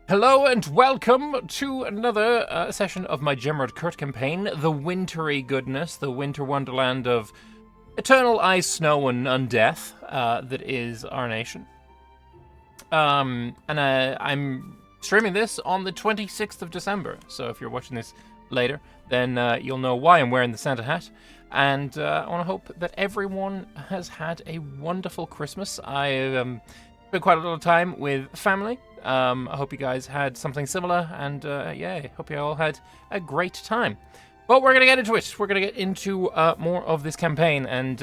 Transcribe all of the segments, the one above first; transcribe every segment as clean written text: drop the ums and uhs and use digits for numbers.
Hello and welcome to another session of my Gemradcurt campaign, the wintry goodness, the winter wonderland of eternal ice, snow, and undeath that is our nation. I'm streaming this on the 26th of December, so if you're watching this later, then you'll know why I'm wearing the Santa hat. And I want to hope that everyone has had a wonderful Christmas. I spent quite a lot of time with family. I hope you guys had something similar, and yeah, hope you all had a great time. But we're going to get into it. We're going to get into more of this campaign, and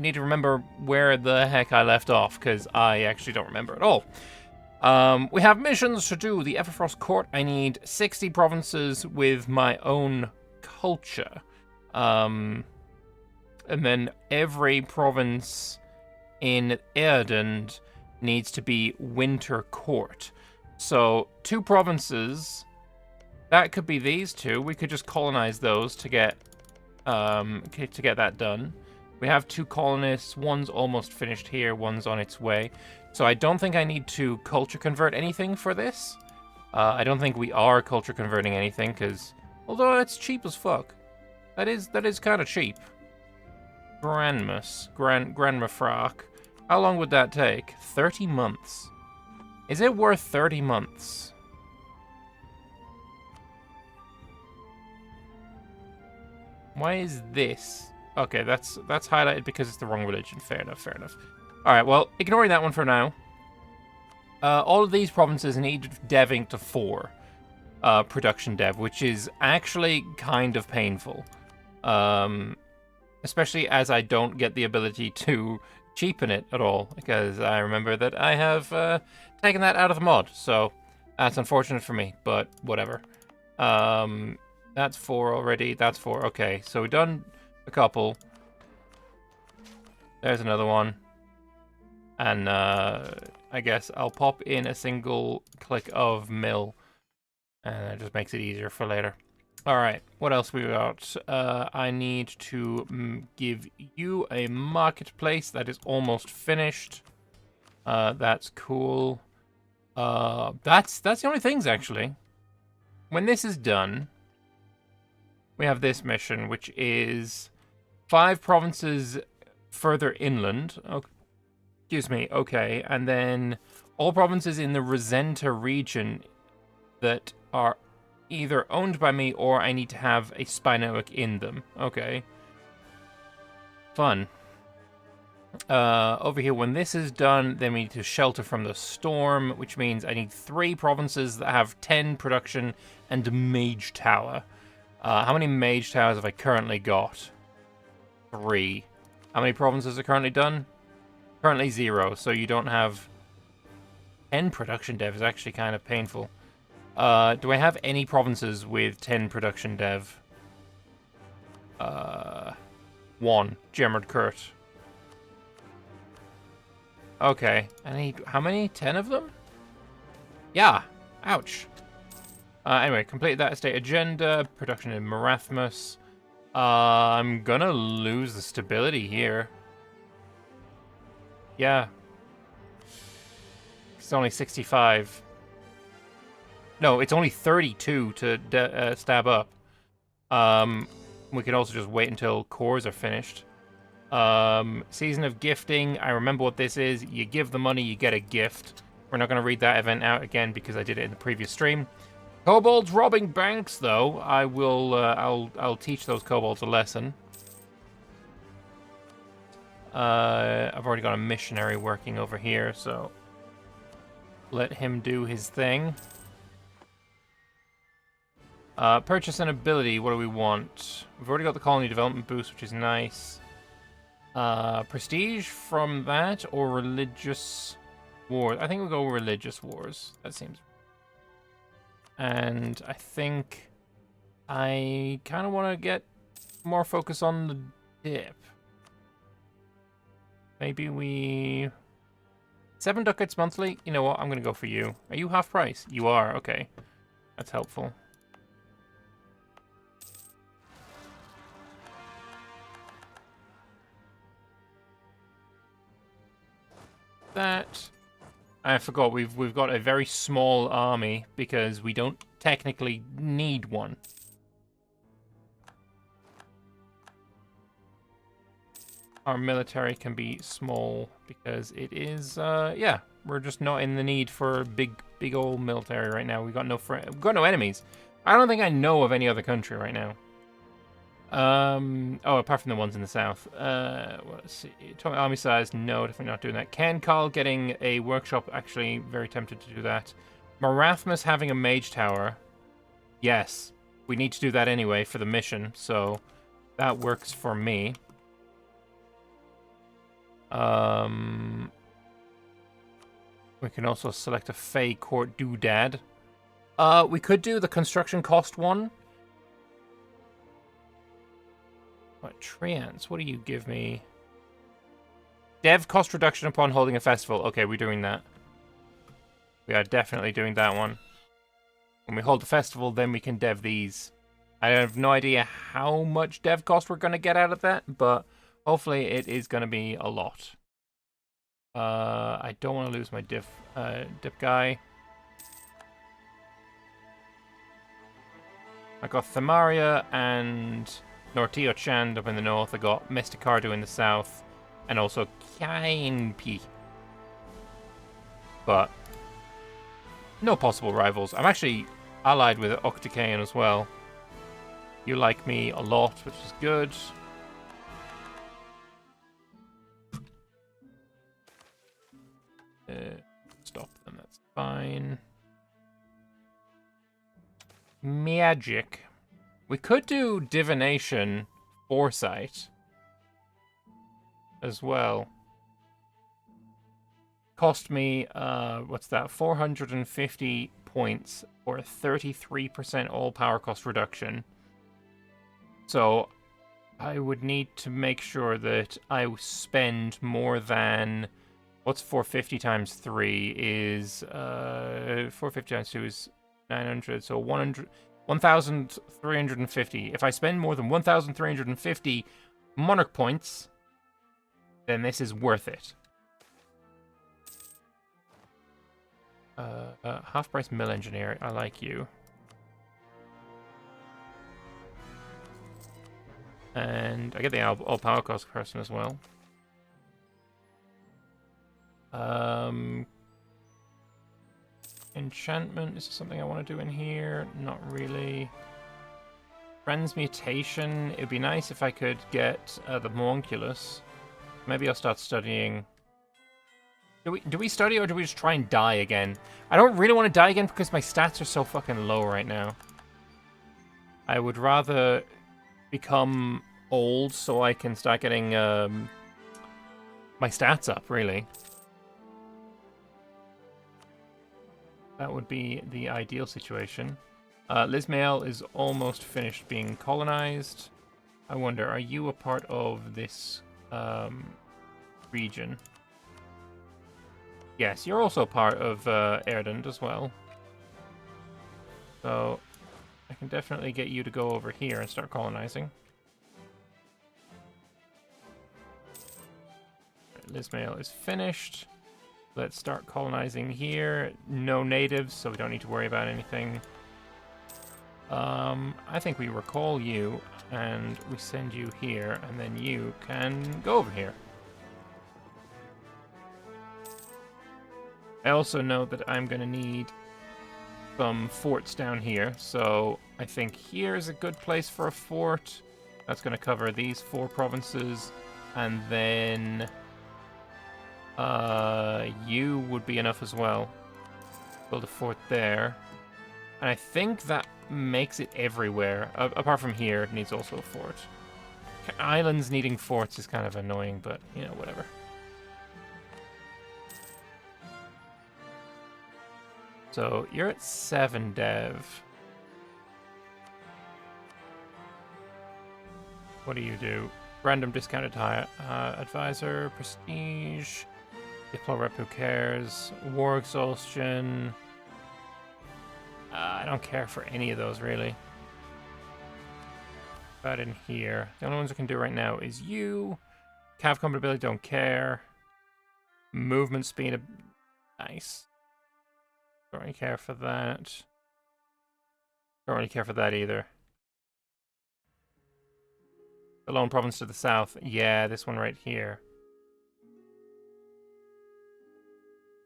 need to remember where the heck I left off, because I actually don't remember at all. We have missions to do. The Everfrost Court, I need 60 provinces with my own culture. And then every province in Erden needs to be Winter Court. So 2 provinces, that could be these 2. We could just colonize those to get that done. We have 2 colonists. One's almost finished here. One's on its way. So I don't think I need to culture convert anything for this. I don't think we are culture converting anything, because although it's cheap as fuck, that is kind of cheap. Grandmafrak. How long would that take? 30 months. Is it worth 30 months? Why is this? Okay, that's highlighted because it's the wrong religion. Fair enough, fair enough. Alright, well, ignoring that one for now. All of these provinces need deving to 4 production dev, which is actually kind of painful. Especially as I don't get the ability to cheapen it at all, because I remember that I have taken that out of the mod, so that's unfortunate for me, but whatever. That's 4 already, that's 4, okay, so we've done a couple. There's another one, and I guess I'll pop in a single click of mill, and it just makes it easier for later. Alright, what else we got? I need to give you a marketplace that is almost finished. That's cool. That's the only things, actually. When this is done, we have this mission, which is 5 provinces further inland. Oh, excuse me, okay. And then all provinces in the Resenta region that are either owned by me or I need to have a spy network in them. Okay. Fun. Over here, when this is done, then we need to shelter from the storm, which means I need 3 provinces that have 10 production and a mage tower. How many mage towers have I currently got? 3. How many provinces are currently done? Currently 0, so you don't have 10 production dev is actually kind of painful. Do I have any provinces with 10 production dev? 1. Gemradcurt. Okay. I need... how many? 10 of them? Yeah. Ouch. Anyway, complete that estate agenda. Production in Marathmus. I'm gonna lose the stability here. Yeah. It's only 65. No, it's only 32 to stab up. We could also just wait until cores are finished. Season of Gifting. I remember what this is. You give the money, you get a gift. We're not going to read that event out again because I did it in the previous stream. Kobolds robbing banks, though. I will. I'll teach those kobolds a lesson. I've already got a missionary working over here, so let him do his thing. Purchase an ability, what do we want? We've already got the colony development boost, which is nice. Prestige from that, or religious wars? I think we'll go religious wars. That seems... and I think I kind of want to get more focus on the dip. Maybe we... 7 ducats monthly? You know what, I'm going to go for you. Are you half price? You are, okay. That's helpful. That. I forgot we've got a very small army because we don't technically need one. Our military can be small because it is yeah, we're just not in the need for big old military right now. We've got no enemies. I don't think I know of any other country right now. Oh, apart from the ones in the south. Let's see. Atomic army size, no, definitely not doing that. Ken Carl getting a workshop, actually very tempted to do that. Marathmas having a mage tower. Yes, we need to do that anyway for the mission, so that works for me. We can also select a Fey Court Doodad. We could do the construction cost one. What, Trians? What do you give me? Dev cost reduction upon holding a festival. Okay, we're doing that. We are definitely doing that one. When we hold the festival, then we can dev these. I have no idea how much dev cost we're going to get out of that, but hopefully it is going to be a lot. I don't want to lose my dip guy. I got Thamaria and Nortio Chand up in the north. I got Mysticardo in the south, and also Kainpi. But no possible rivals. I'm actually allied with Octakayan as well. You like me a lot, which is good. Stop them, that's fine. Magic. We could do divination, foresight as well. Cost me, what's that? 450 points or a 33% all power cost reduction. So I would need to make sure that I spend more than, what's 450 times 3 is, 450 times 2 is 900, so 1,350. If I spend more than 1,350 monarch points, then this is worth it. Half-price mill engineer, I like you. And I get the all power cost person as well. Enchantment, is this something I want to do in here? Not really. Transmutation, it'd be nice if I could get the Homunculus. Maybe I'll start studying. Do we study or do we just try and die again? I don't really want to die again because my stats are so fucking low right now. I would rather become old so I can start getting my stats up, really. That would be the ideal situation. Lismael is almost finished being colonized. I wonder, are you a part of this region? Yes, you're also part of Erdund as well. So I can definitely get you to go over here and start colonizing. Lismael is finished. Let's start colonizing here. No natives, so we don't need to worry about anything. I think we recall you, and we send you here, and then you can go over here. I also know that I'm going to need some forts down here, so I think here is a good place for a fort. That's going to cover these 4 provinces, and then you would be enough as well. Build a fort there. And I think that makes it everywhere. Apart from here, it needs also a fort. Islands needing forts is kind of annoying, but, you know, whatever. So, you're at 7 dev. What do you do? Random discounted hire, advisor, prestige, diplo rep, who cares? War exhaustion. I don't care for any of those, really. About in here. The only ones I can do right now is you. Cav combat ability, don't care. Movement speed. Nice. Don't really care for that. Don't really care for that either. The lone province to the south. Yeah, this one right here.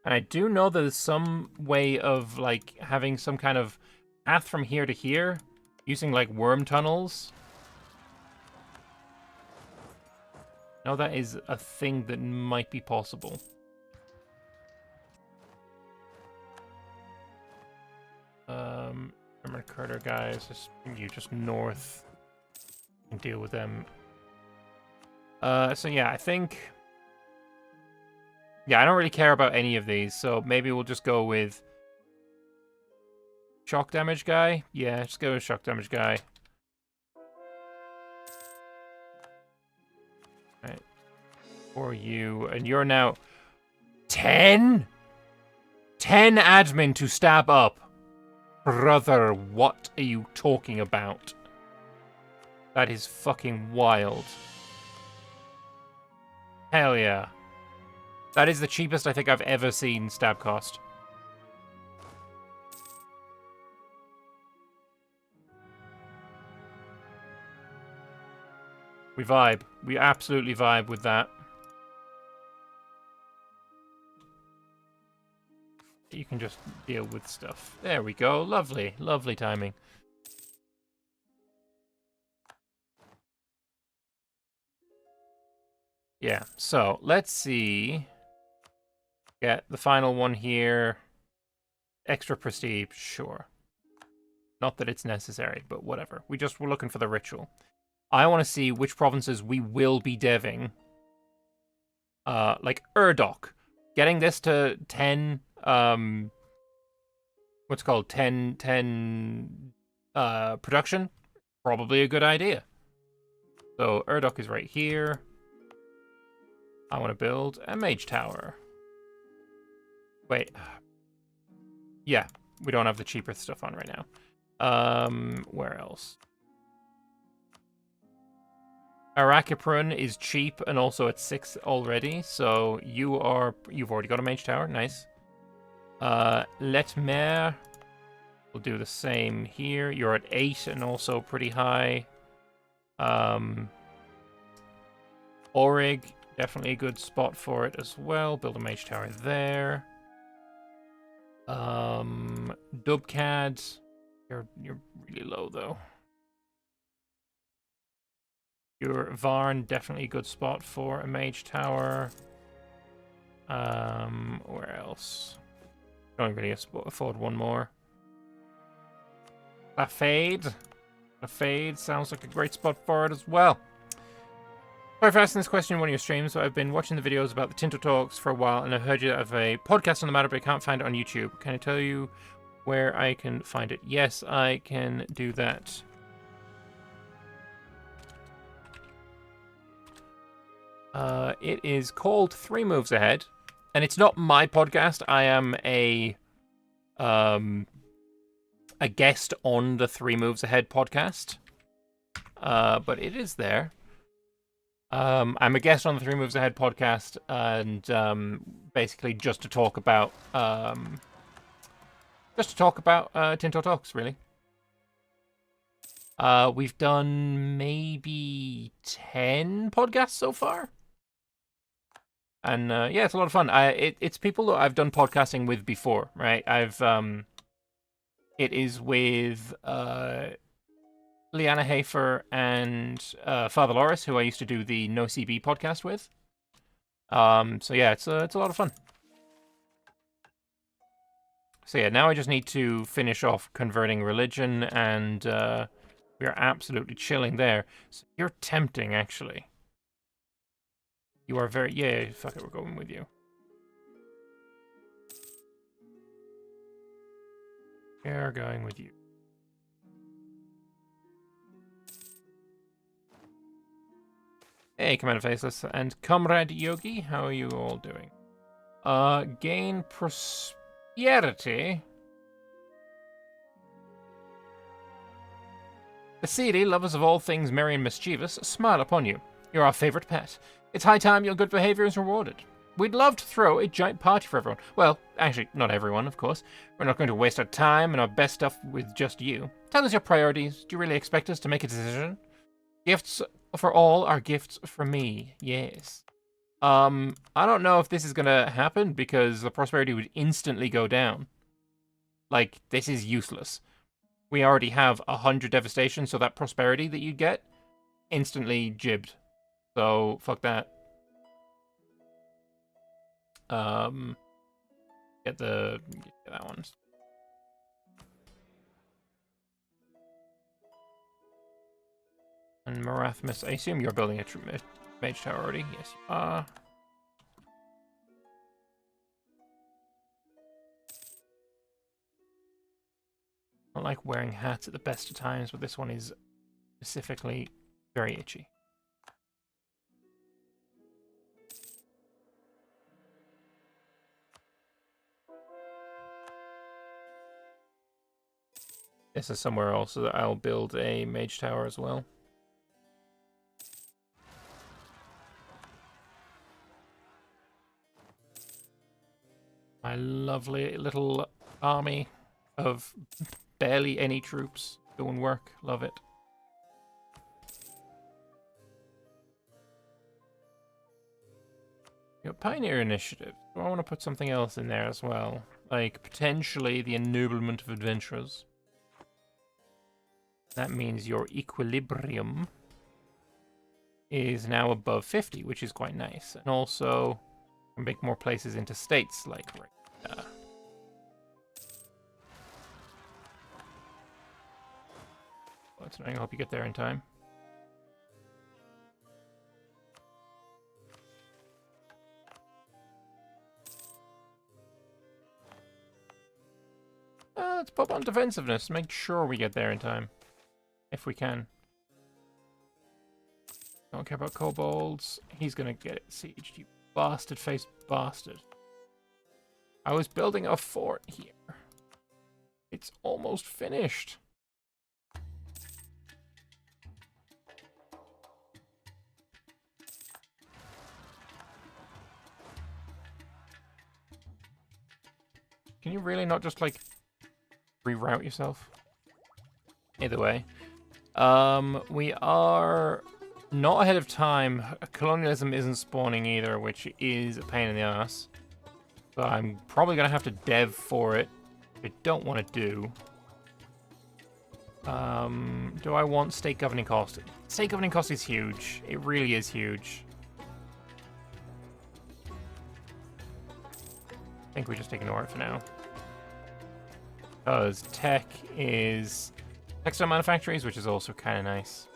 And I do know that there's some way of, like, having some kind of path from here to here, using, like, worm tunnels. No, that is a thing that might be possible. Gemradcurt guys, just bring you just north and deal with them. So yeah, I think... Yeah, I don't really care about any of these, so maybe we'll just go with... Shock damage guy? Yeah, just go with shock damage guy. Right. For you, and you're now... 10? 10 admin to stab up. Brother, what are you talking about? That is fucking wild. Hell yeah. That is the cheapest I think I've ever seen stab cost. We vibe. We absolutely vibe with that. You can just deal with stuff. There we go. Lovely. Lovely timing. Yeah, so let's see. Get the final one here. Extra prestige, sure. Not that it's necessary, but whatever. We're looking for the ritual. I want to see which provinces we will be deving. Like Urdok. Getting this to 10, what's it called? 10 production? Probably a good idea. So Urdok is right here. I want to build a mage tower. Wait. Yeah, we don't have the cheaper stuff on right now. Where else? Arakiprun is cheap and also at 6 already, so you've already got a mage tower, nice. Letmer will do the same here. You're at 8 and also pretty high. Orig, definitely a good spot for it as well. Build a mage tower there. Dubcad, you're really low though. Your Varn, definitely a good spot for a mage tower. Where else? Don't really afford one more. A Fade sounds like a great spot for it as well. Sorry for asking this question in one of your streams, but I've been watching the videos about the Tinto Talks for a while, and I heard you have a podcast on the matter, but I can't find it on YouTube. Can I tell you where I can find it? Yes, I can do that. It is called 3 Moves Ahead, and it's not my podcast. I am a guest on the 3 Moves Ahead podcast, but it is there. I'm a guest on the 3 Moves Ahead podcast, and basically just to talk about Tinto Talks, really. We've done maybe 10 podcasts so far. And yeah, it's a lot of fun. It's people that I've done podcasting with before, right? It is with Liana Hafer and Father Loris, who I used to do the No CB podcast with. So yeah, it's a lot of fun. So yeah, now I just need to finish off converting religion, and we are absolutely chilling there. So you're tempting, actually. You are very... Yeah, fuck it, we're going with you. We're going with you. Hey, Commander Faceless and Comrade Yogi, how are you all doing? Gain prosperity. The seedy, lovers of all things merry and mischievous, smile upon you. You're our favorite pet. It's high time your good behavior is rewarded. We'd love to throw a giant party for everyone. Well, actually, not everyone, of course. We're not going to waste our time and our best stuff with just you. Tell us your priorities. Do you really expect us to make a decision? Gifts for all are gifts for me. Yes. I don't know if this is going to happen because the prosperity would instantly go down. Like, this is useless. We already have 100 devastation, so that prosperity that you get instantly jibbed. So, fuck that. Get that one. And Marathmas, I assume you're building a mage tower already. Yes, you are. I don't like wearing hats at the best of times, but this one is specifically very itchy. This is somewhere else so that I'll build a mage tower as well. My lovely little army of barely any troops doing work. Love it. Pioneer Initiative. Do I want to put something else in there as well? Like, potentially the ennoblement of adventurers. That means your equilibrium is now above 50, which is quite nice. And also, make more places into states, like right that's annoying. I hope you get there in time. Let's pop on defensiveness. Make sure we get there in time. If we can. Don't care about kobolds. He's gonna get it sieged, you bastard-faced bastard. I was building a fort here. It's almost finished. Can you really not just, like, reroute yourself? Either way. We are not ahead of time. Colonialism isn't spawning either, which is a pain in the ass. So I'm probably going to have to dev for it, which I don't want to do. Do I want state governing cost? State governing cost is huge. It really is huge. I think we just ignore it for now. Because tech is textile manufactories, which is also kind of nice.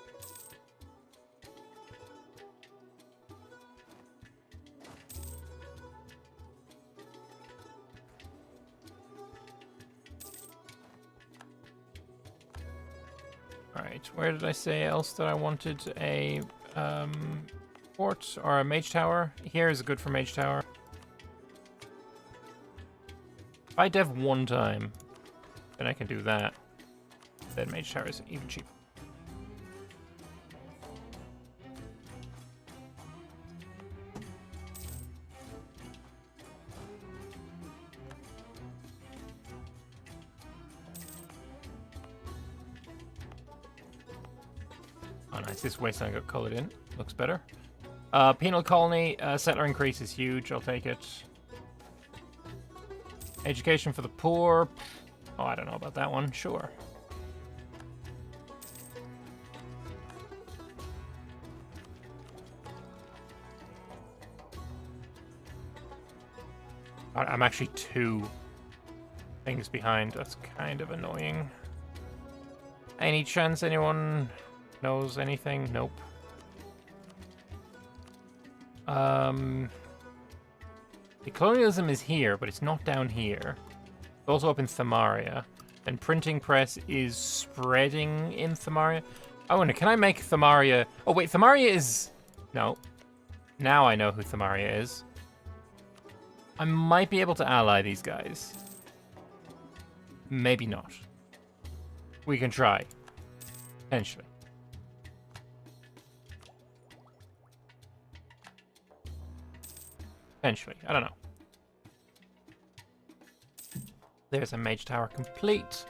Alright, where did I say else that I wanted a fort or a mage tower? Here is good for mage tower. If I dev one time, then I can do that. Then mage tower is even cheaper. Oh nice, this wasteland got colored in. Looks better. Penal colony, settler increase is huge, I'll take it. Education for the poor. Oh, I don't know about that one. Sure. I'm actually 2 things behind. That's kind of annoying. Any chance anyone knows anything? Nope. The colonialism is here, but it's not down here. It's also up in Thamaria. And printing press is spreading in Thamaria. I wonder, can I make Thamaria... Oh, wait, Thamaria is... No. Now I know who Thamaria is. I might be able to ally these guys. Maybe not. We can try. Potentially. Potentially. I don't know. There's a mage tower complete.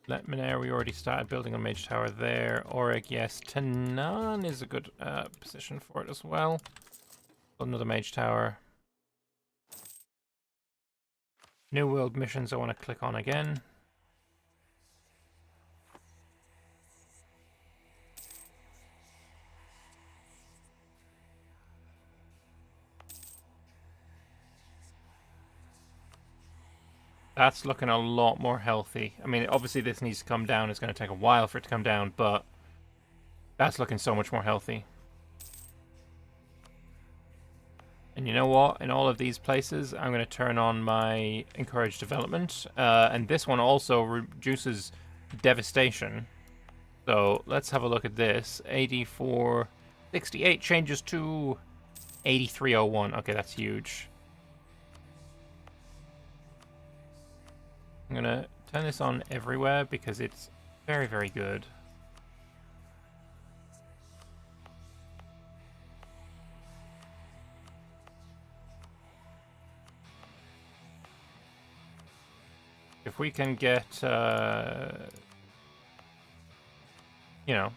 Anbennar, we already started building a mage tower there. Auric, yes. Tanan is a good position for it as well. Another mage tower. New world missions I want to click on again. That's looking a lot more healthy. I mean, obviously this needs to come down. It's going to take a while for it to come down, but that's looking so much more healthy. And you know what? In all of these places, I'm going to turn on my encourage development. And this one also reduces devastation. So let's have a look at this. 8468 changes to 8301. Okay, that's huge. I'm gonna turn this on everywhere because it's very, very good. If we can get, you know,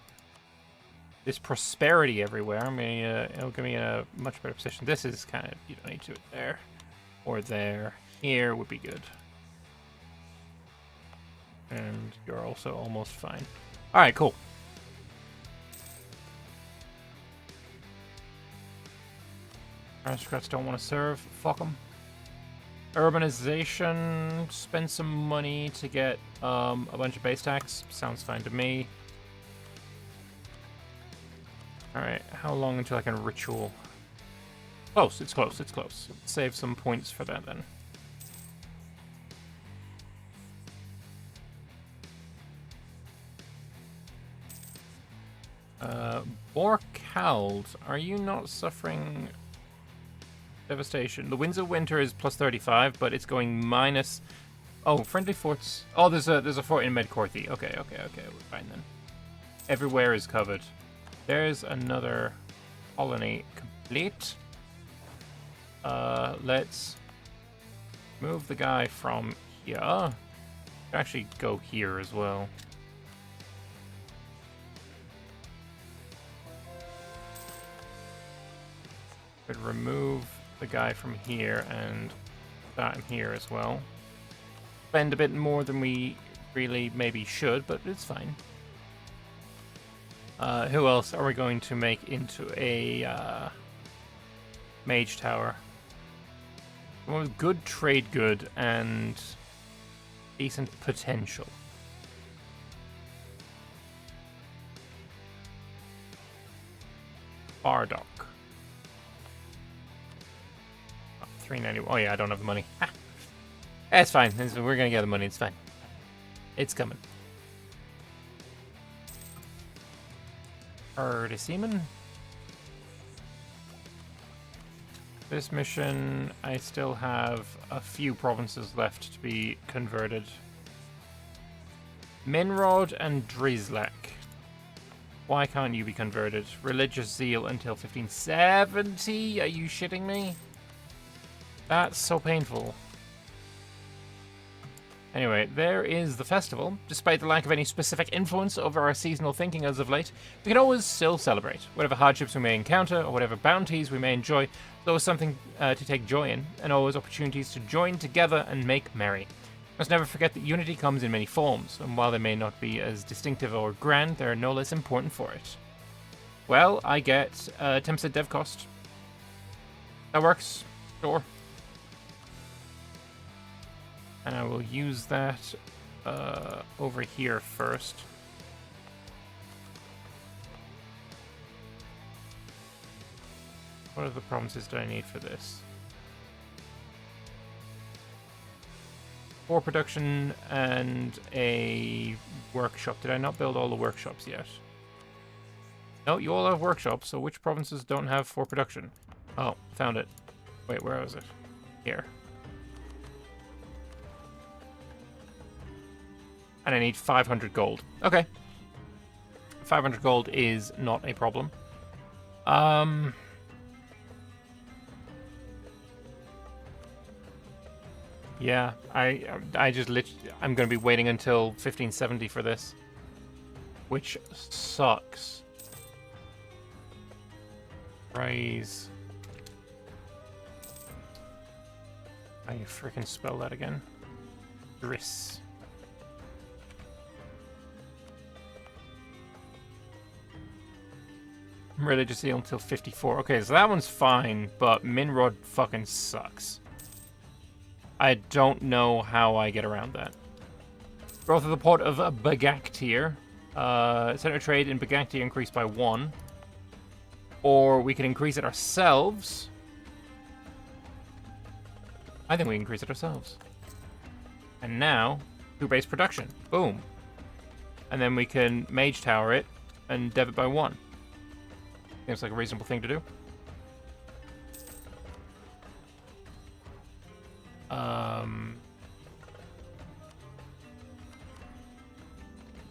this prosperity everywhere, I mean, it'll give me a much better position. This is kind of, you don't need to do it there or there. Here would be good. And you're also almost fine. Alright, cool. Aristocrats don't want to serve. Fuck them. Urbanization. Spend some money to get a bunch of base tax. Sounds fine to me. Alright, how long until I can ritual? Close, it's close, it's close. Save some points for that then. Borkald, are you not suffering devastation? The Winds of Winter is plus 35, but it's going minus. Oh, friendly forts. Oh, there's a fort in Medcorthy. Okay, we're fine then. Everywhere is covered. There's another colony complete. Let's move the guy from here. Actually, go here as well. Could remove the guy from here and start him here as well. Spend a bit more than we really maybe should, but it's fine. Who else are we going to make into a mage tower? Well, good trade good and decent potential. Bardock. 390. Oh yeah, I don't have the money. Ha. It's fine. We're gonna get the money. It's fine. It's coming. Herd of seamen. This mission, I still have a few provinces left to be converted. Minrod and Drizlek. Why can't you be converted? Religious zeal until 1570? Are you shitting me? That's so painful. Anyway, there is the festival. Despite the lack of any specific influence over our seasonal thinking as of late, we can always still celebrate. Whatever hardships we may encounter, or whatever bounties we may enjoy, there's always something to take joy in, and always opportunities to join together and make merry. Must never forget that unity comes in many forms, and while they may not be as distinctive or grand, they are no less important for it. Well, I get 10% dev cost. That works. Sure. And I will use that over here first. What other provinces do I need for this? 4 production and a workshop. Did I not build all the workshops yet? No, you all have workshops, so which provinces don't have 4 production? Oh, found it. Wait, where was it? Here. And I need 500 gold. Okay. 500 gold is not a problem. Yeah, I just literally, I'm going to be waiting until 1570 for this, which sucks. Raise. How you freaking spell that again? Driss. Religious seal until 54. Okay, so that one's fine, but Minrod fucking sucks. I don't know how I get around that. Growth of the port of Bagaktir. Center of trade in Bagaktir increased by 1. Or we can increase it ourselves. I think we increase it ourselves. And now, 2 base production. Boom. And then we can Mage Tower it and dev it by 1. Seems like a reasonable thing to do.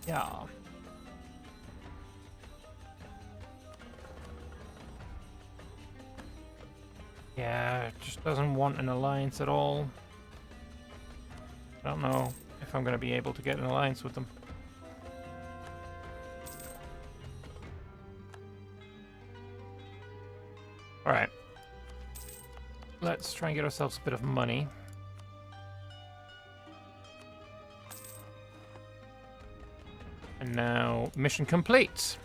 Yeah. Yeah, it just doesn't want an alliance at all. I don't know if I'm going to be able to get an alliance with them. Alright. Let's try and get ourselves a bit of money. And now, mission complete.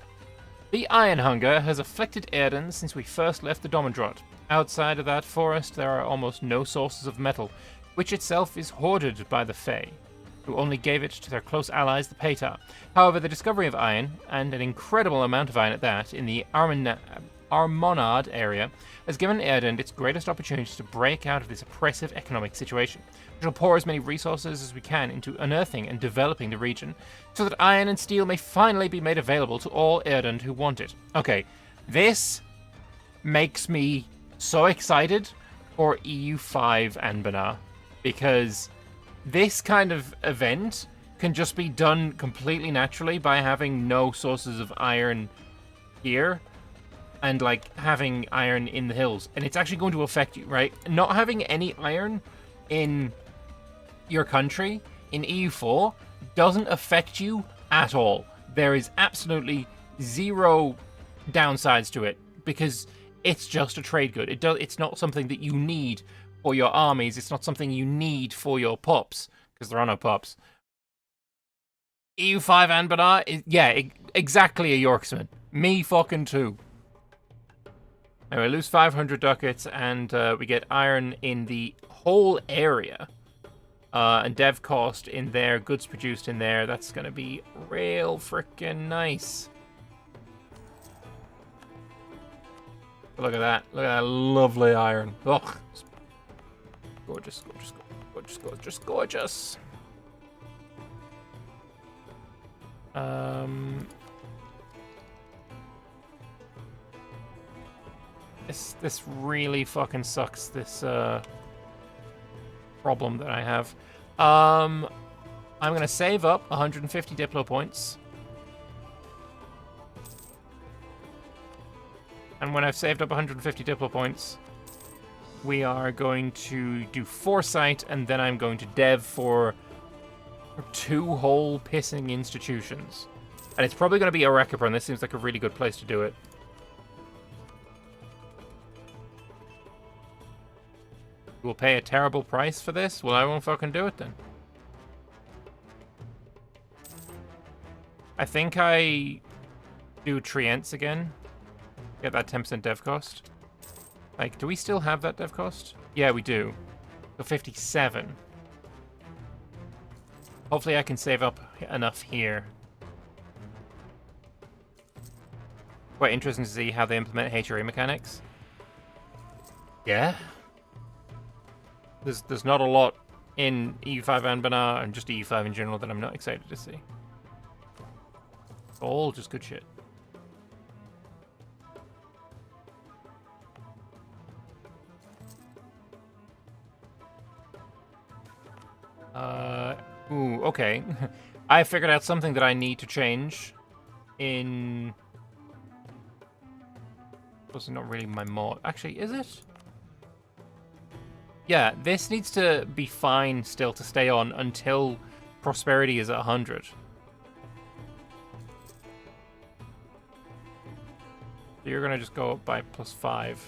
The iron hunger has afflicted Erden since we first left the Domendrot. Outside of that forest, there are almost no sources of metal, which itself is hoarded by the Fae, who only gave it to their close allies, the Paetar. However, the discovery of iron, and an incredible amount of iron at that, in the Armonard area, has given Erden its greatest opportunity to break out of this oppressive economic situation. We shall pour as many resources as we can into unearthing and developing the region, so that iron and steel may finally be made available to all Erden who want it. Okay, this makes me so excited for EU5 Anbennar, because this kind of event can just be done completely naturally by having no sources of iron here, and like having iron in the hills, and it's actually going to affect you, right? Not having any iron in your country in EU4 doesn't affect you at all. There is absolutely zero downsides to it, because it's just a trade good. It's not something that you need for your armies. It's not something you need for your pups, because there are no pups. EU5 Anbennar is, yeah, exactly a Yorksman. Me fucking too. Anyway, lose 500 ducats, and we get iron in the whole area. And dev cost in there, goods produced in there. That's going to be real freaking nice. Look at that. Look at that lovely iron. Ugh. Gorgeous, gorgeous, gorgeous, gorgeous, gorgeous. This really fucking sucks, this problem that I have. I'm gonna save up 150 Diplo points. And when I've saved up 150 Diplo points, we are going to do Foresight, and then I'm going to dev for 2 whole pissing institutions. And it's probably going to be a Rekapur, and this seems like a really good place to do it. We'll pay a terrible price for this? Well, I won't fucking do it then. I think I do Trients again. Get that 10% dev cost. Like, do we still have that dev cost? Yeah, we do. So 57. Hopefully I can save up enough here. Quite interesting to see how they implement HRA mechanics. Yeah. There's not a lot in EU5 Anbennar and just EU5 in general that I'm not excited to see. All just good shit. Ooh, okay. I figured out something that I need to change. in... Was not really my mod. Actually, is it? Yeah, this needs to be fine still to stay on until prosperity is at 100. So you're gonna just go up by +5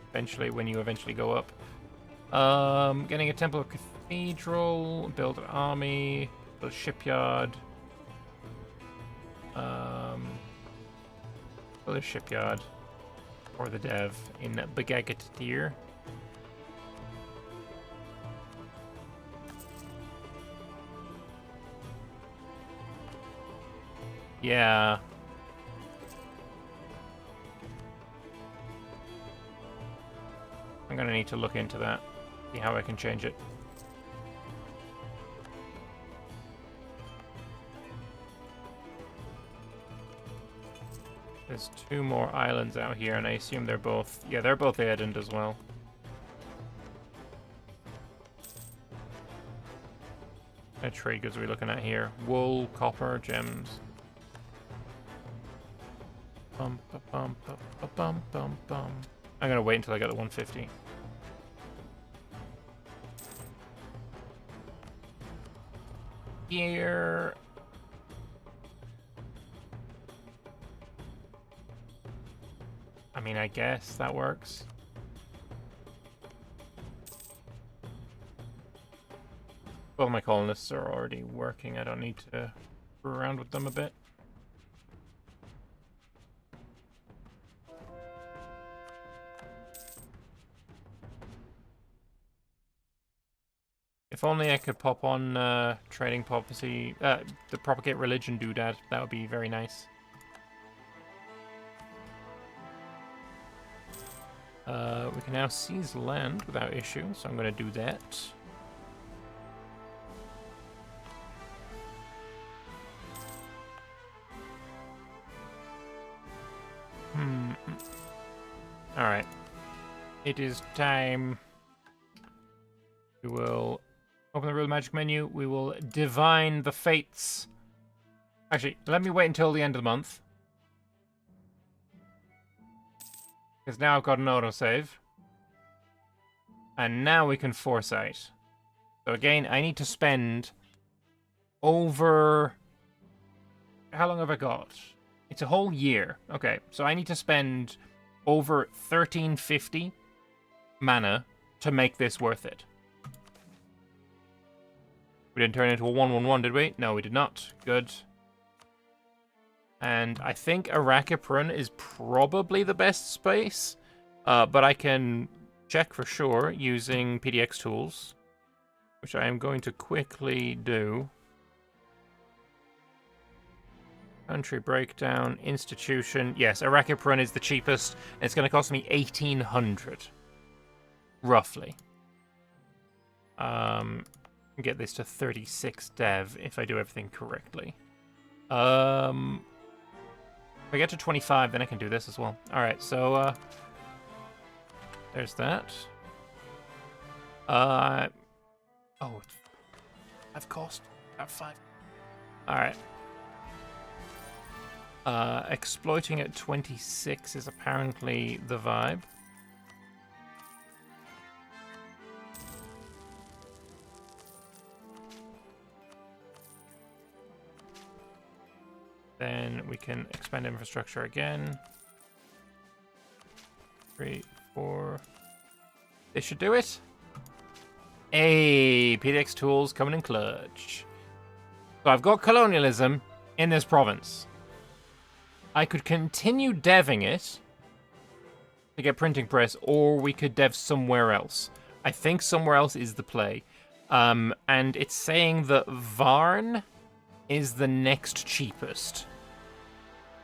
eventually when you eventually go up. Getting a temple of cathedral, build an army, build a shipyard. Build a shipyard for the dev in Begagatir. Yeah. I'm gonna need to look into that, see how I can change it. There's 2 more islands out here, and I assume they're both... Yeah, they're both Aedend as well. What trade goods are we looking at here? Wool, copper, gems. Bum, ba, bum, ba, ba, bum, bum, bum. I'm gonna wait until I get the 150. Here. I mean, I guess that works. Well, my colonists are already working. I don't need to screw around with them a bit. If only I could pop on trading policy, the propagate religion doodad. That would be very nice. We can now seize land without issue, so I'm going to do that. Alright. It is time. We will open the Rule Magic menu. We will divine the fates. Actually, let me wait until the end of the month. Because now I've got an autosave. And now we can foresight. So again, I need to spend over... How long have I got? It's a whole year. Okay, so I need to spend over 1350 mana to make this worth it. We didn't turn it into a 1/1/1, did we? No, we did not. Good. And I think Arachipran is probably the best space, but I can check for sure using PDX tools, which I am going to quickly do. Country breakdown, institution. Yes, Arachipran is the cheapest. And it's going to cost me 1,800, roughly. Get this to 36 dev if I do everything correctly. If I get to 25, then I can do this as well. All right, so there's that. Oh, I've cost about 5. All right. Exploiting at 26 is apparently the vibe. Then we can expand infrastructure again. 3, 4. This should do it. Hey, PDX tools coming in clutch. So I've got colonialism in this province. I could continue deving it to get printing press, or we could dev somewhere else. I think somewhere else is the play. And it's saying that Varn is the next cheapest.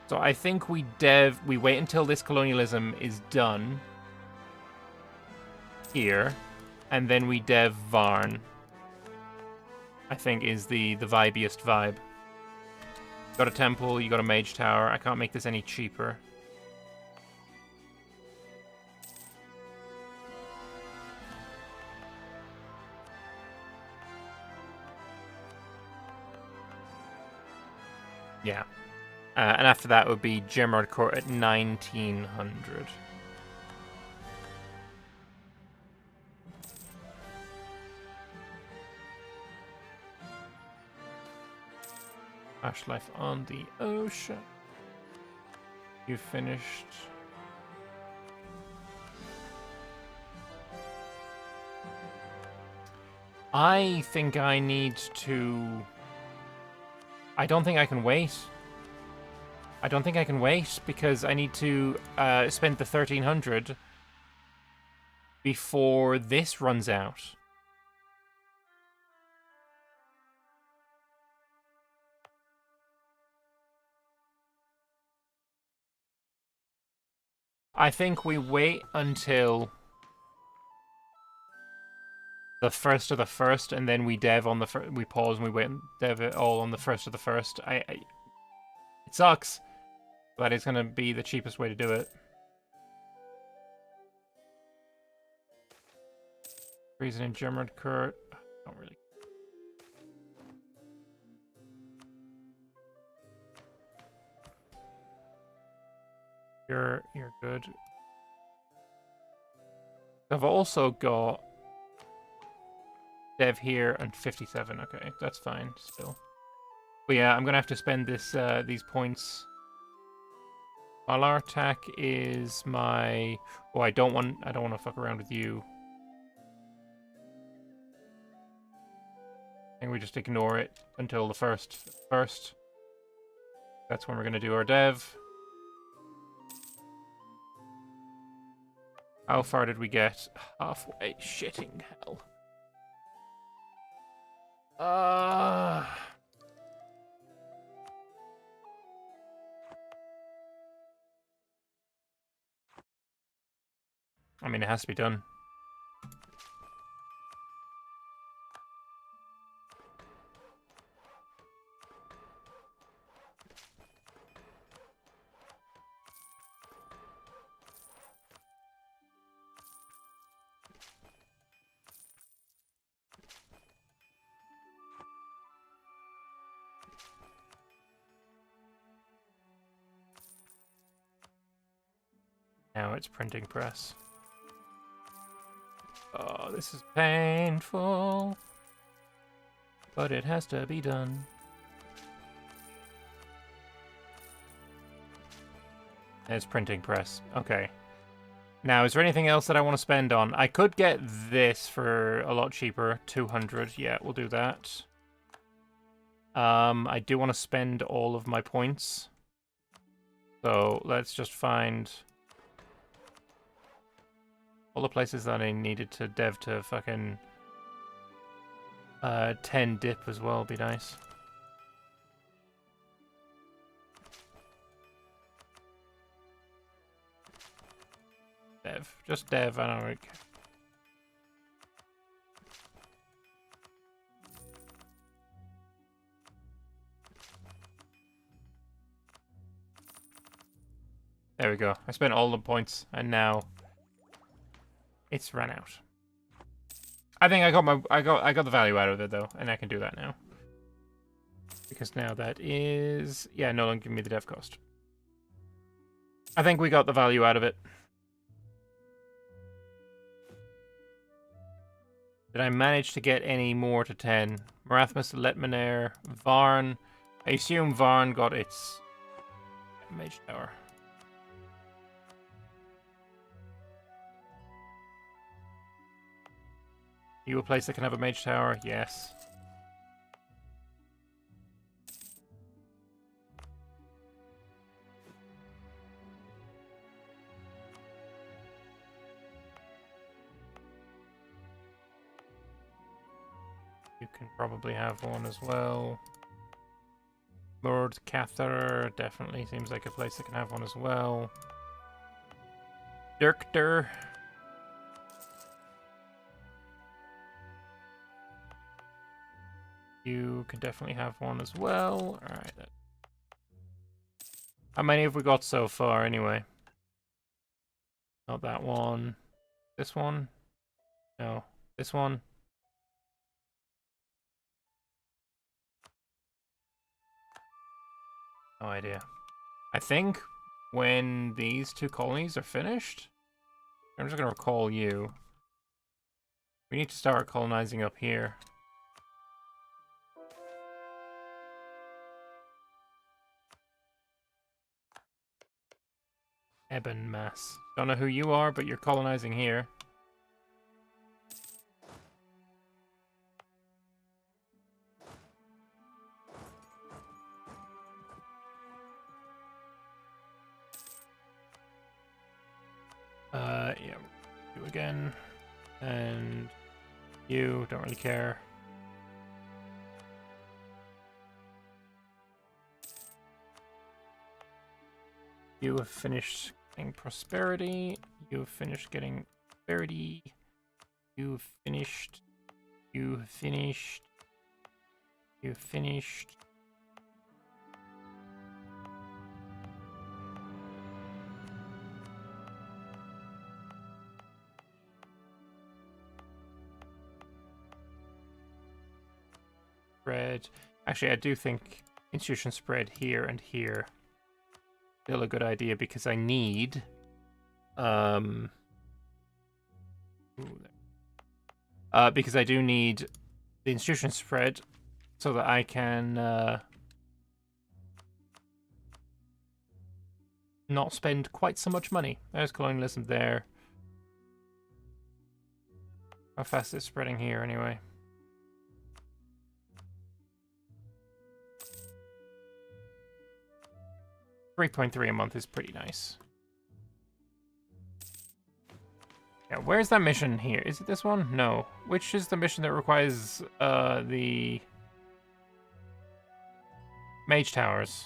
So I think we wait until this colonialism is done here, and then we dev Varn. I think is the vibiest vibe. Got a temple, you got a mage tower. I can't make this any cheaper. Yeah. And after that would be Gemradcurt at 1900. Ash life on the ocean. You finished. I think I need to... I don't think I can wait. I don't think I can wait because I need to spend the 1300 before this runs out. I think we wait until the 1st of the 1st, and then we dev on the we pause and we wait and dev it all on the 1st of the 1st. It sucks, but it's gonna be the cheapest way to do it. Reason in Gemradcurt. Don't really. You're good. I've also got dev here and 57. Okay, that's fine still. But yeah, I'm gonna have to spend this these points. While our attack is my... Oh, I don't want to fuck around with you. I think we just ignore it until the first. That's when we're gonna do our dev. How far did we get? Halfway. Shitting hell. I mean, it has to be done. Now it's printing press. Oh, this is painful. But it has to be done. It's printing press. Okay. Now, is there anything else that I want to spend on? I could get this for a lot cheaper. 200. Yeah, we'll do that. I do want to spend all of my points. So, let's just find... all the places that I needed to dev to fucking 10 dip as well would be nice. Dev. Just dev, I don't really care. There we go. I spent all the points and now it's run out. I think I got the value out of it though, and I can do that now. Because now that is no longer giving me the dev cost. I think we got the value out of it. Did I manage to get any more to 10? Marathmas, Letmaner, Varn. I assume Varn got its Mage Tower. You a place that can have a Mage Tower? Yes. You can probably have one as well. Lord Cather definitely seems like a place that can have one as well. Dirkter. You can definitely have one as well. Alright. How many have we got so far anyway? Not that one. This one? No. This one? No idea. I think when these 2 colonies are finished, I'm just going to recall you. We need to start colonizing up here. Mass. Don't know who you are, but you're colonizing here. Yeah, you again. And you, don't really care. You have finished getting prosperity. You have finished getting prosperity. You've finished. You've finished. You've finished. Spread. Actually, I do think institution spread here and here. Still a good idea because I need because I do need the institution spread so that I can not spend quite so much money. There's colonialism there. How fast is it spreading here anyway? $3.3 a month is pretty nice. Yeah, where's that mission here? Is it this one? No. Which is the mission that requires the Mage Towers?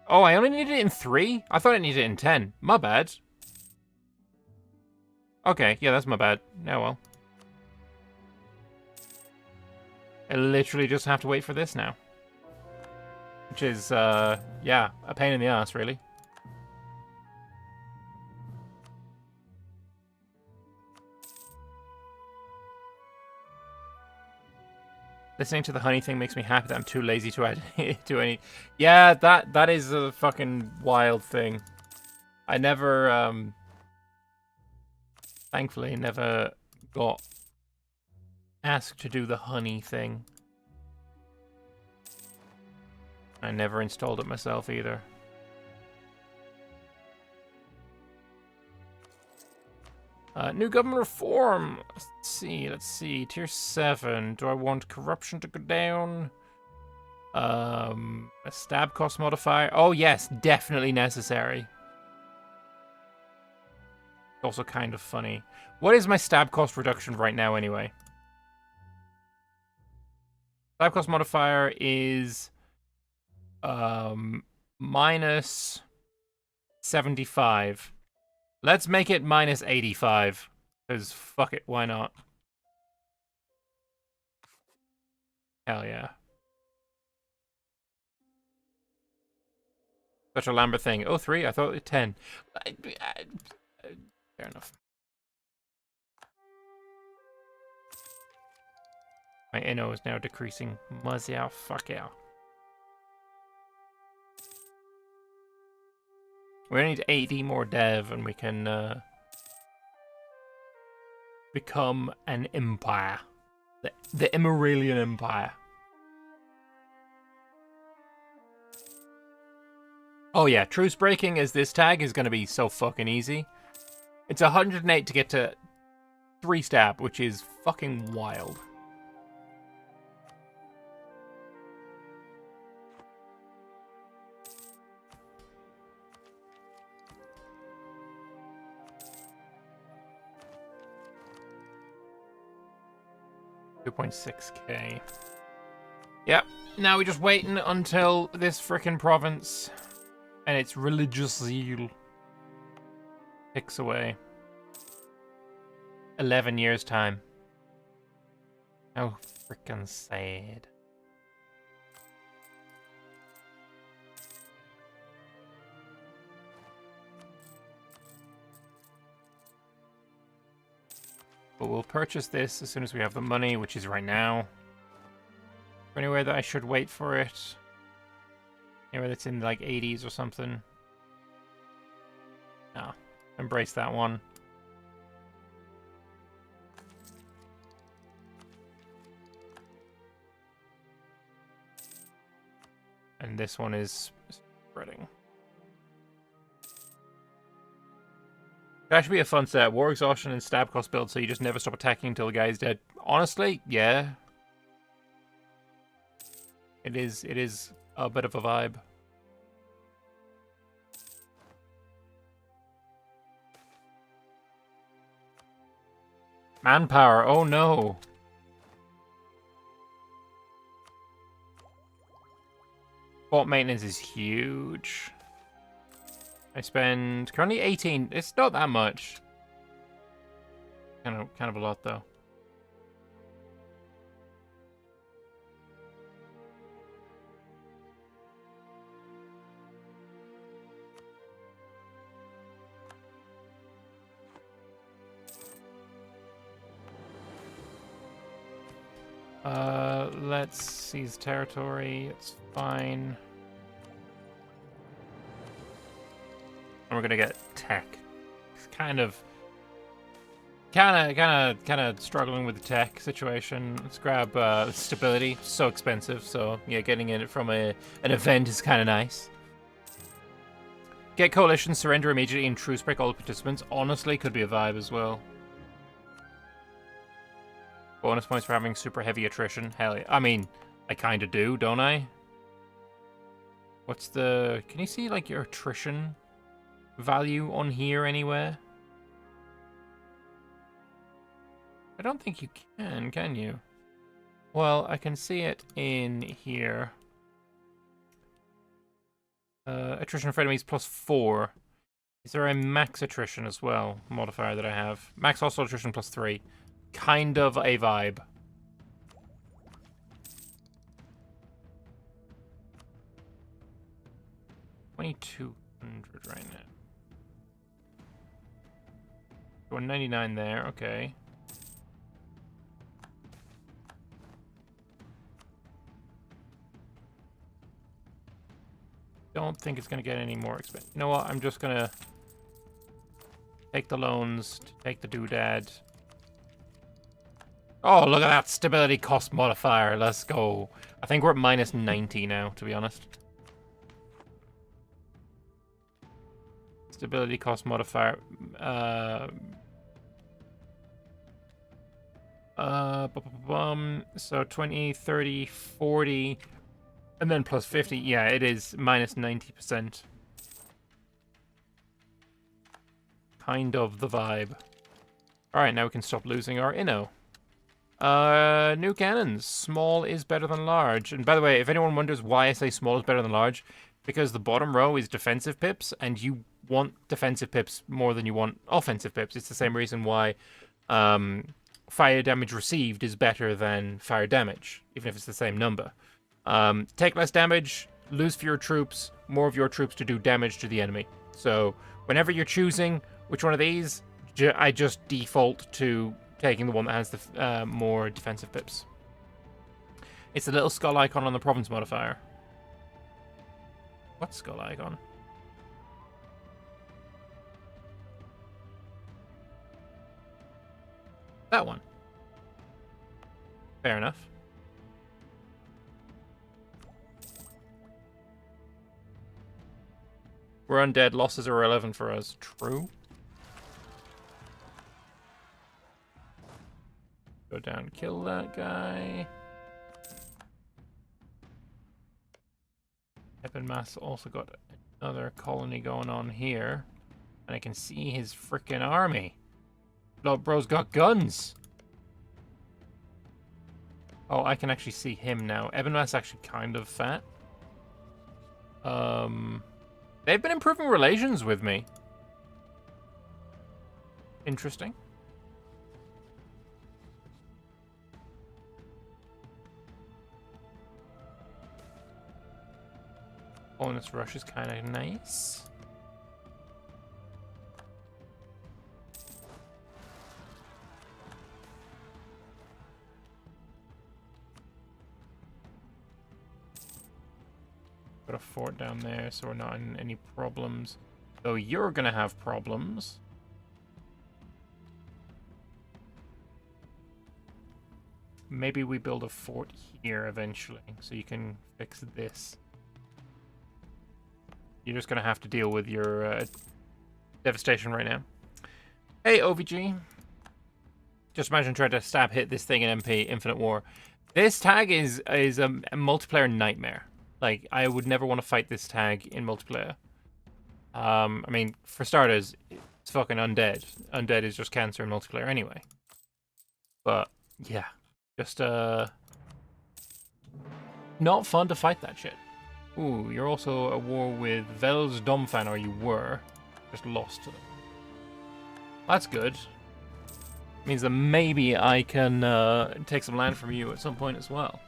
Oh, I only needed it in 3? I thought I needed it in 10. My bad. Okay, yeah, that's my bad. Oh well. I literally just have to wait for this now. Which is, yeah, a pain in the ass, really. Listening to the honey thing makes me happy that I'm too lazy to add to any... Yeah, that is a fucking wild thing. I never, thankfully, never got asked to do the honey thing. I never installed it myself either. New government reform. Let's see. Tier 7. Do I want corruption to go down? A stab cost modifier. Oh yes, definitely necessary. Also kind of funny. What is my stab cost reduction right now anyway? Stab cost modifier is minus 75. Let's make it minus 85. Because fuck it, why not? Hell yeah. Such a Lambert thing. Oh, 3? I thought it was 10. Fair enough. My Inno is now decreasing. Motherfucker. We need 80 more dev and we can become an empire. The Imperial Empire. Oh yeah, truce breaking as this tag is going to be so fucking easy. It's 108 to get to 3 stab, which is fucking wild. $2.6k. Yep, now we're just waiting until this frickin' province and its religious zeal ticks away. 11 years' time. How frickin' sad. But we'll purchase this as soon as we have the money, which is right now. Anywhere that I should wait for it. Anyway, that's in like 80s or something. No, embrace that one. And this one is spreading. That should be a fun set. War exhaustion and stab cost build, so you just never stop attacking until the guy's dead. Honestly, yeah. It is a bit of a vibe. Manpower, oh no. Fort maintenance is huge. I spend currently 18. It's not that much. Kind of a lot though. Let's seize territory. It's fine. And we're gonna get tech. It's kind of struggling with the tech situation. Let's grab stability. So expensive. So yeah, getting it from an event is kind of nice. Get coalition, surrender immediately, and truce break all participants. Honestly, could be a vibe as well. Bonus points for having super heavy attrition. Hell yeah. I mean, I kind of do, don't I? What's the... Can you see, like, your attrition value on here anywhere? I don't think you can you? Well, I can see it in here. Attrition for enemies +4. Is there a max attrition as well? Modifier that I have. Max hostile attrition +3. Kind of a vibe. $2,200 right now. 199 there, okay. Don't think it's gonna get any more expensive. You know what? I'm just gonna take the loans, take the doodad. Oh, look at that stability cost modifier. Let's go. I think we're at -90 now, to be honest. Stability cost modifier. So 20, 30, 40, and then +50. Yeah, it is -90%. Kind of the vibe. All right, now we can stop losing our inno. New cannons. Small is better than large. And by the way, if anyone wonders why I say small is better than large, because the bottom row is defensive pips, and you want defensive pips more than you want offensive pips. It's the same reason why fire damage received is better than fire damage, even if it's the same number. Take less damage, lose fewer troops, more of your troops to do damage to the enemy. So whenever you're choosing which one of these, I just default to taking the one that has the more defensive pips. It's the little skull icon on the province modifier. What skull icon? That one. Fair enough. We're undead. Losses are irrelevant for us. True. Go down, kill that guy. Anbennar also got another colony going on here. And I can see his frickin' army. Blood Bro's got guns. Oh, I can actually see him now. Anbennar's actually kind of fat. They've been improving relations with me. Interesting. Bonus rush is kind of nice. Got a fort down there, so we're not in any problems. Though you're gonna have problems. Maybe we build a fort here eventually, so you can fix this. You're just gonna have to deal with your devastation right now. Hey, OVG. Just imagine trying to stab hit this thing in MP Infinite War. This tag is a multiplayer nightmare. Like, I would never want to fight this tag in multiplayer. I mean, for starters, it's fucking undead. Undead is just cancer in multiplayer anyway. But yeah, just not fun to fight that shit. Ooh, you're also at war with Vel's Domfan, or you were. Just lost to them. That's good. Means that maybe I can take some land from you at some point as well.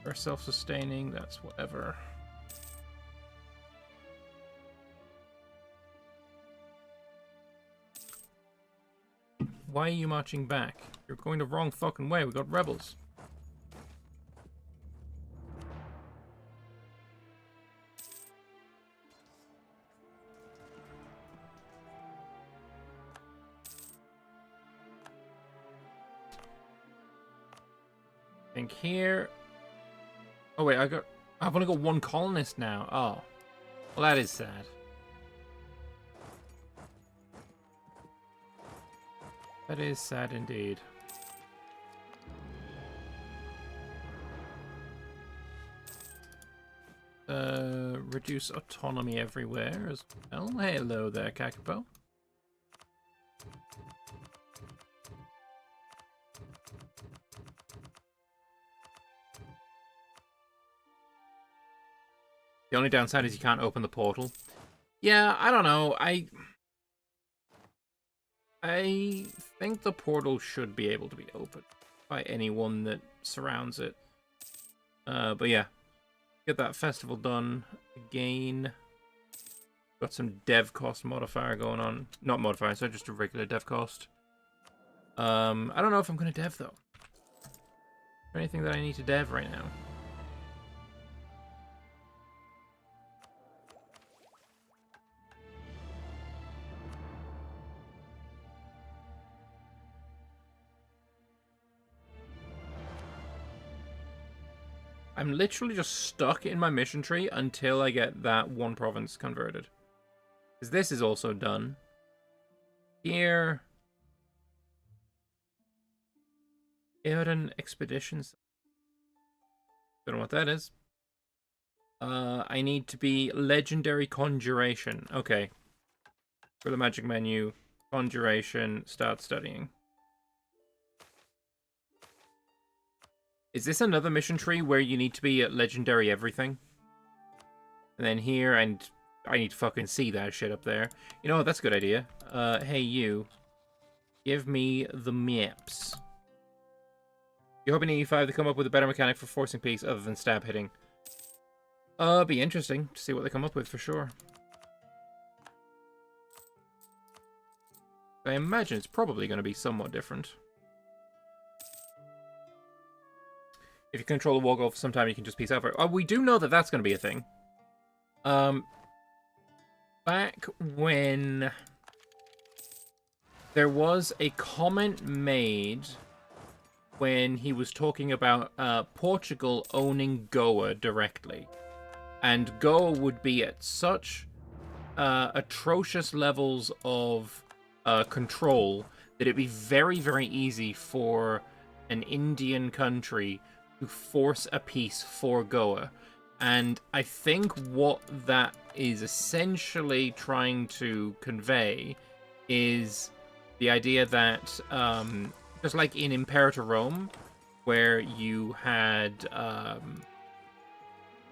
We're self-sustaining, that's whatever. Why are you marching back? You're going the wrong fucking way, we got rebels. I think here. Oh wait, I've only got one colonist now. Oh. Well, that is sad. That is sad indeed. Reduce autonomy everywhere as well. Hello there, Kakapo. The only downside is you can't open the portal. Yeah, I don't know. I think the portal should be able to be opened by anyone that surrounds it. But yeah, get that festival done again. Got some dev cost modifier going on. Not modifier, so just a regular dev cost. I don't know if I'm going to dev though. Is there anything that I need to dev right now? I'm literally just stuck in my mission tree until I get that one province converted. Because this is also done. Here. Erin Expeditions. Don't know what that is. I need to be Legendary Conjuration. Okay. For the magic menu, Conjuration, start studying. Is this another mission tree where you need to be at Legendary Everything? And then here, and I need to fucking see that shit up there. You know what, that's a good idea. Hey you. Give me the maps. You're hoping in E5 to come up with a better mechanic for forcing peace other than stab hitting. Be interesting to see what they come up with for sure. I imagine it's probably going to be somewhat different. If you control the war goal for some time, you can just peace out for it. Oh, we do know that that's going to be a thing. Back when there was a comment made when he was talking about Portugal owning Goa directly. And Goa would be at such atrocious levels of control that it'd be very, very easy for an Indian country to force a peace for Goa. And I think what that is essentially trying to convey is the idea that, just like in Imperator Rome, where you had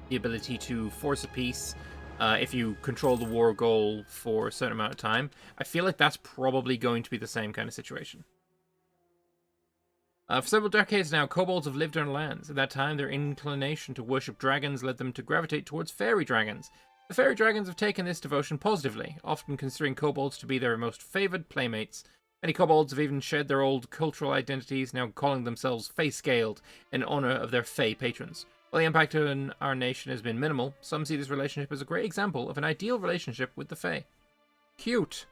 the ability to force a peace if you control the war goal for a certain amount of time, I feel like that's probably going to be the same kind of situation. For several decades now, kobolds have lived on lands. At that time, their inclination to worship dragons led them to gravitate towards fairy dragons. The fairy dragons have taken this devotion positively, often considering kobolds to be their most favored playmates. Many kobolds have even shed their old cultural identities, now calling themselves Fey-scaled in honor of their Fey patrons. While the impact on our nation has been minimal, some see this relationship as a great example of an ideal relationship with the Fey. Cute.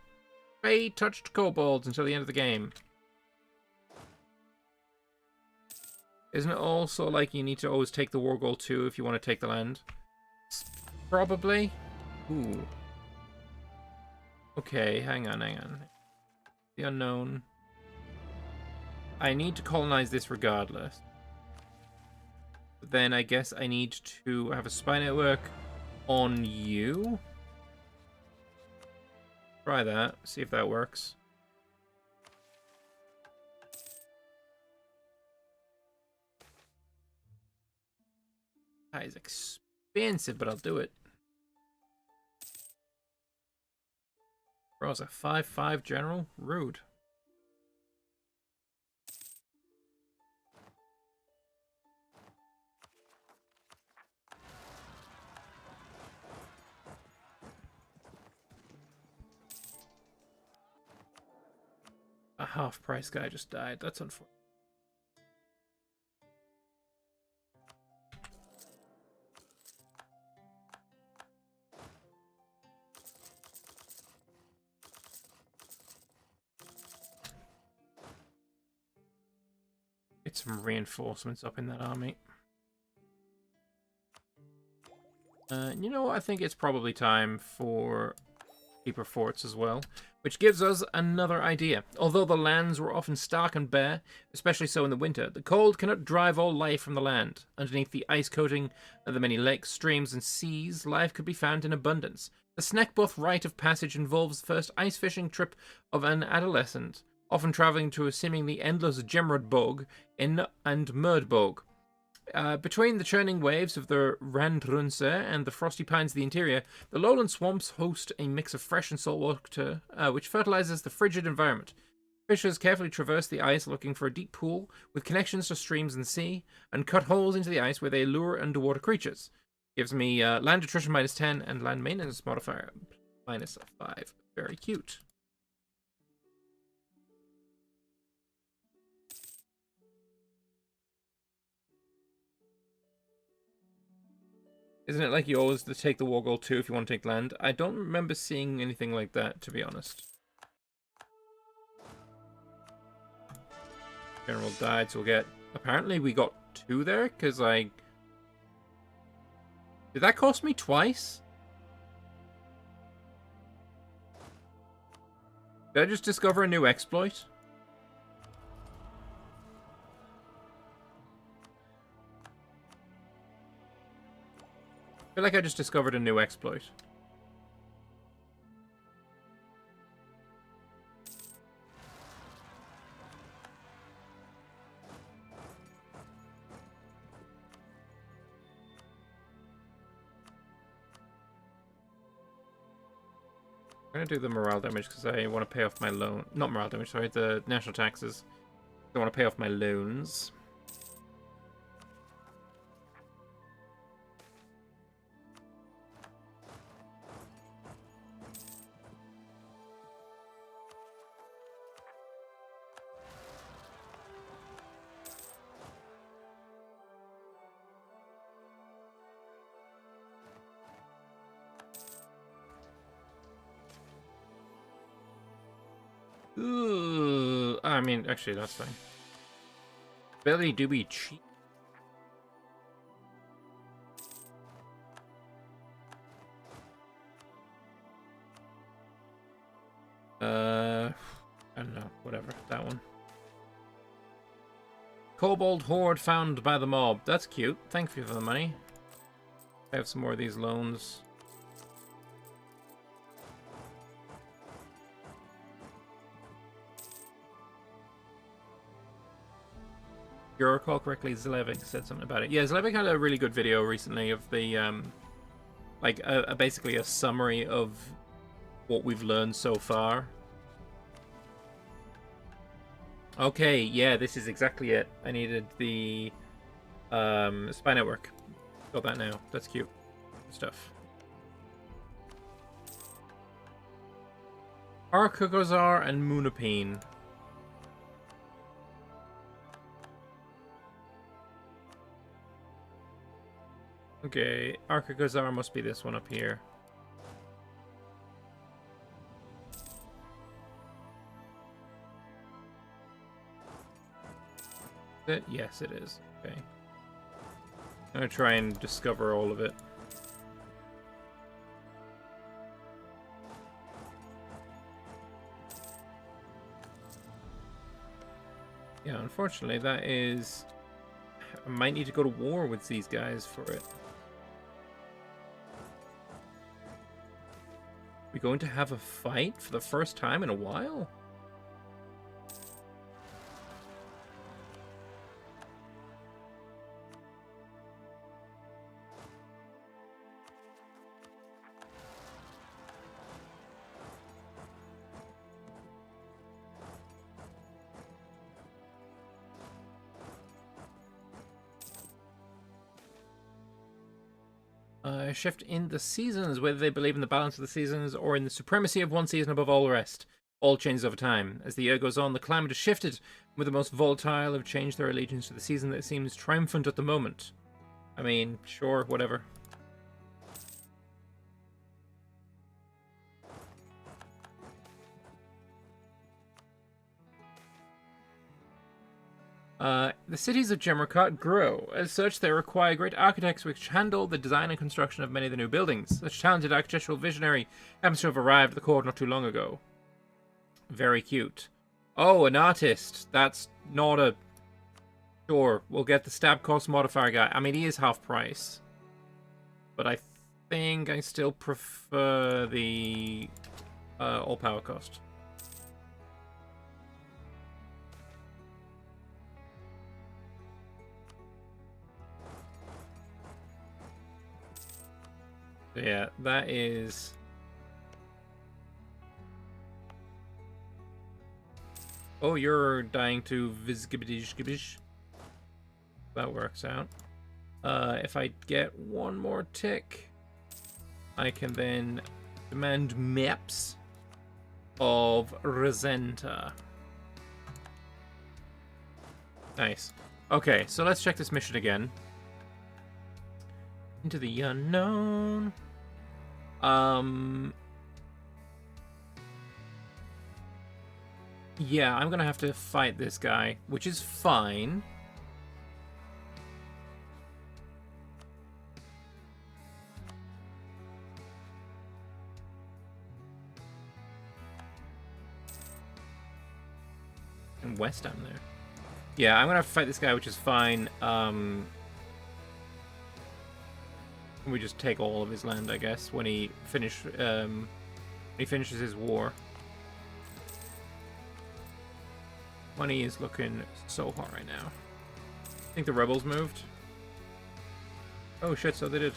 Fey touched kobolds until the end of the game. Isn't it also like you need to always take the war goal too if you want to take the land? Probably. Ooh. Okay, hang on. The unknown. I need to colonize this regardless. But then I guess I need to have a spy network on you. Try that. See if that works. That is expensive, but I'll do it. Bro, it's a 5/5 general? Rude. A half-price guy just died. That's unfortunate. Get some reinforcements up in that army. You know what? I think it's probably time for Keeper Forts as well, which gives us another idea. Although the lands were often stark and bare, especially so in the winter, the cold cannot drive all life from the land. Underneath the ice coating of the many lakes, streams, and seas, life could be found in abundance. The Snackbuff rite of passage involves the first ice fishing trip of an adolescent, often traveling to a seemingly endless Gemradcurt and Merdbog. Between the churning waves of the Randrunse and the frosty pines of the interior, the lowland swamps host a mix of fresh and salt water, which fertilizes the frigid environment. Fishers carefully traverse the ice looking for a deep pool with connections to streams and sea, and cut holes into the ice where they lure underwater creatures. Gives me land attrition -10 and land maintenance modifier -5. Very cute. Isn't it like you always take the war goal too if you want to take land? I don't remember seeing anything like that, to be honest. General died, so we'll get... Apparently we got 2 there, because I... Did that cost me twice? Did I just discover a new exploit? I feel like I just discovered a new exploit. I'm going to do the morale damage because I want to pay off my loan. Not morale damage, sorry, the national taxes. I want to pay off my loans. Ooh, I mean, actually, that's fine. Ability do be cheap. I don't know, whatever, that one. Kobold Horde found by the mob. That's cute. Thank you for the money. I have some more of these loans. If you recall correctly, Zlevik said something about it. Yeah, Zlevik had a really good video recently of the, like, basically a summary of what we've learned so far. Okay, yeah, this is exactly it. I needed the spy network. Got that now. That's cute. Good stuff. Arkagozar and Munapine. Okay, Arkagazar must be this one up here. Is it? Yes, it is. Okay. I'm gonna try and discover all of it. Yeah, unfortunately, that is... I might need to go to war with these guys for it. We going to have a fight for the first time in a while? Shift in the seasons, whether they believe in the balance of the seasons or in the supremacy of one season above all the rest. All changes over time. As the year goes on, the climate has shifted, with the most volatile have changed their allegiance to the season that seems triumphant at the moment. I mean, sure, whatever. The cities of Gemradcurt grow. As such, they require great architects which handle the design and construction of many of the new buildings. Such talented architectural visionary happens to have arrived at the court not too long ago. Very cute. Oh, an artist. That's not a... Sure, we'll get the stab cost modifier guy. I mean, he is half price. But I think I still prefer the all power cost. Yeah, that is... Oh, you're dying to Vizgibidish. That works out. If I get one more tick, I can then demand maps of Resenta. Nice. Okay, so let's check this mission again. Into the unknown. Yeah, I'm gonna have to fight this guy, which is fine. And West Ham there. Yeah, I'm gonna have to fight this guy, which is fine. We just take all of his land, I guess, when he finishes his war. Money is looking so hot right now. I think the rebels moved. Oh shit, so they did.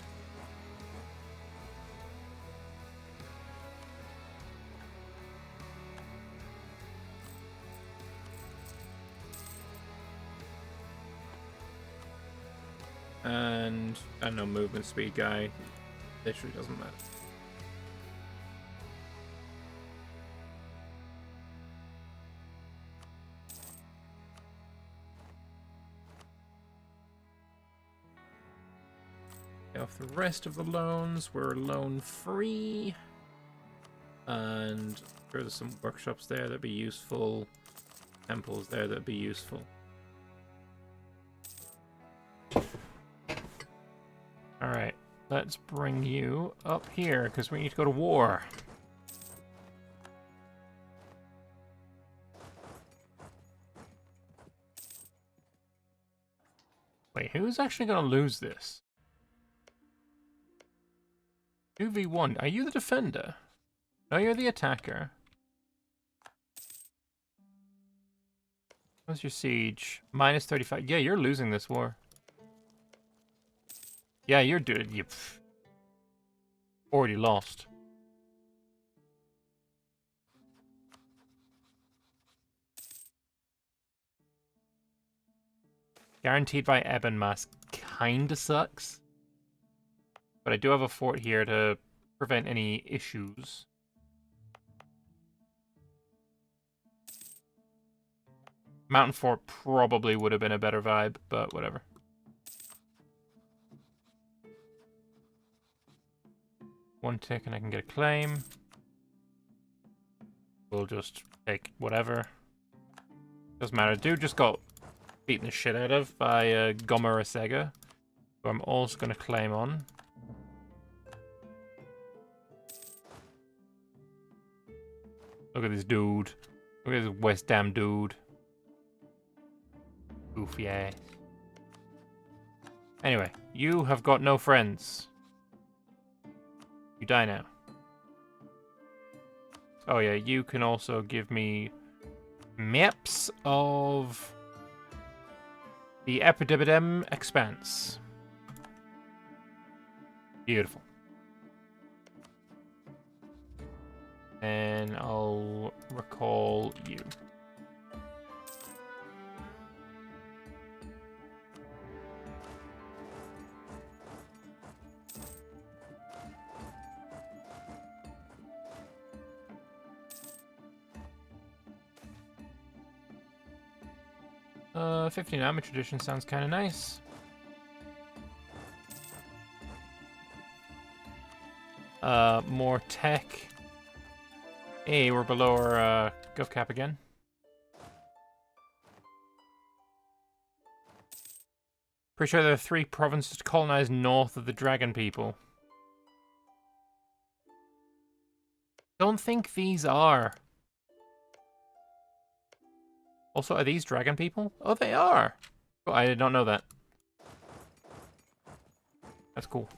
And I don't know, movement speed guy literally doesn't matter. Off the rest of the loans, we're loan free. And there's some workshops there that'd be useful. Temples there that'd be useful. Alright, let's bring you up here, because we need to go to war. Wait, who's actually going to lose this? 2v1. Are you the defender? No, you're the attacker. What's your siege? Minus 35. Yeah, you're losing this war. Yeah, you're doing... You already lost. Guaranteed by Anbennar kinda sucks. But I do have a fort here to prevent any issues. Mountain Fort probably would have been a better vibe, but whatever. 1 tick and I can get a claim. We'll just take whatever. Doesn't matter. Dude just got beaten the shit out of by Gomarasega, who I'm also going to claim on. Look at this dude. Look at this West Dam dude. Goofy ass. Anyway, you have got no friends. You die now. Oh yeah, you can also give me maps of the Epidibidem Expanse. Beautiful. And I'll recall you. Uh, 15 armor tradition sounds kind of nice. More tech. Hey, we're below our gov cap again. Pretty sure there are 3 provinces to colonize north of the dragon people. Don't think these are. Also, are these dragon people? Oh, they are! Oh, I did not know that. That's cool.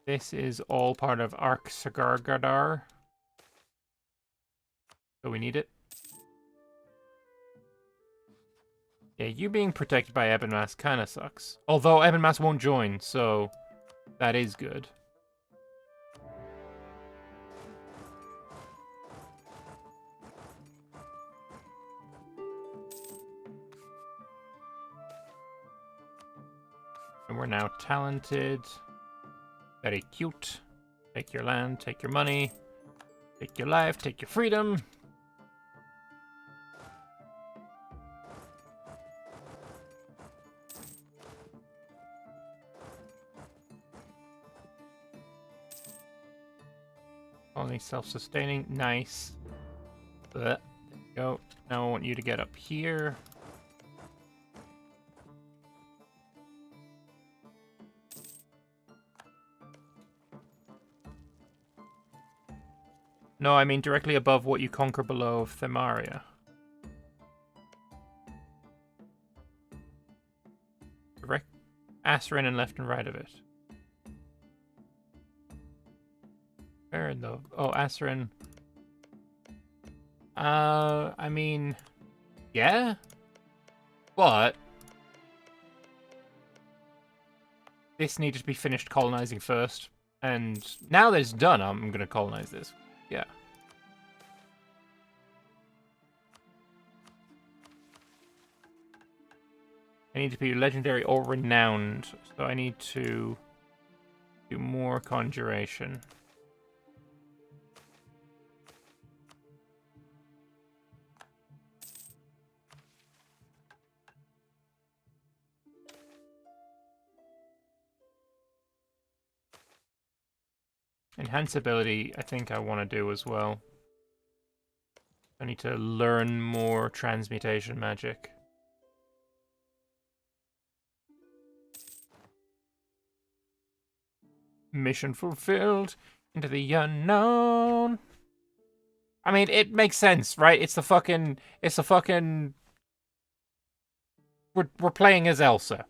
This is all part of Arksagargadar. So we need it. Yeah, you being protected by Anbennar kind of sucks. Although Anbennar won't join, so that is good. And we're now talented. Very cute. Take your land, take your money, take your life, take your freedom. Only self-sustaining. Nice. There you go. Now I want you to get up here. No, I mean directly above what you conquer below Themaria. Direct Asarin and left and right of it. Where in the... Oh, Asarin. I mean... Yeah? But... this needed to be finished colonizing first. And now that it's done, I'm going to colonize this. Yeah. I need to be legendary or renowned, so I need to do more conjuration. Enhance ability, I think I want to do as well. I need to learn more transmutation magic. Mission fulfilled. Into the unknown. I mean, it makes sense, right? It's the fucking... We're playing as Elsa.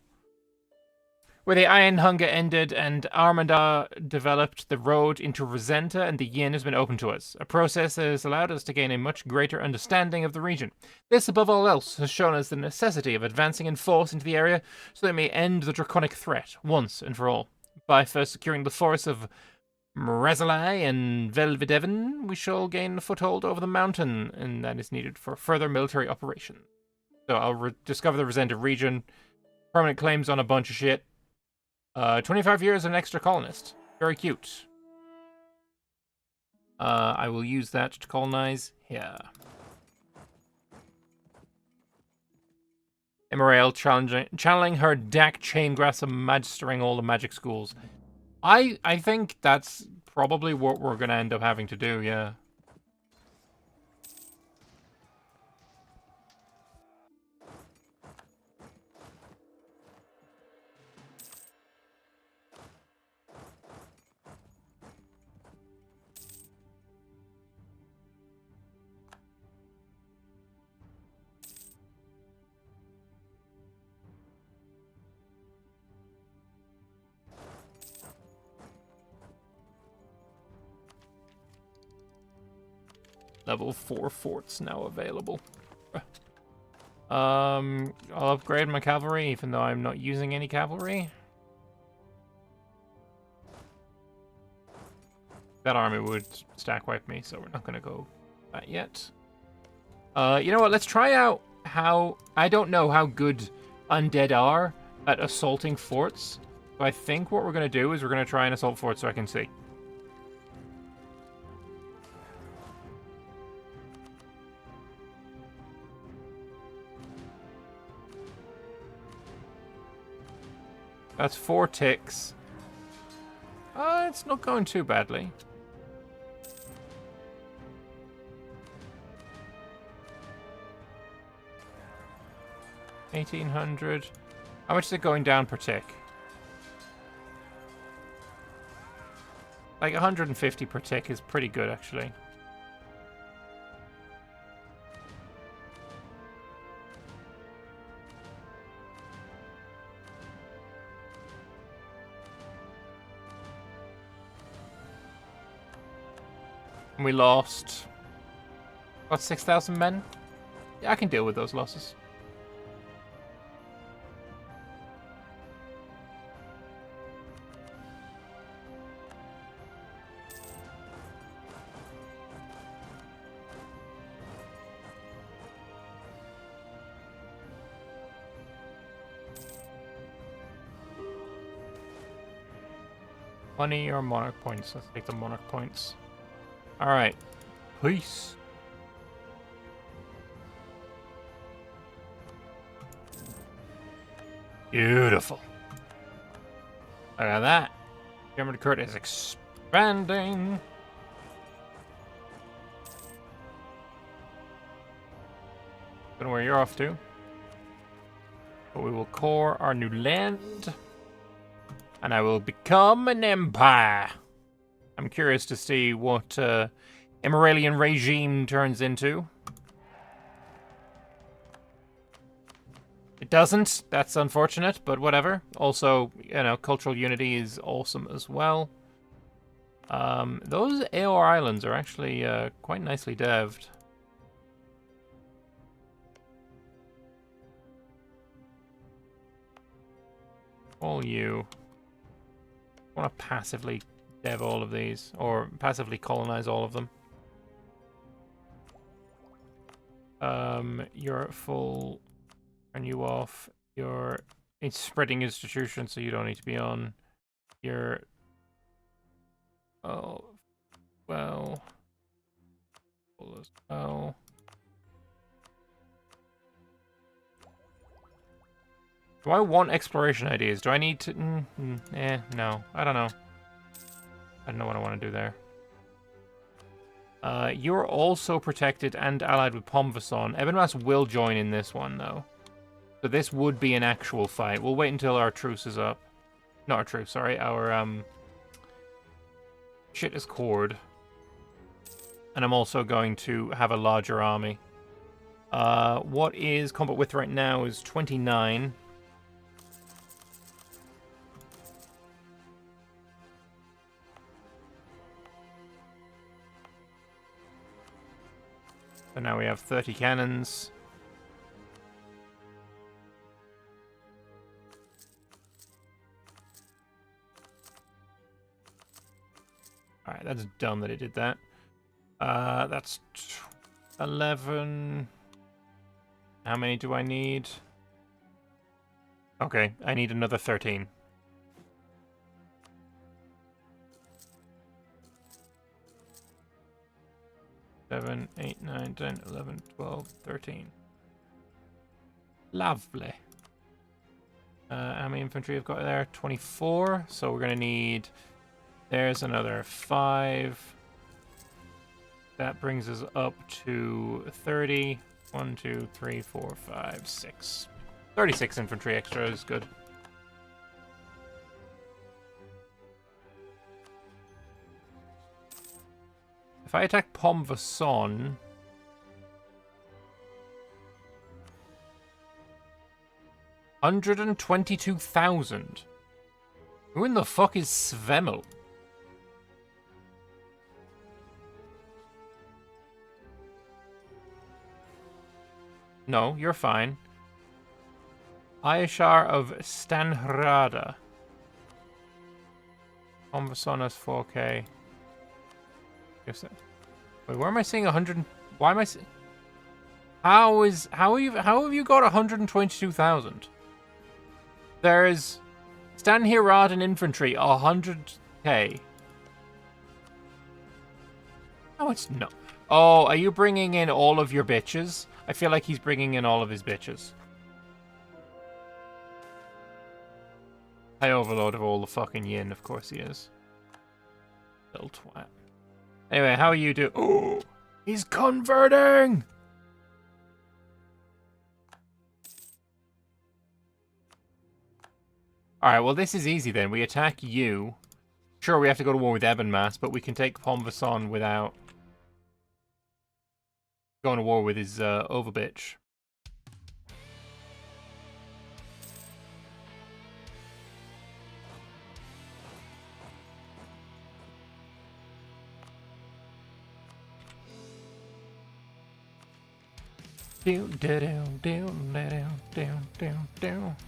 Where the Iron Hunger ended and Armada developed, the road into Rosenta and the Yin has been open to us. A process that has allowed us to gain a much greater understanding of the region. This, above all else, has shown us the necessity of advancing in force into the area so that we may end the draconic threat, once and for all. By first securing the forests of Mrazalai and Velvedeven, we shall gain a foothold over the mountain, and that is needed for further military operations. So I'll discover the Rosenta region, permanent claims on a bunch of shit. 25 years and an extra colonist. Very cute. I will use that to colonize Yeah. Imperial channeling her deck chaingrass and magistering all the magic schools. I think that's probably what we're gonna end up having to do, yeah. Level 4 forts now available. I'll upgrade my cavalry, even though I'm not using any cavalry. That army would stack wipe me, so we're not gonna go that yet. You know what? Let's try out how... I don't know how good undead are at assaulting forts. So I think what we're gonna do is we're gonna try and assault forts so I can see. That's 4 ticks. It's not going too badly. $1,800. How much is it going down per tick? Like 150 per tick is pretty good, actually. And we lost... What, 6,000 men? Yeah, I can deal with those losses. Money or monarch points? Let's take the monarch points. Alright. Peace. Beautiful. Look at that. Gemradcurt is expanding. Don't know where you're off to. But we will core our new land. And I will become an empire. I'm curious to see what Imperialian regime turns into. It doesn't. That's unfortunate, but whatever. Also, you know, cultural unity is awesome as well. Those AOR islands are actually quite nicely devved. All you. I want to passively dev all of these, or passively colonize all of them. You're full. Turn you off. You're it's spreading institution, so you don't need to be on. You're oh well. Full as well. Do I want exploration ideas? Do I need to? No. I don't know. I don't know what I want to do there. You're also protected and allied with Pomvason. Ebenmass will join in this one, though. So this would be an actual fight. We'll wait until our truce is up. Not our truce, sorry. Our, shit is cored. And I'm also going to have a larger army. What is combat width right now is 29. So now we have 30 cannons. Alright, that's dumb that it did that. That's 11. How many do I need? Okay, I need another 13. 7, 8, 9, 10, 11, 12, 13. Lovely. How many infantry I've got there? 24. So we're going to need... There's another 5. That brings us up to 30. 1, 2, 3, 4, 5, 6. 36 infantry extra is good. If I attack Pomvason... 122,000. Who in the fuck is Svemel? No, you're fine. Ayashar of Stanhrada. Pomvason has 4k. Wait, where am I seeing 100? Why am I seeing? How have you got 122,000? There's Stanhrad and infantry 100k. No, it's not. Oh, are you bringing in all of your bitches? I feel like he's bringing in all of his bitches. High overload of all the fucking yin, of course he is. Little twat. Anyway, how are you doing? Oh, he's converting! Alright, well this is easy then. We attack you. Sure, we have to go to war with Anbennar, but we can take Pomvason without going to war with his overbitch.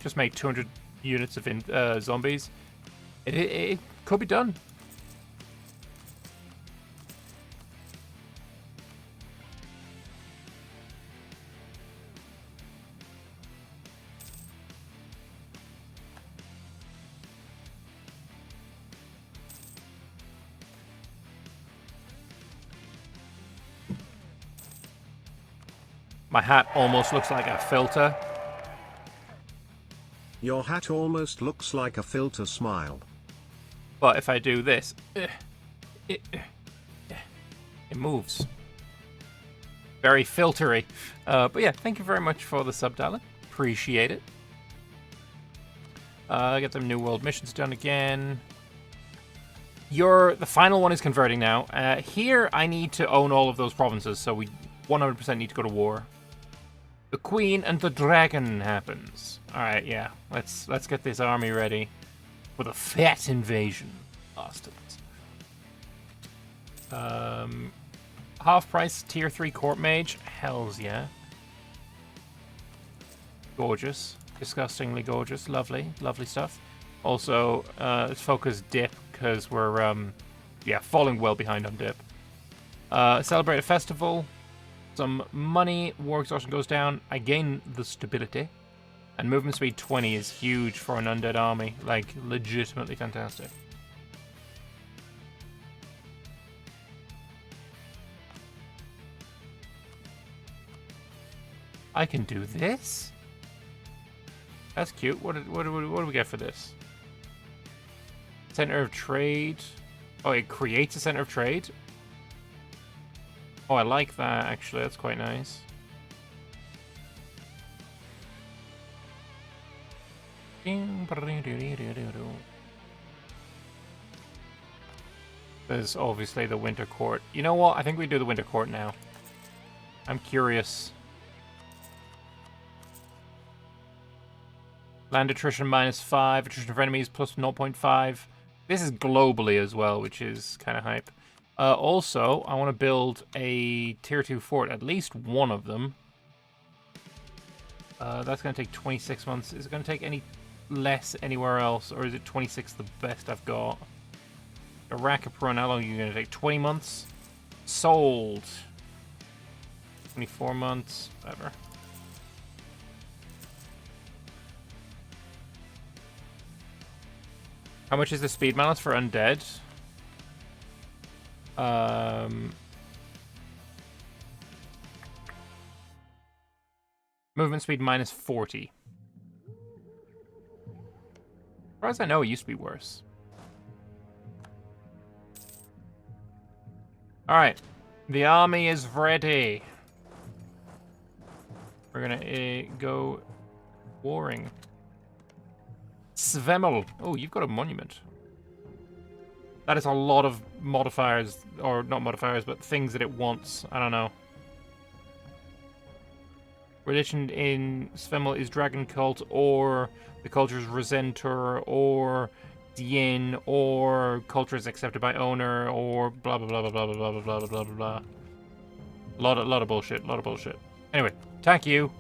Just make 200 units of zombies. It could be done. My hat almost looks like a filter. Your hat almost looks like a filter smile. But if I do this, it moves. Very filtery. But yeah, thank you very much for the sub, Dallin. Appreciate it. Get them new world missions done again. The final one is converting now. Here, I need to own all of those provinces, so we 100% need to go to war. The Queen and the Dragon happens. Alright, yeah. Let's get this army ready for the fat invasion. Bastards. Half price tier 3 court mage. Hells yeah. Gorgeous. Disgustingly gorgeous. Lovely. Lovely stuff. Also, let's focus dip because we're falling well behind on dip. Celebrate a festival. Some money, war exhaustion goes down, I gain the stability, and movement speed 20 is huge for an undead army, like legitimately fantastic. I can do this? That's cute. What do we get for this? Center of trade. Oh, it creates a center of trade? Oh, I like that, actually. That's quite nice. There's obviously the Winter Court. You know what? I think we do the Winter Court now. I'm curious. Land attrition -5. Attrition of enemies plus 0.5. This is globally as well, which is kind of hype. Also, I want to build a tier 2 fort, at least one of them. That's going to take 26 months. Is it going to take any less anywhere else, or is it 26 the best I've got? Iraqapur, how long are you going to take? 20 months? Sold. 24 months, whatever. How much is the speed balance for undead? Movement speed minus 40. As far as I know, it used to be worse. Alright. The army is ready. We're gonna go warring. Svemel. Oh, you've got a monument. That is a lot of modifiers, or not modifiers, but things that it wants. I don't know. Religion in Svemel is Dragon Cult, or the culture's Resenter, or Dien, or culture is accepted by owner, or blah blah blah blah blah blah blah blah blah blah blah. Lot of bullshit. Lot of bullshit. Anyway, attack you.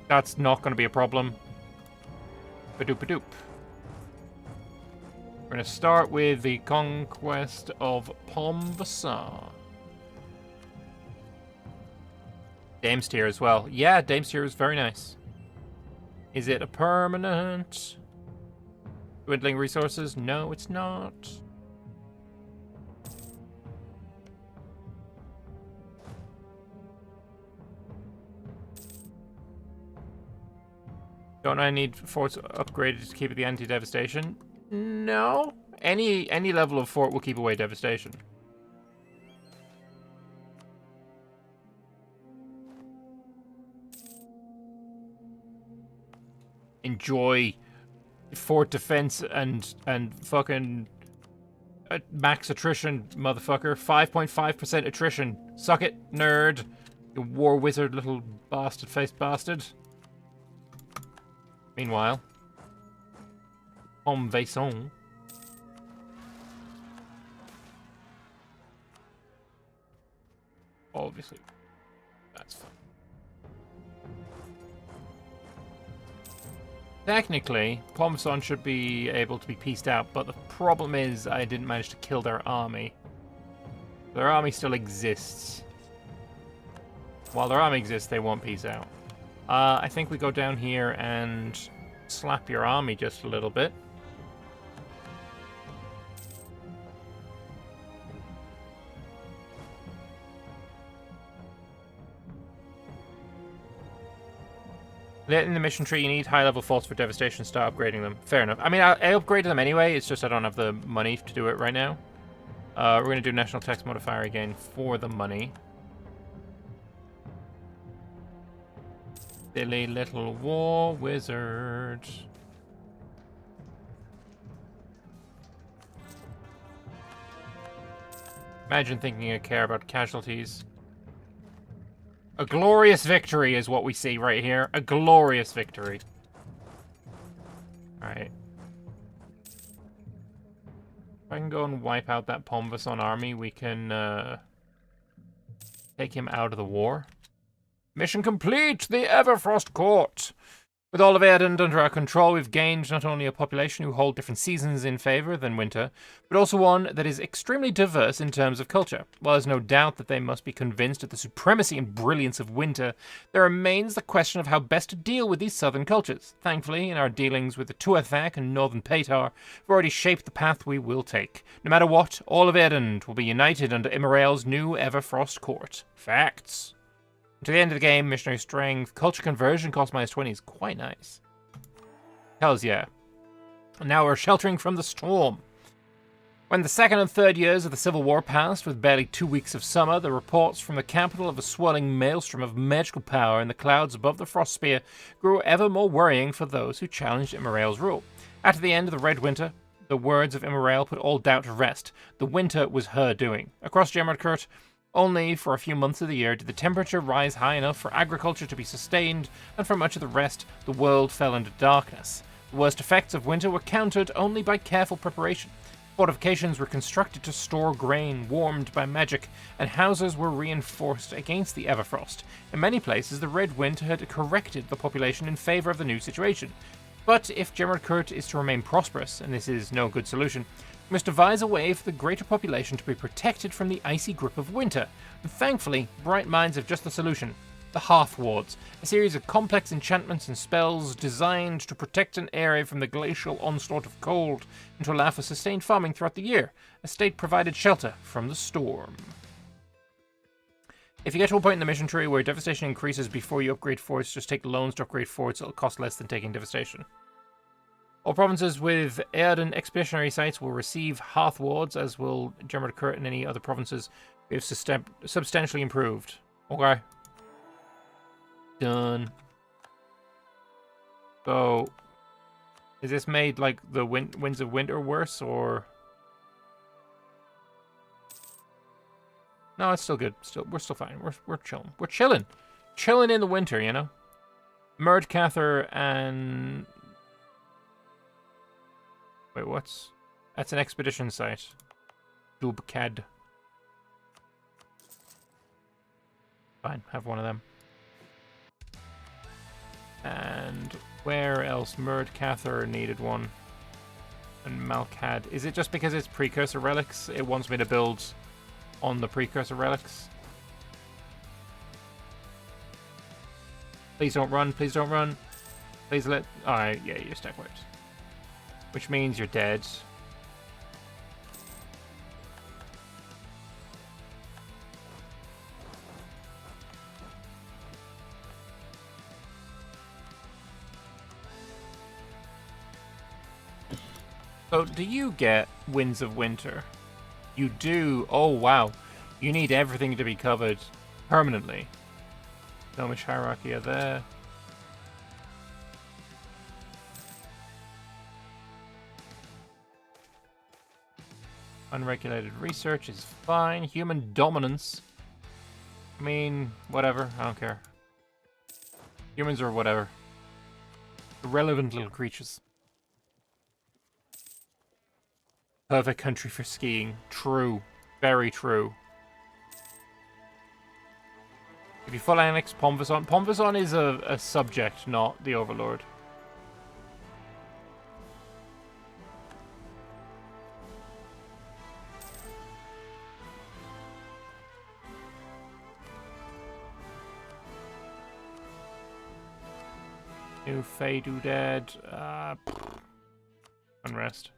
That's not going to be a problem. Ba-doop-a-doop. We're going to start with the conquest of Pombasar. Dame's tier as well. Yeah, Dame's tier is very nice. Is it a permanent? Dwindling resources? No, it's not. Don't I need forts upgraded to keep the anti-devastation? No. Any level of fort will keep away devastation. Enjoy fort defense and fucking max attrition, motherfucker. 5.5% attrition. Suck it, nerd. You war wizard, little bastard-faced bastard. Meanwhile, Vaison. Obviously, that's fine. Technically, Pombasar should be able to be pieced out, but the problem is I didn't manage to kill their army. Their army still exists. While their army exists, they won't piece out. I think we go down here and slap your army just a little bit. In the mission tree, you need high-level forts for devastation. Start upgrading them. Fair enough. I mean, I upgraded them anyway. It's just I don't have the money to do it right now. We're going to do national tax modifier again for the money. Silly little war wizard. Imagine thinking I care about casualties. A glorious victory is what we see right here. A glorious victory. Alright. If I can go and wipe out that Pombasar army, we can take him out of the war. Mission complete! The Everfrost Court! With all of Erden under our control, we've gained not only a population who hold different seasons in favor than winter, but also one that is extremely diverse in terms of culture. While there's no doubt that they must be convinced of the supremacy and brilliance of winter, there remains the question of how best to deal with these southern cultures. Thankfully, in our dealings with the Tuathak and Northern Paytar, we've already shaped the path we will take. No matter what, all of Erden will be united under Imperial's new Everfrost Court. Facts. To the end of the game, missionary strength, culture conversion cost minus 20 is quite nice. Hells yeah. And now we're sheltering from the storm. When the second and third years of the Civil War passed, with barely 2 weeks of summer, the reports from the capital of a swirling maelstrom of magical power in the clouds above the Frost Spear grew ever more worrying for those who challenged Immorael's rule. After the end of the Red Winter, the words of Immorael put all doubt to rest. The winter was her doing. Across Gemradcurt, only for a few months of the year did the temperature rise high enough for agriculture to be sustained, and for much of the rest, the world fell into darkness. The worst effects of winter were countered only by careful preparation. Fortifications were constructed to store grain warmed by magic, and houses were reinforced against the Everfrost. In many places, the Red Wind had corrected the population in favor of the new situation. But if Gemradcurt is to remain prosperous, and this is no good solution, we must devise a way for the greater population to be protected from the icy grip of winter. And thankfully, bright minds have just the solution. The Hearth Wards, a series of complex enchantments and spells designed to protect an area from the glacial onslaught of cold and to allow for sustained farming throughout the year, a state-provided shelter from the storm. If you get to a point in the mission tree where devastation increases before you upgrade forts, just take loans to upgrade forts. It'll cost less than taking devastation. All provinces with Eoden expeditionary sites will receive half wards, as will Gemradcurt and any other provinces we have substantially improved. Okay. Done. So, is this made like the Winds of Winter worse, or? No, it's still good. We're still fine. We're chilling. We're chilling. Chilling in the winter, you know? Merdcather and... Wait, what's... That's an expedition site. Dubcad. Fine, have one of them. And where else? Merdcather needed one. And Malcad. Is it just because it's precursor relics? It wants me to build on the precursor relics. Please don't run, please don't run. Please let... Alright, yeah, you're stack wiped. Which means you're dead. So, do you get Winds of Winter? You do. Oh, wow. You need everything to be covered permanently. Gnomish hierarchy are there. Unregulated research is fine. Human dominance. I mean, whatever. I don't care. Humans are whatever. Irrelevant little creatures. Perfect country for skiing. True. Very true. If you full annex Pomvason... Pomvason is a subject, not the Overlord. New Fey Doodad. Unrest.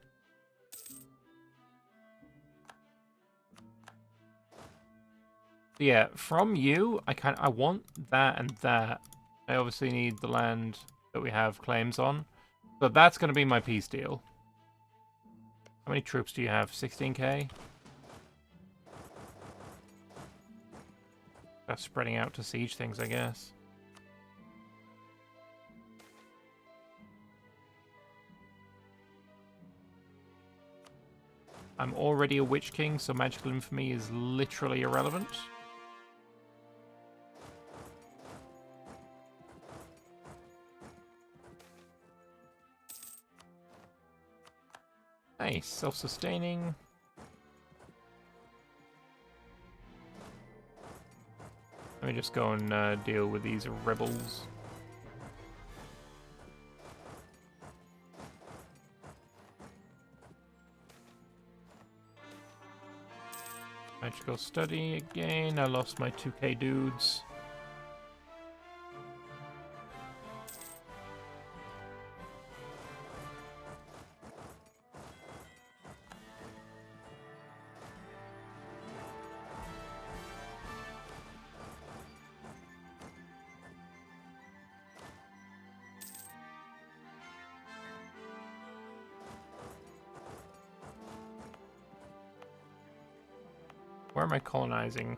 Yeah, from you, I want that and that. I obviously need the land that we have claims on. So that's going to be my peace deal. How many troops do you have? 16k? That's spreading out to siege things, I guess. I'm already a Witch King, so magical infamy is literally irrelevant. Nice, self-sustaining. Let me just go and deal with these rebels. Magical study again. I lost my 2k dudes. Where am I colonizing?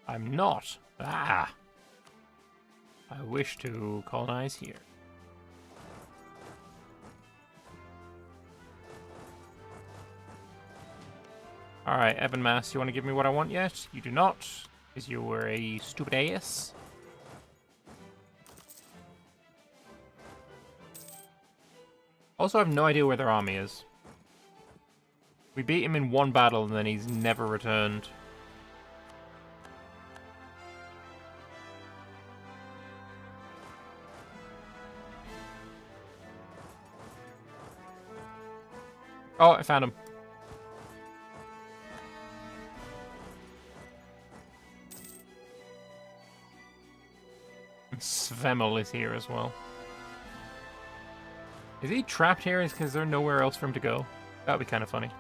I'm not. Ah! I wish to colonize here. Alright, Ebenmass, you want to give me what I want yet? You do not, because you were a stupid ass. Also, I have no idea where their army is. We beat him in one battle and then he's never returned. Oh, I found him. Svemel is here as well. Is he trapped here? Is because there's nowhere else for him to go? That would be kind of funny.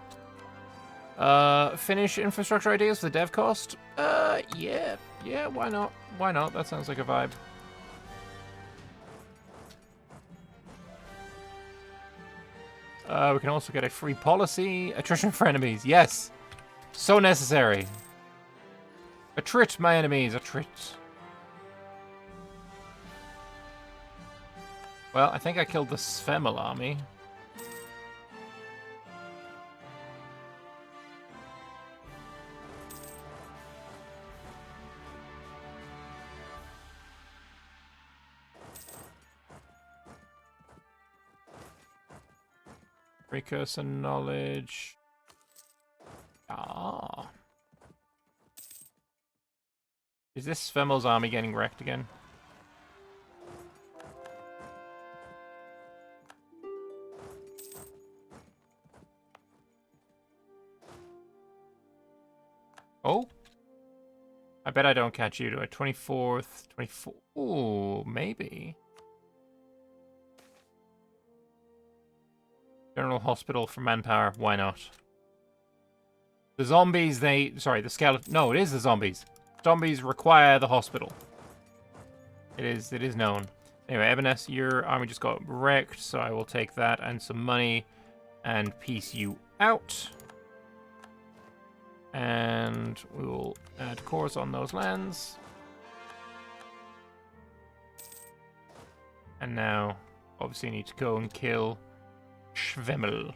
Finish infrastructure ideas for the dev cost. Yeah. Yeah, why not? Why not? That sounds like a vibe. We can also get a free policy. Attrition for enemies. Yes. So necessary. Attrit, my enemies. Attrit. Well, I think I killed the Svemel army. Precursor knowledge. Ah. Is this Svemel's army getting wrecked again? Oh? I bet I don't catch you to a 24th, 24. Ooh, maybe. General Hospital for manpower. Why not? The zombies, sorry, the skeleton. No, it is the zombies. Zombies require the hospital. It is known. Anyway, Ebenes, your army just got wrecked, so I will take that and some money and piece you out. And we will add cores on those lands. And now, obviously, I need to go and kill Schwemmel.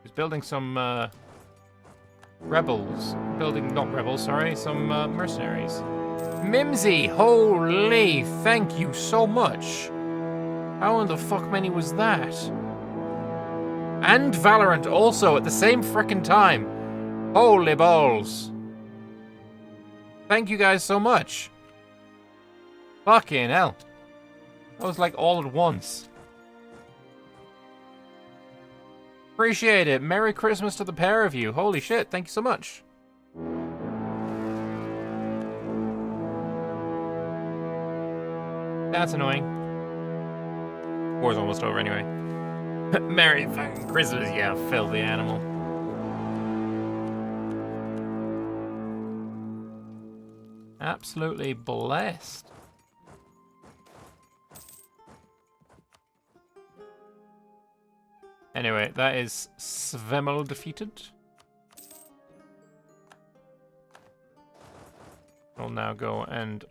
He's building some rebels. Not rebels, sorry, some mercenaries. Mimsy, holy, thank you so much. How in the fuck many was that? And Valorant also at the same frickin' time. Holy balls. Thank you guys so much. Fucking hell. That was like all at once. Appreciate it. Merry Christmas to the pair of you. Holy shit, thank you so much. That's annoying. War's almost over anyway. Merry fucking Christmas, yeah, filthy animal. Absolutely blessed. Anyway, that is Svemel defeated. We'll now go and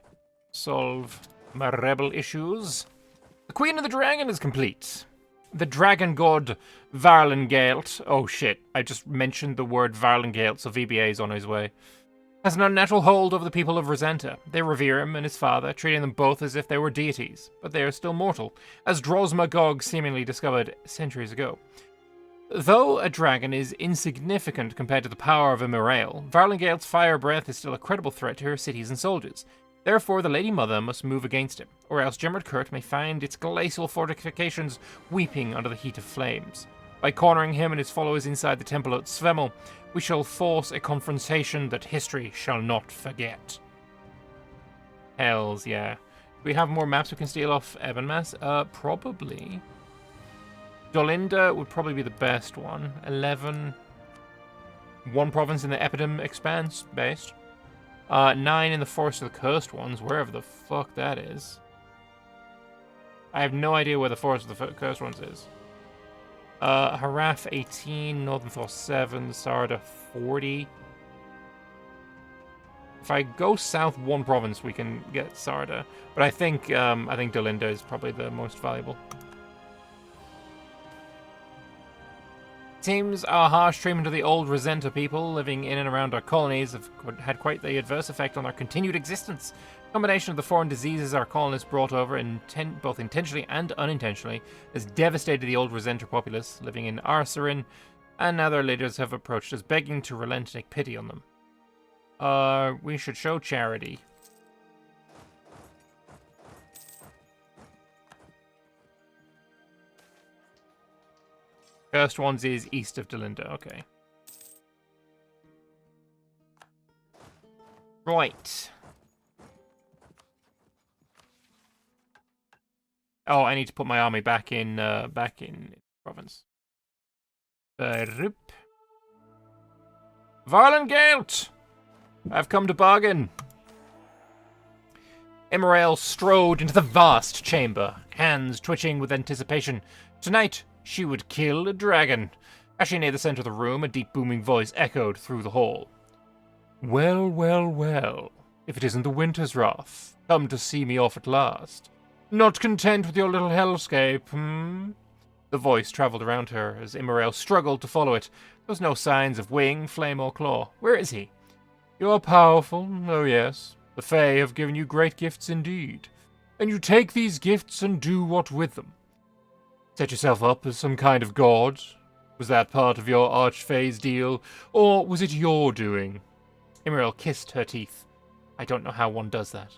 solve my rebel issues. The Queen of the Dragon is complete. The dragon god Varlengelt. Oh shit, I just mentioned the word Varlengelt, so VBA is on his way. Has an unnatural hold over the people of Rosenta. They revere him and his father, treating them both as if they were deities, but they are still mortal, as Drosmagog seemingly discovered centuries ago. Though a dragon is insignificant compared to the power of a Imperial, Varlengelt's fire breath is still a credible threat to her cities and soldiers. Therefore, the Lady Mother must move against him, or else Gemradcurt may find its glacial fortifications weeping under the heat of flames. By cornering him and his followers inside the temple at Svemel, we shall force a confrontation that history shall not forget. Hells yeah. Do we have more maps we can steal off Ebenmass? Probably. Dolinda would probably be the best one. 11. One province in the Epidem Expanse based. 9 in the Forest of the Cursed ones, wherever the fuck that is. I have no idea where the Forest of the Cursed ones is. Haraf 18, Northern Thor 7, Sarda 40. If I go south one province, we can get Sarda. But I think Dolinda is probably the most valuable. Seems our harsh treatment of the old Rosenta people living in and around our colonies have had quite the adverse effect on our continued existence. The combination of the foreign diseases our colonists brought over, both intentionally and unintentionally, has devastated the old Rosenta populace living in Arsarin, and now their leaders have approached us begging to relent and take pity on them. We should show charity. First ones is east of Dolinda, okay. Right. Oh, I need to put my army back in province. Varlengelt! I've come to bargain. Imperial strode into the vast chamber, hands twitching with anticipation. Tonight, she would kill a dragon. As she neared the center of the room, a deep booming voice echoed through the hall. Well, well, well, if it isn't the Winter's Wrath, come to see me off at last. Not content with your little hellscape, hmm? The voice traveled around her as Imperial struggled to follow it. There was no signs of wing, flame, or claw. Where is he? You are powerful, oh yes. The Fae have given you great gifts indeed. And you take these gifts and do what with them? Set yourself up as some kind of god? Was that part of your Archfae's deal, or was it your doing? Imperial kissed her teeth. I don't know how one does that.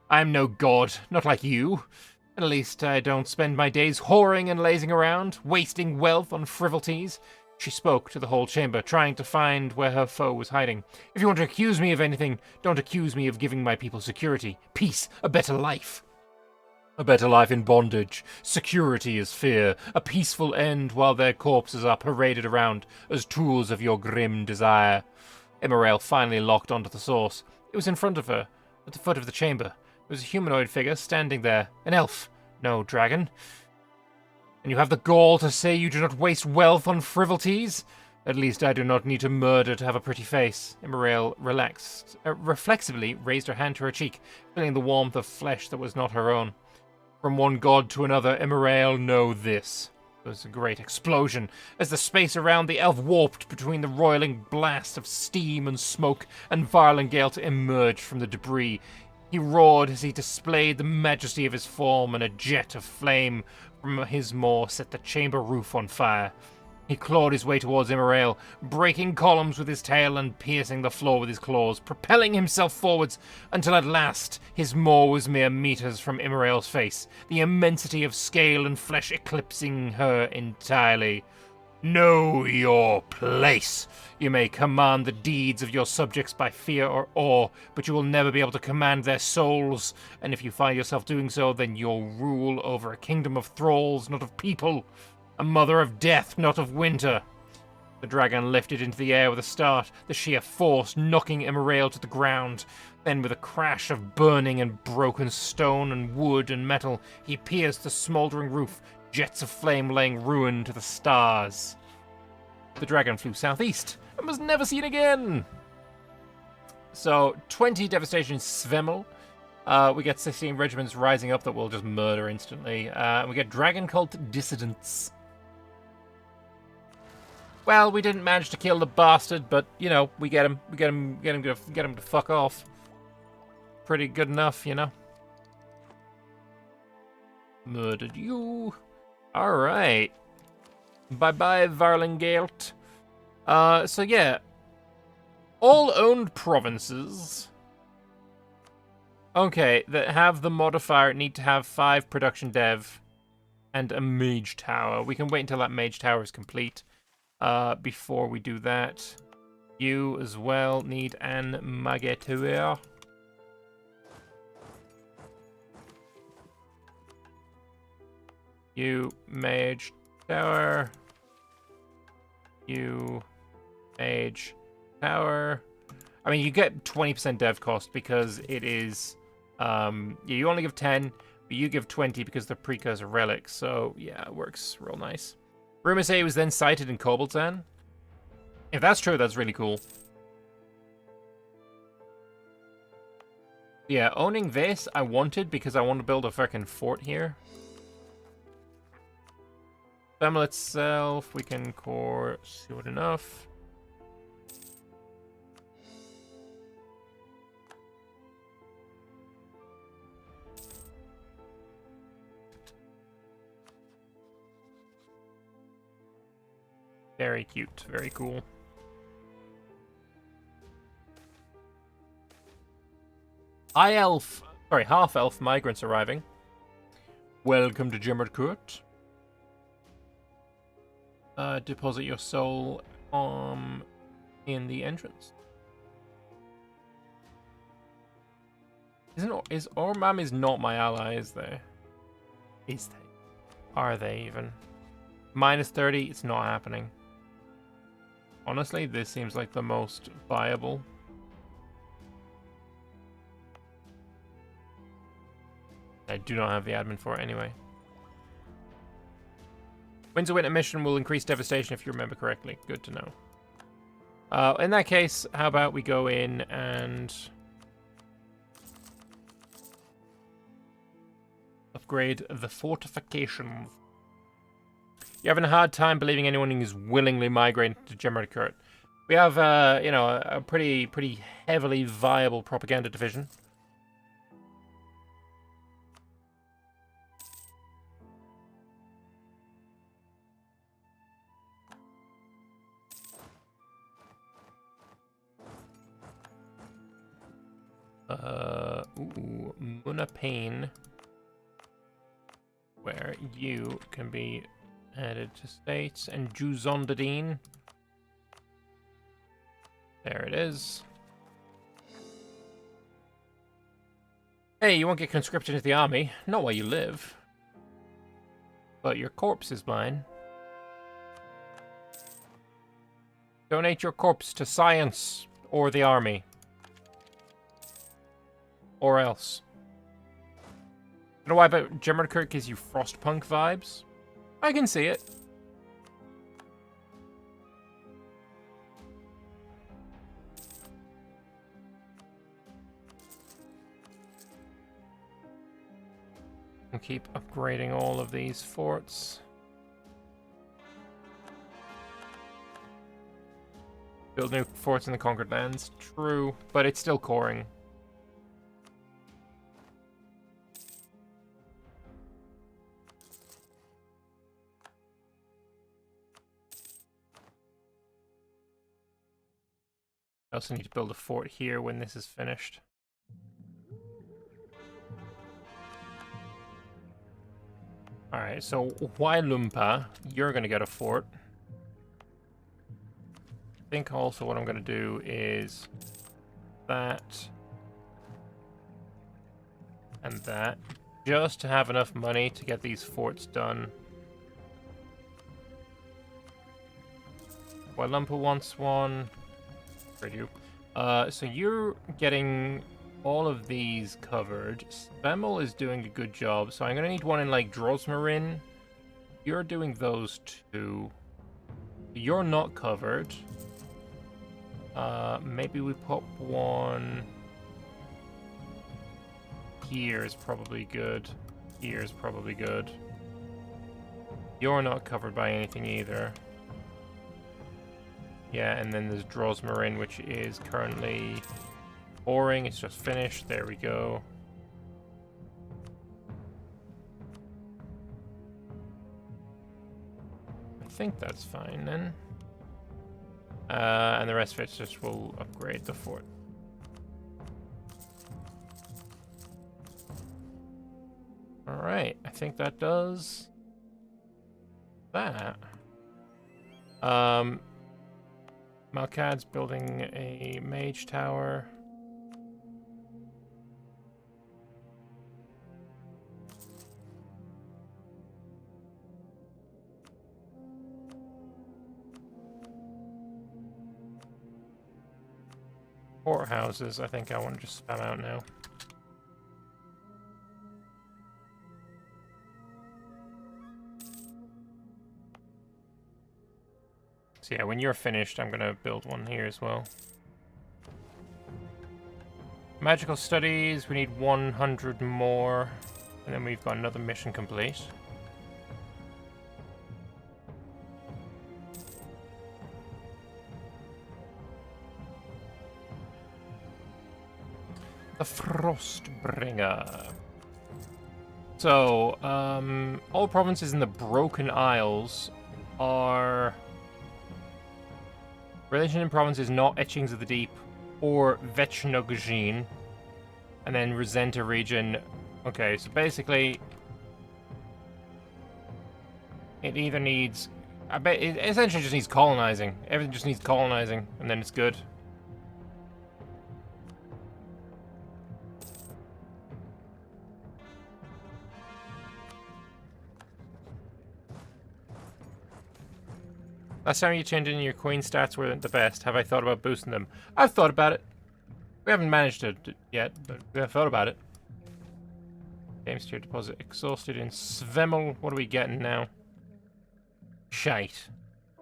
I'm no god, not like you. At least I don't spend my days whoring and lazing around, wasting wealth on frivolities. She spoke to the whole chamber, trying to find where her foe was hiding. If you want to accuse me of anything, don't accuse me of giving my people security, peace, a better life. A better life in bondage. Security is fear. A peaceful end while their corpses are paraded around as tools of your grim desire. Imperial finally locked onto the source. It was in front of her, at the foot of the chamber. There was a humanoid figure standing there. An elf. No dragon. And you have the gall to say you do not waste wealth on frivolities? At least I do not need to murder to have a pretty face. Imperial reflexively raised her hand to her cheek, feeling the warmth of flesh that was not her own. From one god to another, Imperial know this. There was a great explosion as the space around the elf warped between the roiling blast of steam and smoke and Varlingale emerged from the debris. He roared as he displayed the majesty of his form, and a jet of flame from his maw set the chamber roof on fire. He clawed his way towards Imperial, breaking columns with his tail and piercing the floor with his claws, propelling himself forwards until at last his maw was mere meters from Imperial's face, the immensity of scale and flesh eclipsing her entirely. Know your place. You may command the deeds of your subjects by fear or awe, but you will never be able to command their souls, and if you find yourself doing so, then you'll rule over a kingdom of thralls, not of people. A mother of death, not of winter. The dragon lifted into the air with a start, the sheer force knocking Imperial to the ground. Then with a crash of burning and broken stone and wood and metal, he pierced the smouldering roof, jets of flame laying ruin to the stars. The dragon flew southeast and was never seen again. So, 20 devastation Svemel. We get 16 regiments rising up that will just murder instantly. We get dragon cult dissidents. Well, we didn't manage to kill the bastard, but you know, we get him. We get him to fuck off. Pretty good enough, you know. Murdered you. All right. Bye-bye, Varlingale. So yeah, all owned provinces. Okay, that have the modifier need to have 5 production dev and a mage tower. We can wait until that mage tower is complete. Before we do that, you as well need an mage tower. You mage tower. You mage tower. I mean, you get 20% dev cost because it is, you only give 10, but you give 20 because they're precursor relics. So yeah, it works real nice. Rumors say he was then sighted in Koboldan. If that's true, that's really cool. Yeah, owning this I wanted because I want to build a fucking fort here. Femel itself, we can core soon enough. Very cute, very cool. Half-elf migrants arriving. Welcome to Gemradcurt. Deposit your soul in the entrance. Is Ormam is not my ally, is there? Is they? Are they even? Minus 30, it's not happening. Honestly, this seems like the most viable. do not have the admin for it anyway. Winds of Winter mission will increase devastation if you remember correctly. Good to know. In that case, how about we go in and upgrade the fortifications. You're having a hard time believing anyone is willingly migrating to Gemradcurt. We have, you know, a pretty heavily viable propaganda division. Munapane, where you can be added to states, and Juzondadine. There it is. Hey, you won't get conscripted into the army. Not while you live. But your corpse is mine. Donate your corpse to science or the army. Or else. You know why about Gemradcurt gives you Frostpunk vibes? I can see it. I'll keep upgrading all of these forts. Build new forts in the conquered lands. True, but it's still coring. I also need to build a fort here when this is finished. Alright, so Wailumpa, you're going to get a fort. I think also what I'm going to do is that and that, just to have enough money to get these forts done. Wailumpa wants one. You. So you're getting all of these covered. Svemel is doing a good job, so I'm gonna need one in like Drosmarin. You're doing those two. You're not covered. Maybe we put one here is probably good. Here is probably good. You're not covered by anything either. Yeah, and then there's Drosmarin, which is currently boring. It's just finished. There we go. I think that's fine then. And the rest of it just will upgrade the fort. Alright, I think that does that. Malkad's building a mage tower. Courthouses, I think I want to just spam out now. So yeah, when you're finished, I'm gonna build one here as well. Magical studies, we need 100 more, and then we've got another mission complete. The Frostbringer. So, all provinces in the Broken Isles are religion in provinces not Etchings of the Deep or Vechnogajin, and then Resenta region. Okay, so basically it either needs, I bet it essentially just needs colonizing. Everything just needs colonizing, and then it's good. Last time you tuned in, your queen stats weren't the best. Have I thought about boosting them? I've thought about it. We haven't managed it yet, but we have thought about it. Okay, Games tier deposit exhausted in Svemel. What are we getting now? Shite. I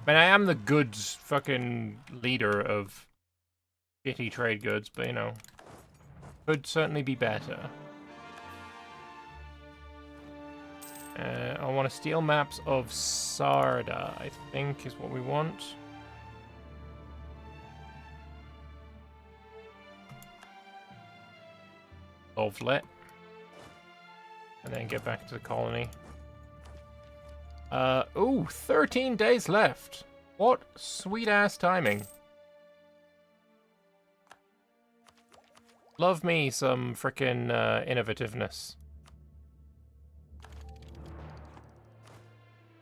mean, I am the goods fucking leader of shitty trade goods, but you know, could certainly be better. I want to steal maps of Sarda, I think is what we want. Lovely. And then get back to the colony. Ooh, 13 days left. What sweet-ass timing. Love me some frickin' innovativeness.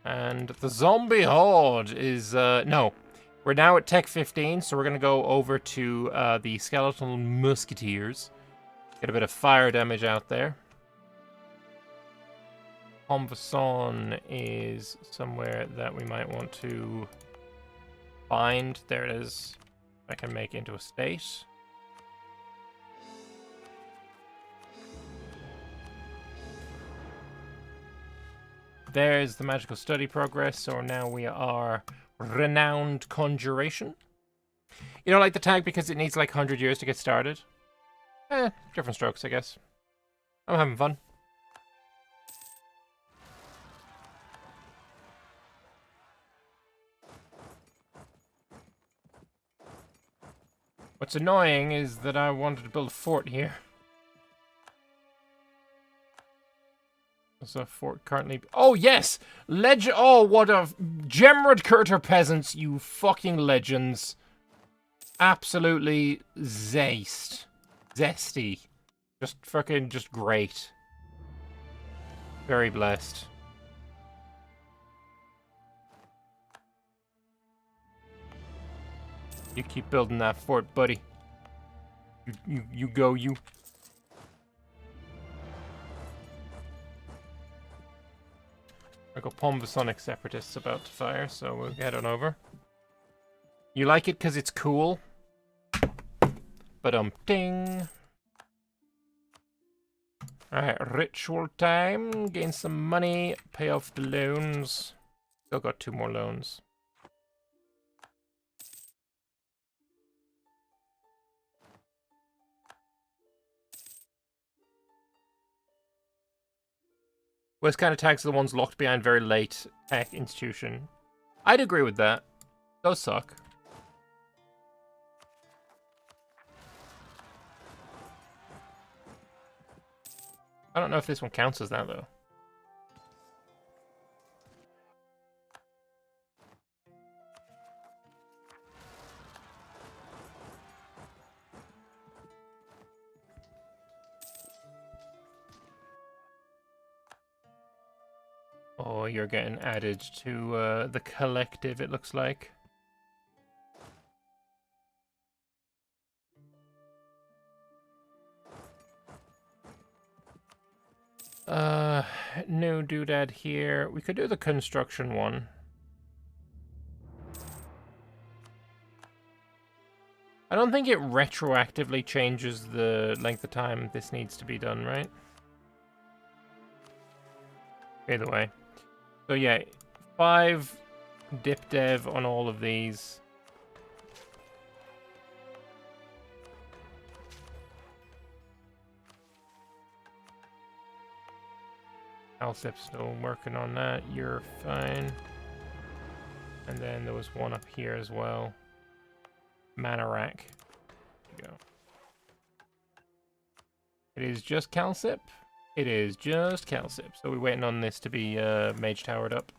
And the zombie horde is, no. We're now at Tech 15, so we're gonna go over to the skeletal musketeers. Get a bit of fire damage out there. Convasson is somewhere that we might want to find. There it is. I can make it into a state. There's the magical study progress, so now we are renowned conjuration. You don't like the tag because it needs like 100 years to get started? Different strokes, I guess. I'm having fun. What's annoying is that I wanted to build a fort here. There's a fort currently... Oh, yes! Oh, what a... Gemradcurt peasants, you fucking legends. Absolutely zesty. Just fucking, just great. Very blessed. You keep building that fort, buddy. You go, you. I got Pomvasonic separatists about to fire, so we'll head on over. You like it because it's cool? Ding. Alright, ritual time. Gain some money. Pay off the loans. Still got 2 more loans. West kind of tags are the ones locked behind very late tech institution. I'd agree with that. Those suck. I don't know if this one counts as that, though. Oh, you're getting added to the collective, it looks like. No doodad here. We could do the construction one. I don't think it retroactively changes the length of time this needs to be done, right? Either way. So yeah, 5 dip dev on all of these. Alcep's still working on that. You're fine. And then there was one up here as well. Manarak. There you go. It is just Calcip. It is just Calcip. So we're waiting on this to be Mage towered up.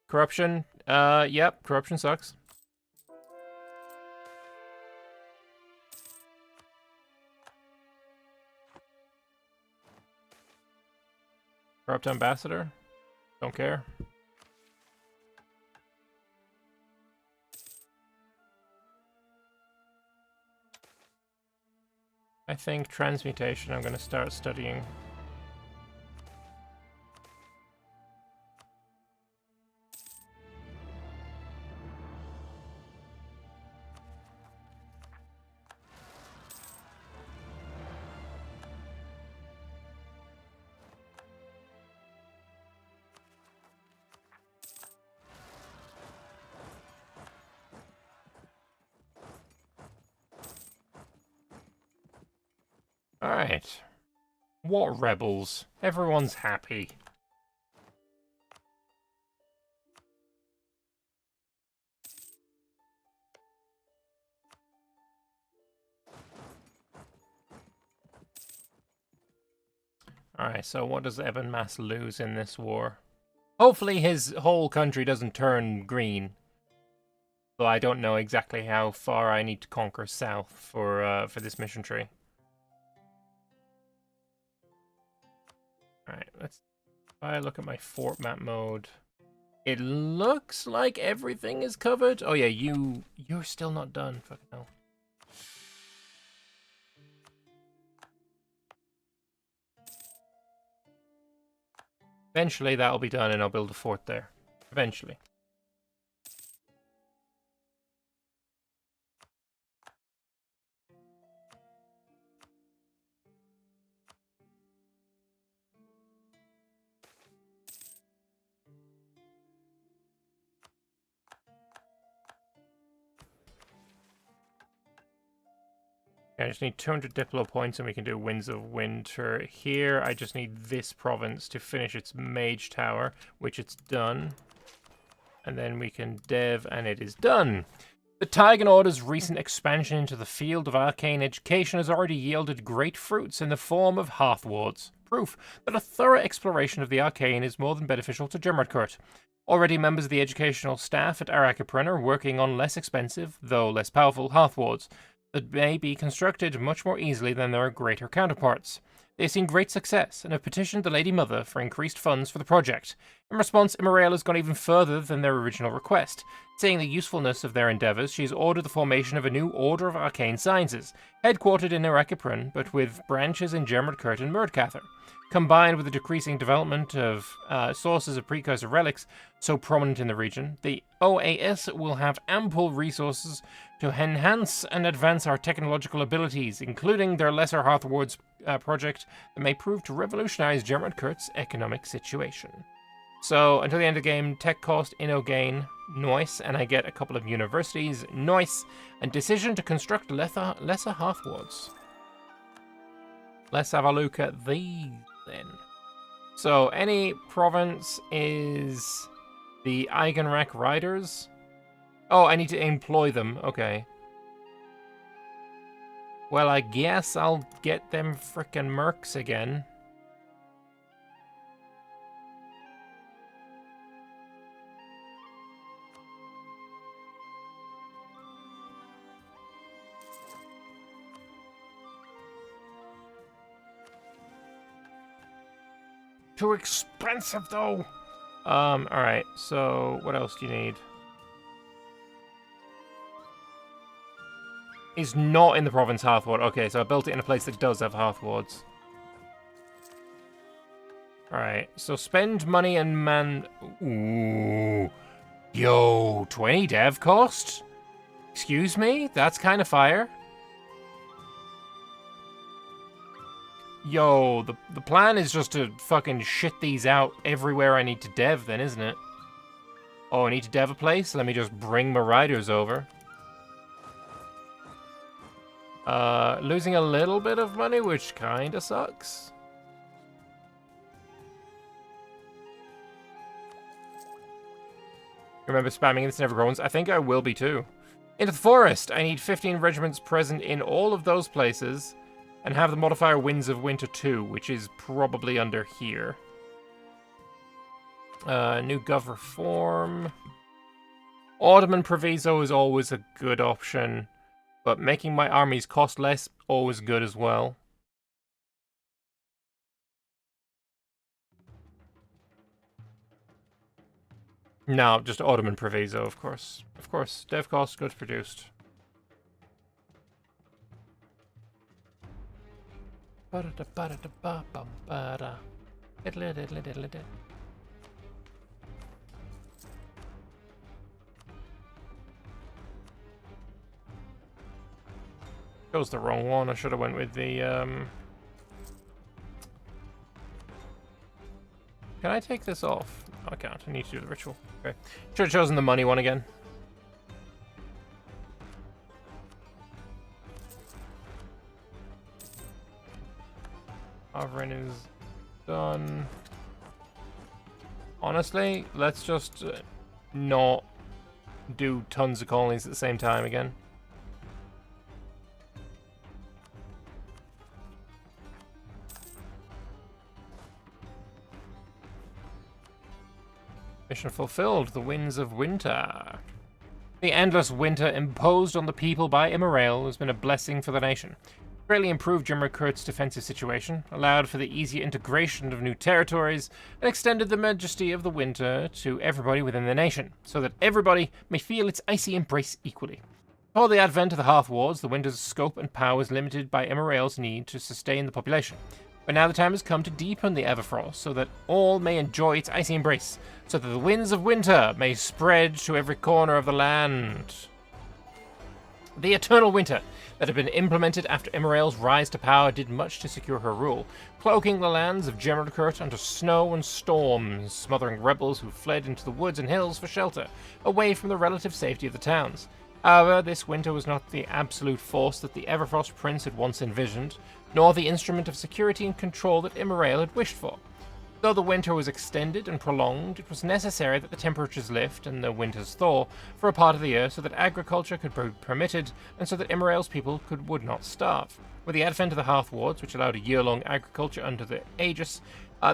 Corruption. Yep, corruption sucks. Corrupt ambassador. Don't care. I think transmutation I'm going to start studying. Alright. What rebels? Everyone's happy. Alright, so what does Anbennar lose in this war? Hopefully his whole country doesn't turn green. Though I don't know exactly how far I need to conquer south for this mission tree. Alright, let's look at my fort map mode. It looks like everything is covered. Oh yeah, you're still not done. Fucking hell. Eventually that'll be done and I'll build a fort there. Eventually. I just need 200 Diplo points and we can do Winds of Winter. Here, I just need this province to finish its Mage Tower, which it's done. And then we can dev, and it is done. The Taigan Order's recent expansion into the field of arcane education has already yielded great fruits in the form of Hearth Wards, proof that a thorough exploration of the arcane is more than beneficial to Gemradcurt. Already members of the educational staff at Arakapren are working on less expensive, though less powerful, Hearth Wards that may be constructed much more easily than their greater counterparts. They have seen great success and have petitioned the Lady Mother for increased funds for the project. In response, Imperial has gone even further than their original request. Seeing the usefulness of their endeavours, she has ordered the formation of a new Order of Arcane Sciences, headquartered in Arakapren, but with branches in Gemradcurt and Murdcather. Combined with the decreasing development of sources of precursor relics so prominent in the region, the OAS will have ample resources to enhance and advance our technological abilities, including their Lesser Hearth Wards project that may prove to revolutionize Gemradcurt's economic situation. So, until the end of the game, tech cost, inno gain, nice, and I get a couple of universities, nice, and decision to construct lesser Hearth Wards. Let's have a look at these then. So, any province is the Eigenrack Riders. Oh, I need to employ them. Okay. Well, I guess I'll get them frickin' mercs again. Too expensive, though. Alright, so what else do you need? It's not in the province Hearth Ward. Okay, so I built it in a place that does have Hearth Wards. Alright, so spend money and man... Ooh. Yo, 20 dev cost? Excuse me? That's kind of fire. Yo, the plan is just to fucking shit these out everywhere I need to dev then, isn't it? Oh, I need to dev a place? Let me just bring my riders over. Losing a little bit of money, which kinda sucks. Remember spamming this never grows? I think I will be too. Into the forest! I need 15 regiments present in all of those places. And have the modifier Winds of Winter 2, which is probably under here. New Gov Reform. Ottoman Proviso is always a good option. But making my armies cost less, always good as well. No, just Ottoman Proviso, of course. Of course, dev cost, goods produced. Chose the wrong one. I should have went with the Can I take this off? No, I can't. I need to do the ritual. Okay. Should have chosen the money one again. Sovereign is done. Honestly, let's just not do tons of colonies at the same time again. Mission fulfilled. The winds of winter. The endless winter imposed on the people by Imperial has been a blessing for the nation. Greatly improved Gemradcurt's defensive situation, allowed for the easier integration of new territories, and extended the majesty of the winter to everybody within the nation, so that everybody may feel its icy embrace equally. Before the advent of the Hearth Wards, the winter's scope and power was limited by Imperial's need to sustain the population. But now the time has come to deepen the Everfrost, so that all may enjoy its icy embrace, so that the winds of winter may spread to every corner of the land. The eternal winter that had been implemented after Imperial's rise to power did much to secure her rule, cloaking the lands of Gemradcurt under snow and storms, smothering rebels who fled into the woods and hills for shelter, away from the relative safety of the towns. However, this winter was not the absolute force that the Everfrost Prince had once envisioned, nor the instrument of security and control that Imperial had wished for. Though the winter was extended and prolonged, it was necessary that the temperatures lift and the winters thaw for a part of the year so that agriculture could be permitted and so that Imperial's people would not starve. With the advent of the Hearth Wards, which allowed a year-long agriculture under the Aegis,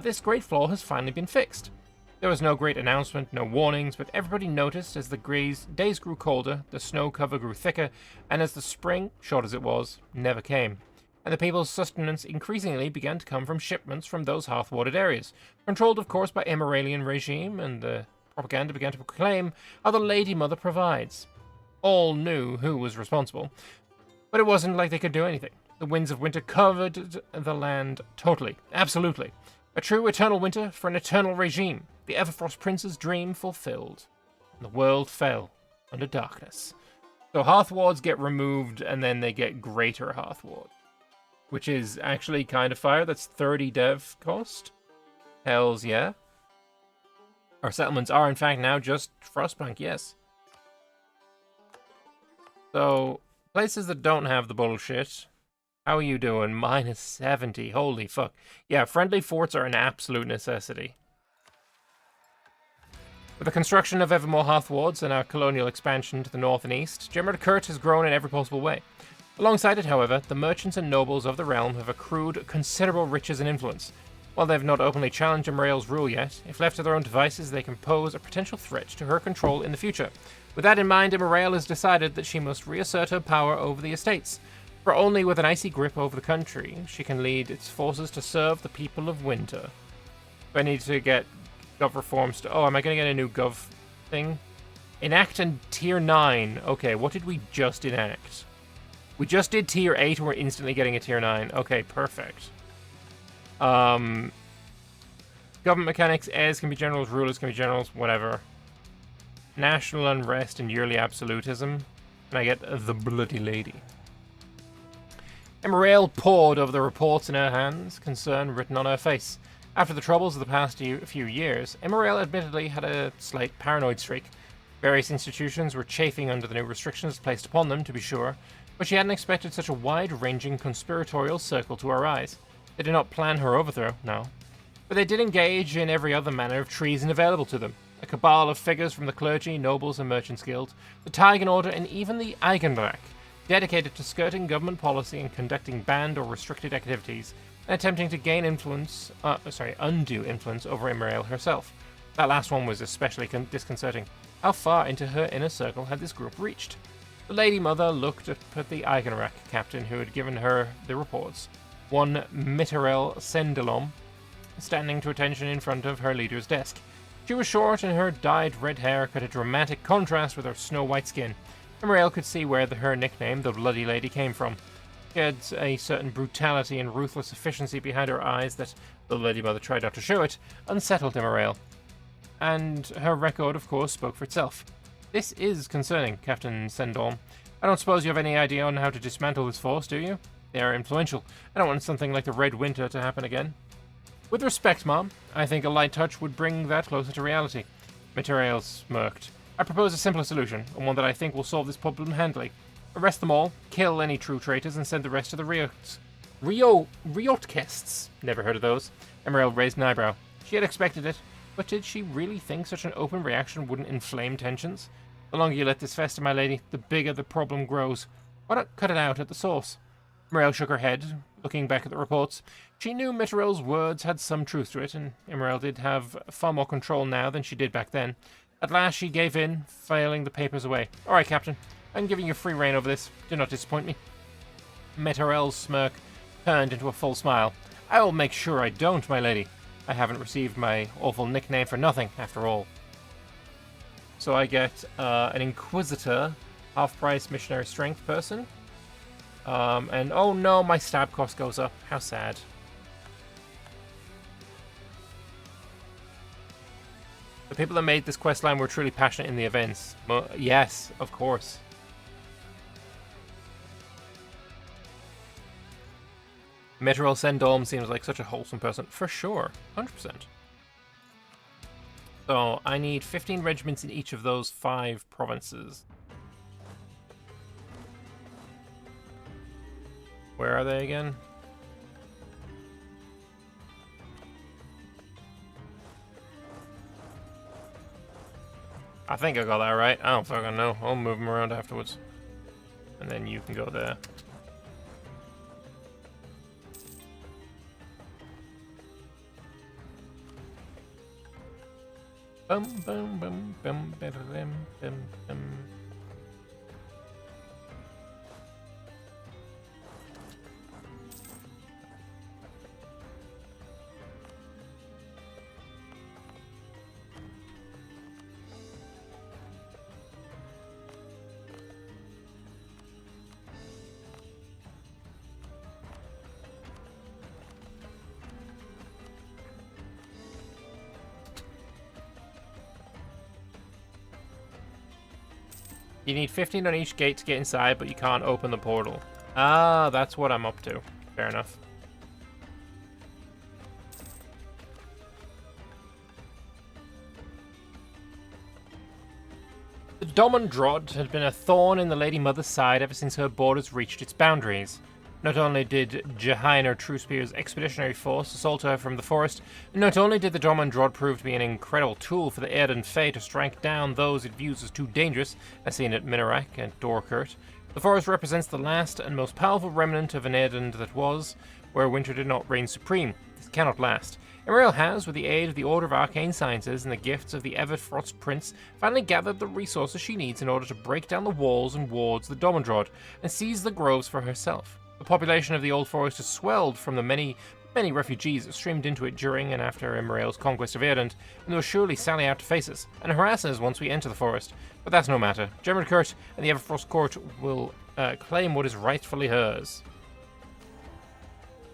this great flaw has finally been fixed. There was no great announcement, no warnings, but everybody noticed as the days grew colder, the snow cover grew thicker, and as the spring, short as it was, never came. And the people's sustenance increasingly began to come from shipments from those Hearth-warded areas, controlled of course by Imperialian regime, and the propaganda began to proclaim how the Lady Mother provides. All knew who was responsible, but it wasn't like they could do anything. The winds of winter covered the land totally, absolutely. A true eternal winter for an eternal regime. The Everfrost Prince's dream fulfilled. And the world fell under darkness. So Hearth Wards get removed, and then they get greater Hearth Ward, which is actually kind of fire. That's 30 dev cost. Hells yeah. Our settlements are in fact now just Frostpunk, yes. So, places that don't have the bullshit. How are you doing? Minus 70. Holy fuck. Yeah, friendly forts are an absolute necessity. With the construction of ever more Hearth Wards and our colonial expansion to the north and east, Gemradcurt has grown in every possible way. Alongside it, however, the merchants and nobles of the realm have accrued considerable riches and influence. While they have not openly challenged Imperial's rule yet, if left to their own devices, they can pose a potential threat to her control in the future. With that in mind, Imperial has decided that she must reassert her power over the estates, for only with an icy grip over the country she can lead its forces to serve the people of winter. Do I need to get gov reforms to... Oh, am I going to get a new gov thing? Enact and tier 9. Okay, what did we just enact? We just did tier 8 and we're instantly getting a tier 9. Okay, perfect. Government mechanics, heirs can be generals, rulers can be generals, whatever. National unrest and yearly absolutism. And I get the bloody lady. Imperial pored over the reports in her hands, concern written on her face. After the troubles of the past few years, Imperial admittedly had a slight paranoid streak. Various institutions were chafing under the new restrictions placed upon them, to be sure, but she hadn't expected such a wide-ranging conspiratorial circle to arise. They did not plan her overthrow, no. But they did engage in every other manner of treason available to them. A cabal of figures from the clergy, nobles and merchants guild, the Tigan Order and even the Eigendrach, dedicated to skirting government policy and conducting banned or restricted activities, and attempting to gain undue influence over Imperial herself. That last one was especially disconcerting. How far into her inner circle had this group reached? The Lady Mother looked up at the Eigendrach captain who had given her the reports, one Mitterel Sendelom, standing to attention in front of her leader's desk. She was short, and her dyed red hair cut a dramatic contrast with her snow-white skin. Imperial could see where her nickname, the Bloody Lady, came from. She had a certain brutality and ruthless efficiency behind her eyes that, though the Lady Mother tried not to show it, unsettled Imperial. And her record, of course, spoke for itself. This is concerning, Captain Sendorm. I don't suppose you have any idea on how to dismantle this force, do you? They are influential. I don't want something like the Red Winter to happen again. With respect, Mom, I think a light touch would bring that closer to reality. Material smirked. I propose a simpler solution, and one that I think will solve this problem handily. Arrest them all, kill any true traitors, and send the rest to the riots. Riotkests. Never heard of those. Emerald raised an eyebrow. She had expected it, but did she really think such an open reaction wouldn't inflame tensions? The longer you let this fester, my lady, the bigger the problem grows. Why not cut it out at the source? Emerald shook her head, looking back at the reports. She knew Mitterel's words had some truth to it, and Emerald did have far more control now than she did back then. At last she gave in, filing the papers away. All right, Captain. I'm giving you free rein over this. Do not disappoint me. Mitterel's smirk turned into a full smile. I will make sure I don't, my lady. I haven't received my awful nickname for nothing, after all. So I get an Inquisitor, half-price missionary strength person. And oh no, my stab cost goes up. How sad. The people that made this questline were truly passionate in the events. Yes, of course. Mitterel Sendolm seems like such a wholesome person. For sure. 100%. So, I need 15 regiments in each of those 5 provinces. Where are they again? I think I got that right. I don't fucking know. I'll move them around afterwards. And then you can go there. Bum bum bum bum bum bum bum bum. You need 15 on each gate to get inside, but you can't open the portal. Ah, that's what I'm up to. Fair enough. The Domandrod had been a thorn in the Lady Mother's side ever since her borders reached its boundaries. Not only did Jehainer Truespear's expeditionary force assault her from the forest, not only did the Domandrod prove to be an incredible tool for the Erden Fae to strike down those it views as too dangerous, as seen at Minarak and Dorkurt, the forest represents the last and most powerful remnant of an Erden that was, where winter did not reign supreme. This cannot last. Imperial has, with the aid of the Order of Arcane Sciences and the gifts of the Everfrost Prince, finally gathered the resources she needs in order to break down the walls and wards of the Domandrod and seize the groves for herself. The population of the Old Forest has swelled from the many refugees that streamed into it during and after Imperial's conquest of Erden, and they will surely sally out to face us and harass us once we enter the forest. But that's no matter. Gemradcurt and the Everfrost Court will claim what is rightfully hers.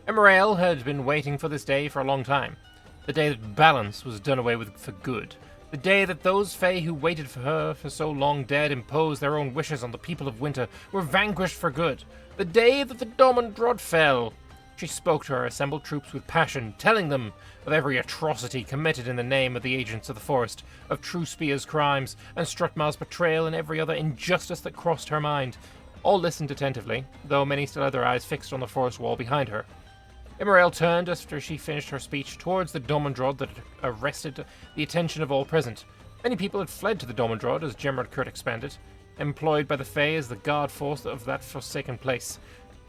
Imperial had been waiting for this day for a long time. The day that balance was done away with for good. The day that those Fae who waited for her for so long dared impose their own wishes on the people of winter were vanquished for good. The day that the Domandrod fell. She spoke to her assembled troops with passion, telling them of every atrocity committed in the name of the agents of the forest, of Truespear's crimes, and Strutmar's betrayal, and every other injustice that crossed her mind. All listened attentively, though many still had their eyes fixed on the forest wall behind her. Imperial turned after she finished her speech towards the Domandrod that had arrested the attention of all present. Many people had fled to the Domandrod as Gemradcurt expanded, employed by the Fae as the guard force of that forsaken place.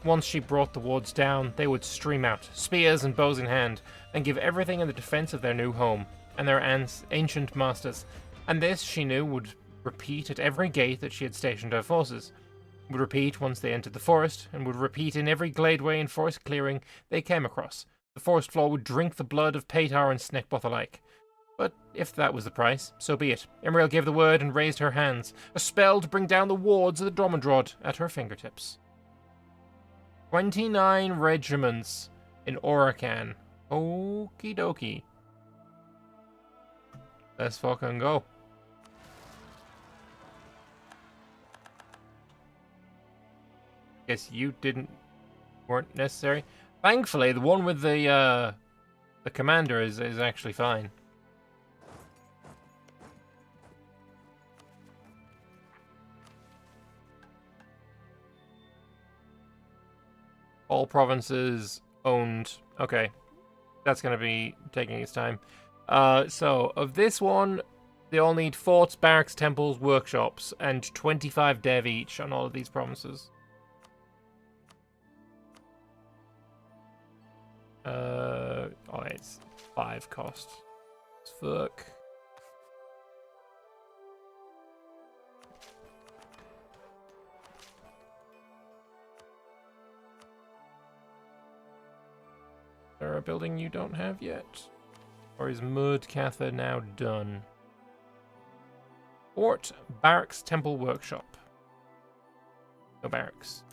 Once she brought the wards down, they would stream out, spears and bows in hand, and give everything in the defense of their new home, and their ancient masters. And this, she knew, would repeat at every gate that she had stationed her forces. Would repeat once they entered the forest, and would repeat in every gladeway and forest clearing they came across. The forest floor would drink the blood of Patar and Snekboth alike. But if that was the price, so be it. Imperial gave the word and raised her hands, a spell to bring down the wards of the Domandrod at her fingertips. 29 regiments in Orakan. Okie dokie. Let's fucking go. Guess you weren't necessary. Thankfully, the one with the commander is actually fine. All provinces owned. Okay. That's going to be taking its time. So, of this one, they all need forts, barracks, temples, workshops, and 25 dev each on all of these provinces. Oh, it's 5 cost. Fuck. There a building you don't have yet? Or is Mudcatha now done? Fort, barracks, temple, workshop. No barracks.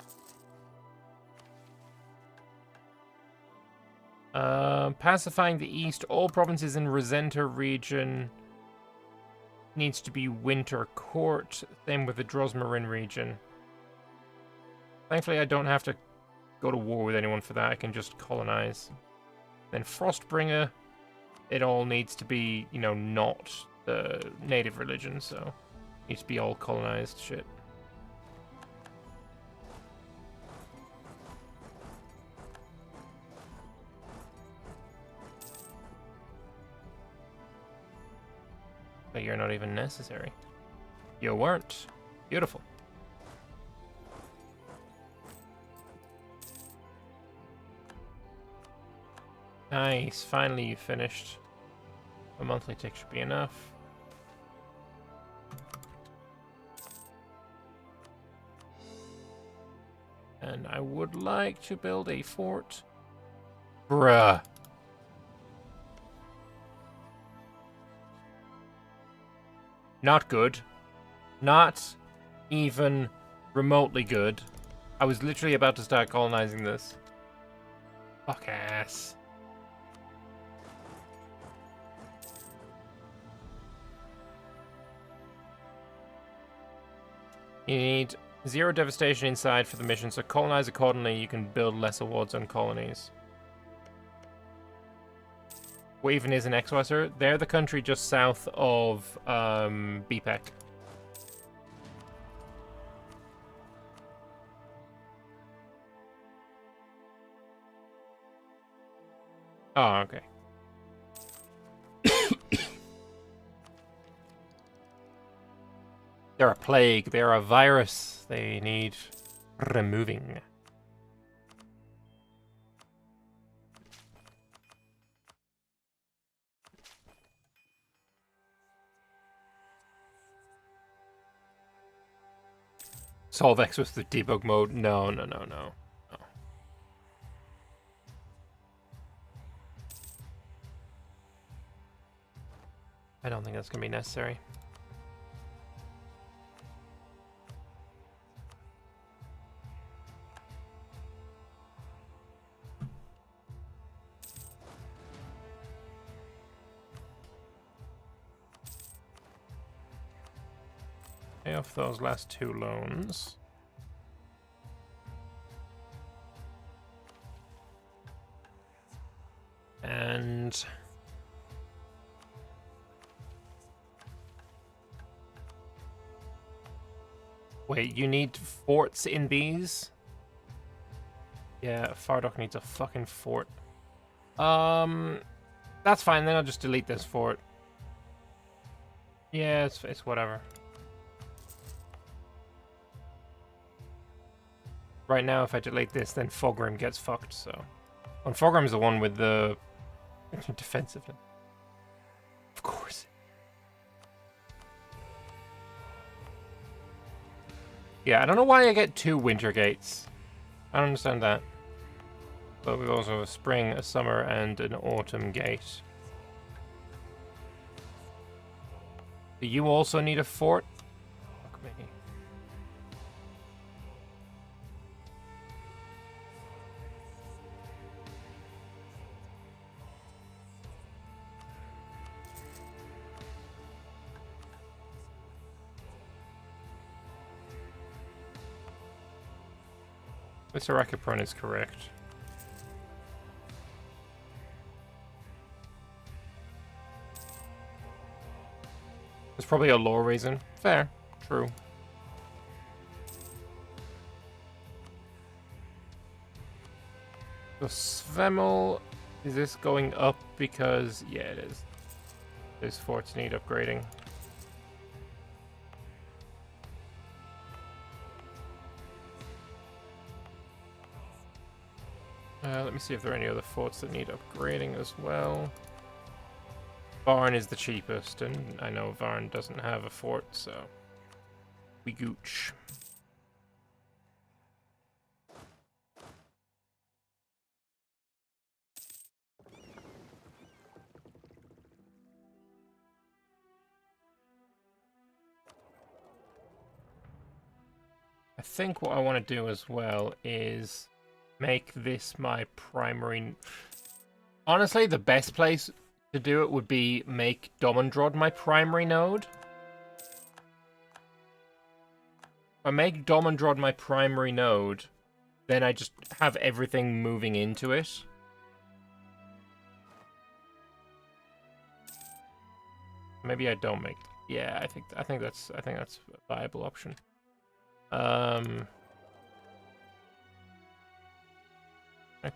Pacifying the east. All provinces in Resenter region needs to be Winter Court. Same with the Drosmarin region. Thankfully, I don't have to go to war with anyone for that. I can just colonize. Then Frostbringer. It all needs to be, you know, not the native religion, so it needs to be all colonized shit. But you're not even necessary. You weren't. Beautiful. Nice. Finally you finished. A monthly tick should be enough. And I would like to build a fort. Bruh. Not good. Not even remotely good. I was literally about to start colonizing this. Fuck ass. You need 0 devastation inside for the mission, so colonize accordingly. You can build less awards on colonies. What even is an Exwesser? They're the country just south of BPEC. Oh, okay. They're a plague. They're a virus. They need removing. Solve X with the debug mode. No. I don't think that's going to be necessary. Pay off those last 2 loans. And wait, you need forts in these? Yeah, Fardock needs a fucking fort. That's fine, then I'll just delete this fort. Yeah, it's whatever. Right now, if I delete this, then Fogrim gets fucked, so... And Fogrim's the one with the defensiveness. Of course. Yeah, I don't know why I get 2 winter gates. I don't understand that. But we also have a spring, a summer, and an autumn gate. Do you also need a fort? Fuck me. Mr. Rakipron is correct. There's probably a lore reason. Fair. True. So Svemel, is this going up because... Yeah, it is. These forts need upgrading. Let me see if there are any other forts that need upgrading as well. Varn is the cheapest, and I know Varn doesn't have a fort, so we gooch. I think what I want to do as well is make this my primary... Honestly, the best place to do it would be make Domandrod my primary node. If I make Domandrod my primary node, then I just have everything moving into it. Maybe I don't make... Yeah, I think that's a viable option. I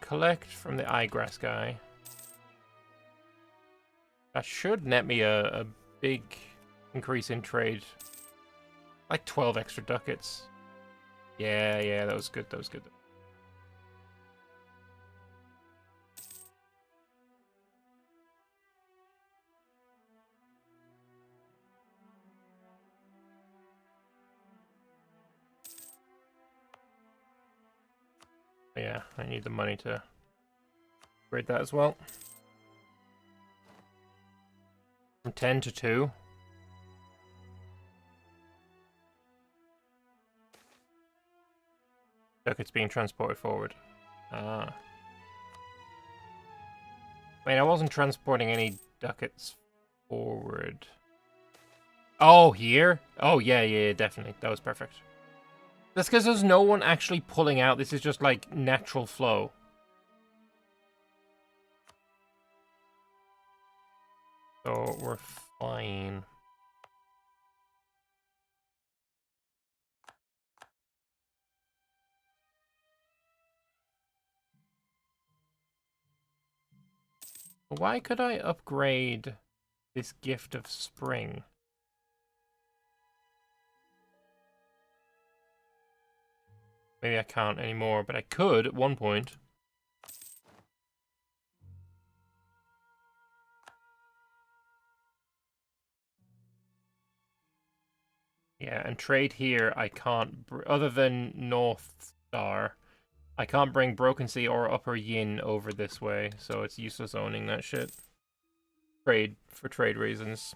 collect from the eyegrass guy. That should net me a big increase in trade. Like 12 extra ducats. Yeah, that was good, that was good. Yeah, I need the money to upgrade that as well. From 10 to 2. Ducats being transported forward. Ah. Wait, I wasn't transporting any ducats forward. Oh, here? Oh, yeah, definitely. That was perfect. That's because there's no one actually pulling out. This is just, like, natural flow. So, we're fine. Why could I upgrade this Gift of Spring? Maybe I can't anymore, but I could at one point. Yeah, and trade here I can't, other than North Star, I can't bring Broken Sea or Upper Yin over this way, so it's useless owning that shit. Trade, for trade reasons.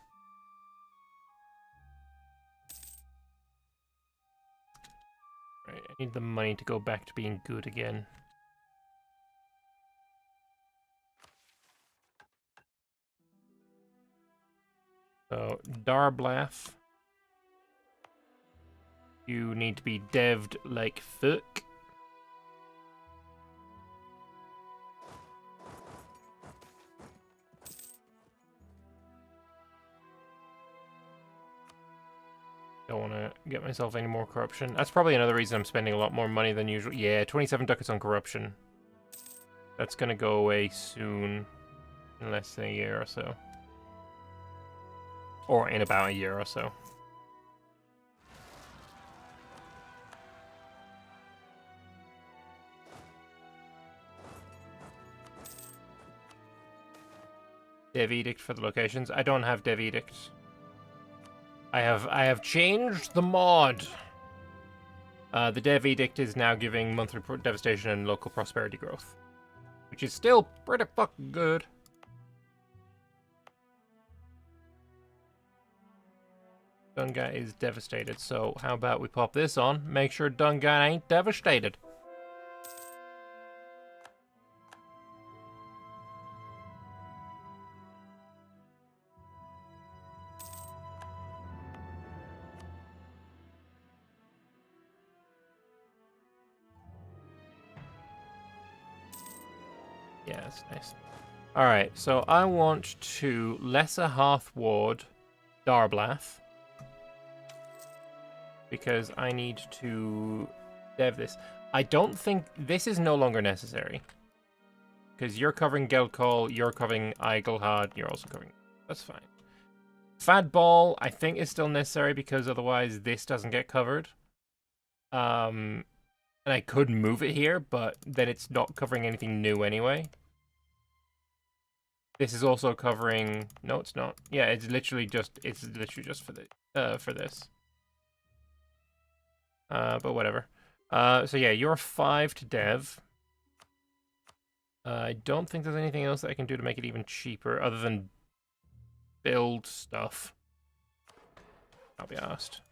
Right, I need the money to go back to being good again. So, Darblath. You need to be dev'd like fuck. Don't want to get myself any more corruption. That's probably another reason I'm spending a lot more money than usual. Yeah, 27 ducats on corruption. That's going to go away soon. In less than a year or so. Or in about a year or so. Dev Edict for the locations. I don't have Dev Edict. I have changed the mod. The Dev Edict is now giving monthly devastation and local prosperity growth, which is still pretty fucking good. Dunga is devastated, so how about we pop this on? Make sure Dunga ain't devastated. Yeah, that's nice. Alright, so I want to Lesser Hearth Ward Darblath. Because I need to dev this. I don't think this is no longer necessary. because you're covering Geldcall, you're covering Eigelhard, you're also covering... That's fine. Fad Ball, I think, is still necessary because otherwise this doesn't get covered. And I could move it here, but then it's not covering anything new anyway. This is also covering... No, it's not. Yeah, it's literally just for the for this. But whatever. So yeah, you're 5 to dev. I don't think there's anything else that I can do to make it even cheaper other than build stuff. I'll be asked.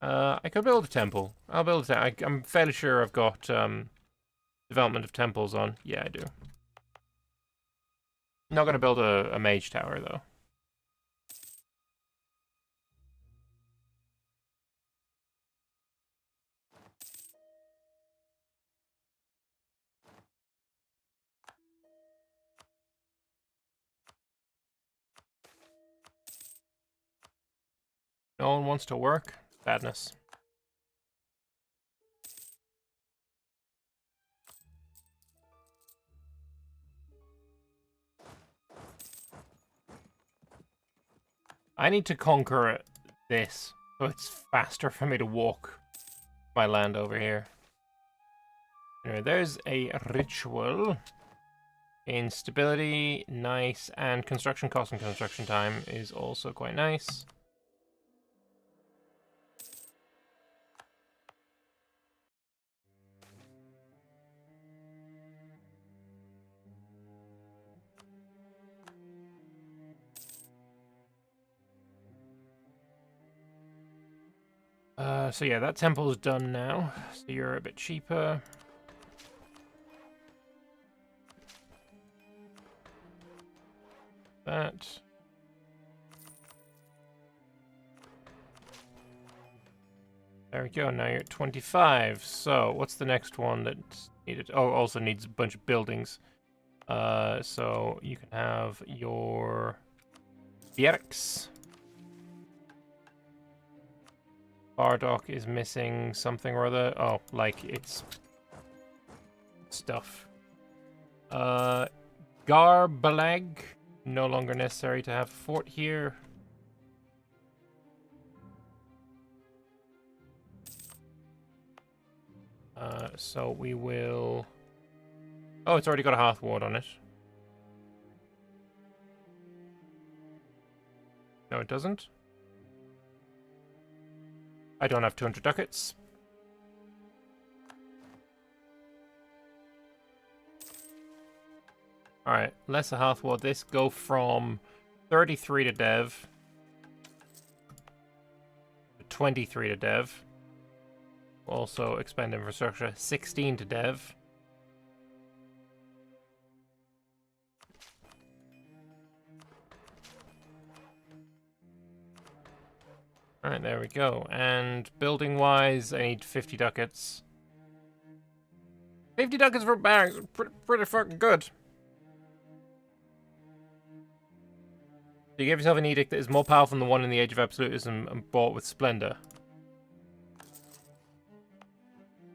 I could build a temple. I'll build it. I'm fairly sure I've got development of temples on. Yeah, I do. Not going to build a mage tower, though. No one wants to work? Badness. I need to conquer this, so it's faster for me to walk my land over here. Anyway, there's a ritual. Instability, nice, and construction cost and construction time is also quite nice. So yeah, that temple's done now. So you're a bit cheaper. That. There we go, now you're at 25. So, what's the next one that's needed? Oh, also needs a bunch of buildings. So you can have your Bjerks. Bardock is missing something or other. Oh, like it's stuff. Garbalag, no longer necessary to have a fort here. So we will... Oh, it's already got a hearth ward on it. No, it doesn't. I don't have 200 ducats. Alright, lesser hearth ward. This go from 33 to dev to 23 to dev. Also expand infrastructure, 16 to dev. Alright, there we go. And building-wise, I need 50 ducats. 50 ducats for barracks, pretty fucking good. So you gave yourself an edict that is more powerful than the one in the Age of Absolutism and bought with Splendor.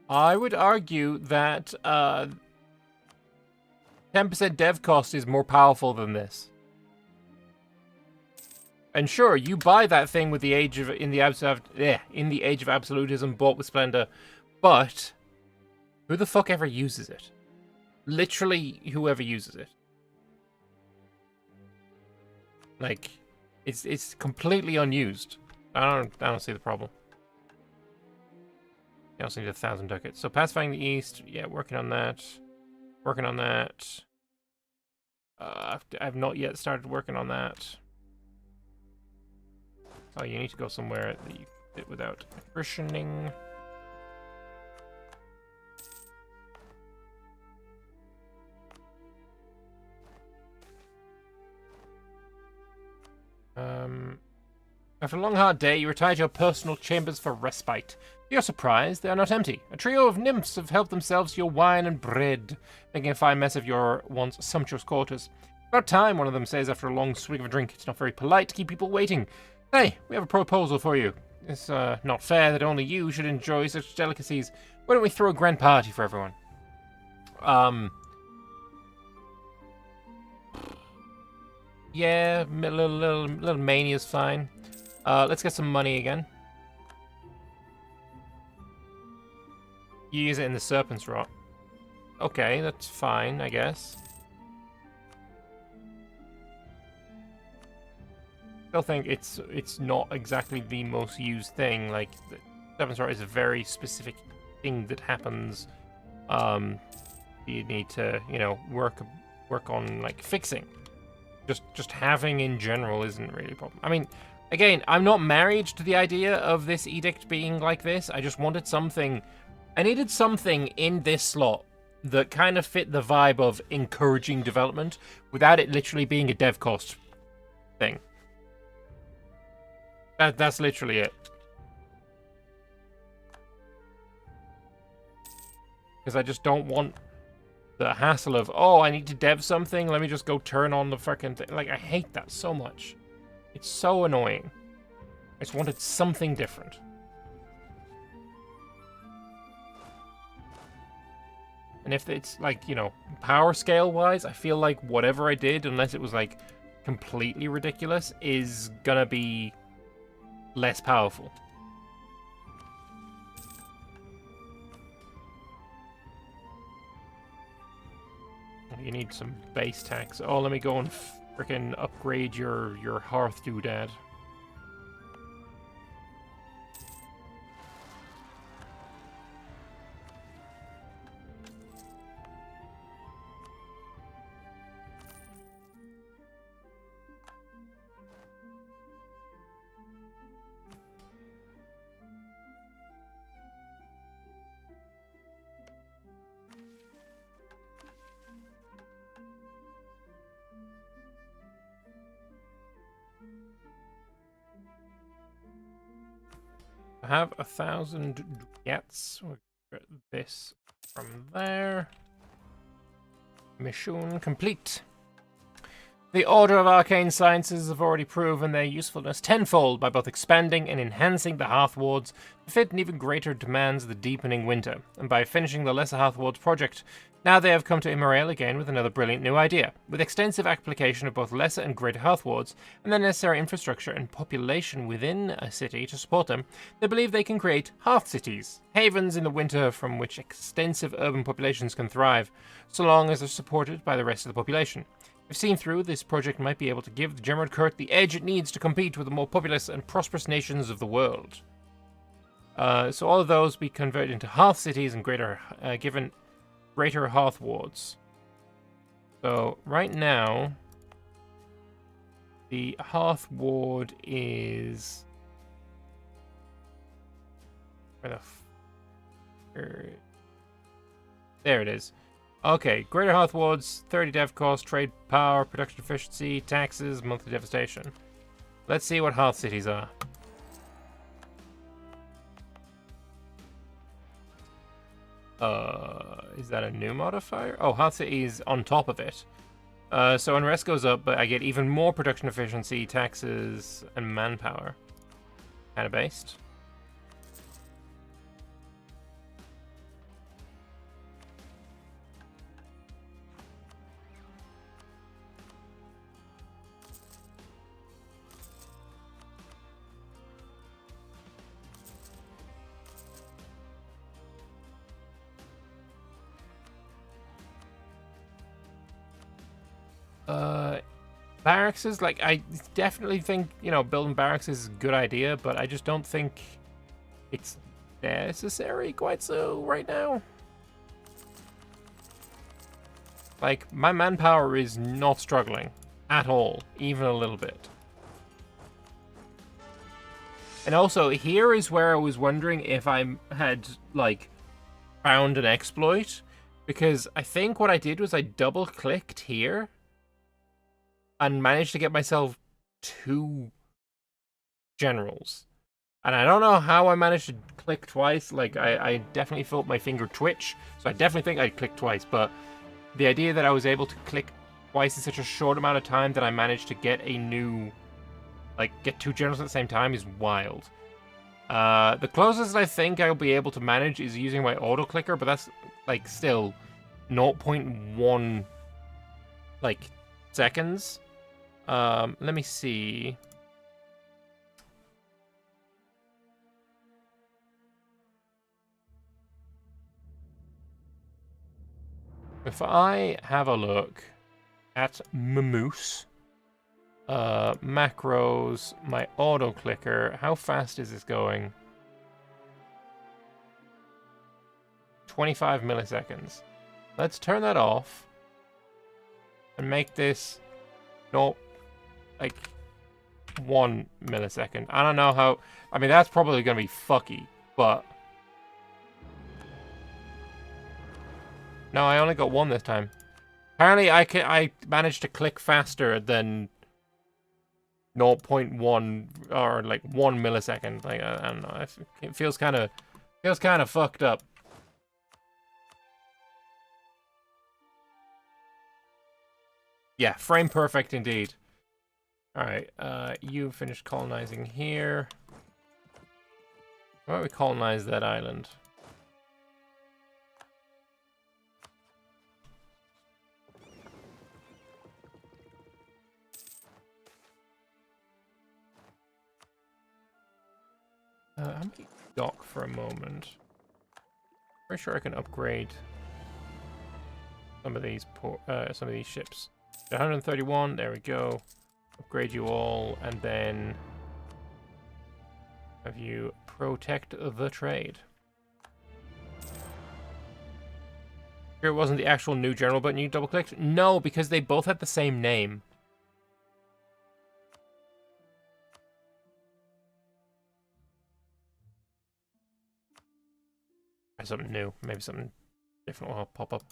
I would argue that 10% dev cost is more powerful than this. And sure, you buy that thing with the Age of in the Age of Absolutism bought with Splendor, but who the fuck ever uses it? Literally, whoever uses it. Like, it's completely unused. I don't see the problem. You also need 1,000 ducats. So pacifying the East, yeah, working on that. Working on that. I've not yet started working on that. Oh, you need to go somewhere that you can fit without attritioning. After a long hard day, you retire to your personal chambers for respite. To your surprise, they are not empty. A trio of nymphs have helped themselves to your wine and bread, making a fine mess of your once sumptuous quarters. About time, one of them says after a long swig of a drink. It's not very polite to keep people waiting. Hey, we have a proposal for you. It's not fair that only you should enjoy such delicacies. Why don't we throw a grand party for everyone? Yeah, little mania's fine. Let's get some money again. Use it in the Serpent's Rot. Okay, that's fine, I guess. Still think it's not exactly the most used thing. Like, the Serpent's Rot is a very specific thing that happens. You need to, you know, work on like fixing. Just having in general isn't really a problem. I mean, again, I'm not married to the idea of this edict being like this. I just wanted something. I needed something in this slot that kind of fit the vibe of encouraging development without it literally being a dev cost thing. That's literally it. Because I just don't want the hassle of, oh, I need to dev something, let me just go turn on the fucking thing. Like, I hate that so much. It's so annoying. I just wanted something different. And if it's, like, you know, power scale-wise, I feel like whatever I did, unless it was, like, completely ridiculous, is gonna be less powerful. You need some base tax. Oh, let me go and frickin' upgrade your hearth doodad. I have 1,000 ducats. We'll get this from there. Mission complete. The Order of Arcane Sciences have already proven their usefulness tenfold by both expanding and enhancing the Hearth Wards to fit an even greater demands of the deepening winter, and by finishing the Lesser Hearth Wards project. Now they have come to Imperial again with another brilliant new idea. With extensive application of both lesser and greater hearth wards, and the necessary infrastructure and population within a city to support them, they believe they can create hearth cities, havens in the winter from which extensive urban populations can thrive, so long as they're supported by the rest of the population. If seen through, this project might be able to give the Gemradcurt the edge it needs to compete with the more populous and prosperous nations of the world. So all of those be converted into hearth cities and given greater hearth wards. So right now, the hearth ward is where there it is. Okay, greater hearth wards, 30 dev cost, trade power, production efficiency, taxes, monthly devastation. Let's see what hearth cities are. Is that a new modifier? Oh, hearth city is on top of it. So unrest goes up, but I get even more production efficiency, taxes, and manpower. Kind of based. Barracks is like, I definitely think, you know, building barracks is a good idea, but I just don't think it's necessary quite so right now. Like, my manpower is not struggling at all, even a little bit. And also, here is where I was wondering if I had, like, found an exploit, because I think what I did was I double-clicked here and managed to get myself 2 generals. And I don't know how I managed to click twice. Like, I definitely felt my finger twitch, so I definitely think I clicked twice, but the idea that I was able to click twice in such a short amount of time that I managed to get a new, like, get 2 generals at the same time is wild. The closest I think I'll be able to manage is using my auto clicker, but that's like still 0.1 like seconds. Let me see. If I have a look at Moose, macros, my auto clicker, how fast is this going? 25 milliseconds. Let's turn that off and make this like 1 millisecond. I don't know how. I mean, that's probably gonna be fucky, but no, I only got 1 this time. Apparently, I managed to click faster than 0.1 or like 1 millisecond. Like I don't know. It feels kind of fucked up. Yeah, frame perfect indeed. All right, you finished colonizing here. Why don't we colonize that island? I'm gonna dock for a moment. Pretty sure I can upgrade some of these ships. 131. There we go. Upgrade you all, and then have you protect the trade. Sure, it wasn't the actual new general button you double-clicked? No, because they both had the same name. Try something new. Maybe something different will pop up.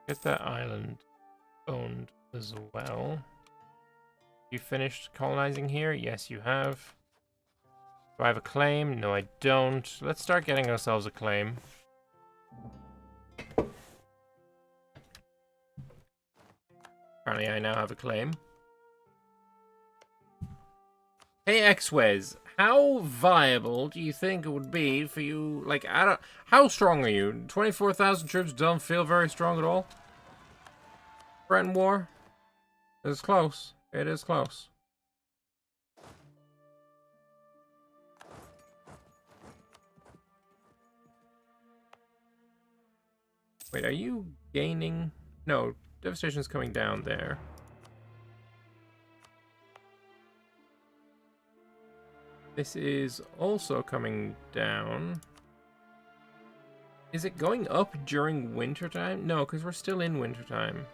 Get that island owned as well. You finished colonizing here? Yes, you have. Do I have a claim? No, I don't. Let's start getting ourselves a claim. Apparently I now have a claim. Hey, Xwez, how viable do you think it would be for you, like, how strong are you? 24,000 troops don't feel very strong at all? Threaten war? It's close. It is close. Wait, are you gaining? No, devastation's coming down there. This is also coming down. Is it going up during wintertime? No, because we're still in wintertime.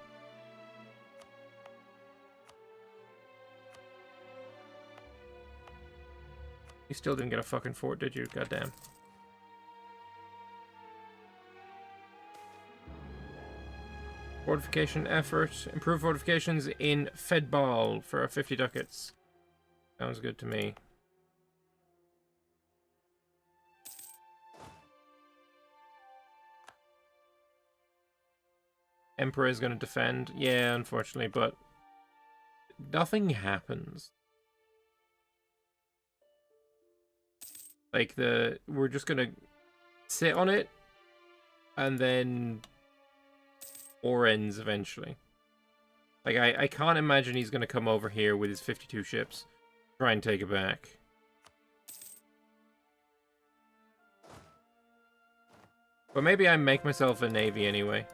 You still didn't get a fucking fort, did you? Goddamn. Fortification effort. Improve fortifications in Fedball for 50 ducats. Sounds good to me. Emperor is going to defend. Yeah, unfortunately, but nothing happens. Like, we're just going to sit on it, and then war ends eventually. Like, I can't imagine he's going to come over here with his 52 ships, try and take it back. But maybe I make myself a navy anyway.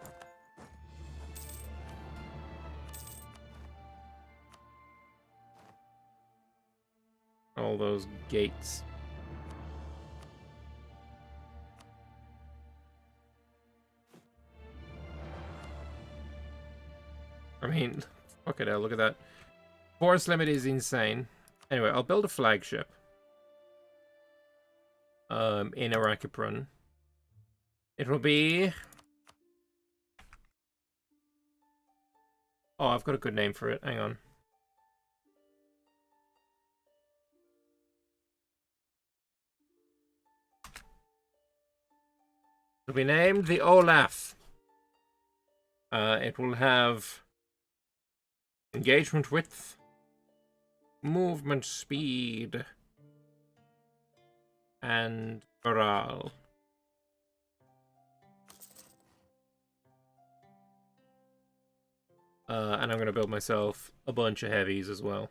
All those gates. I mean, fuck it, look at that. Force limit is insane. Anyway, I'll build a flagship. In Arachipron. It will be... Oh, I've got a good name for it. Hang on. It'll be named the Olaf. It will have engagement width, movement speed, and morale. And I'm going to build myself a bunch of heavies as well.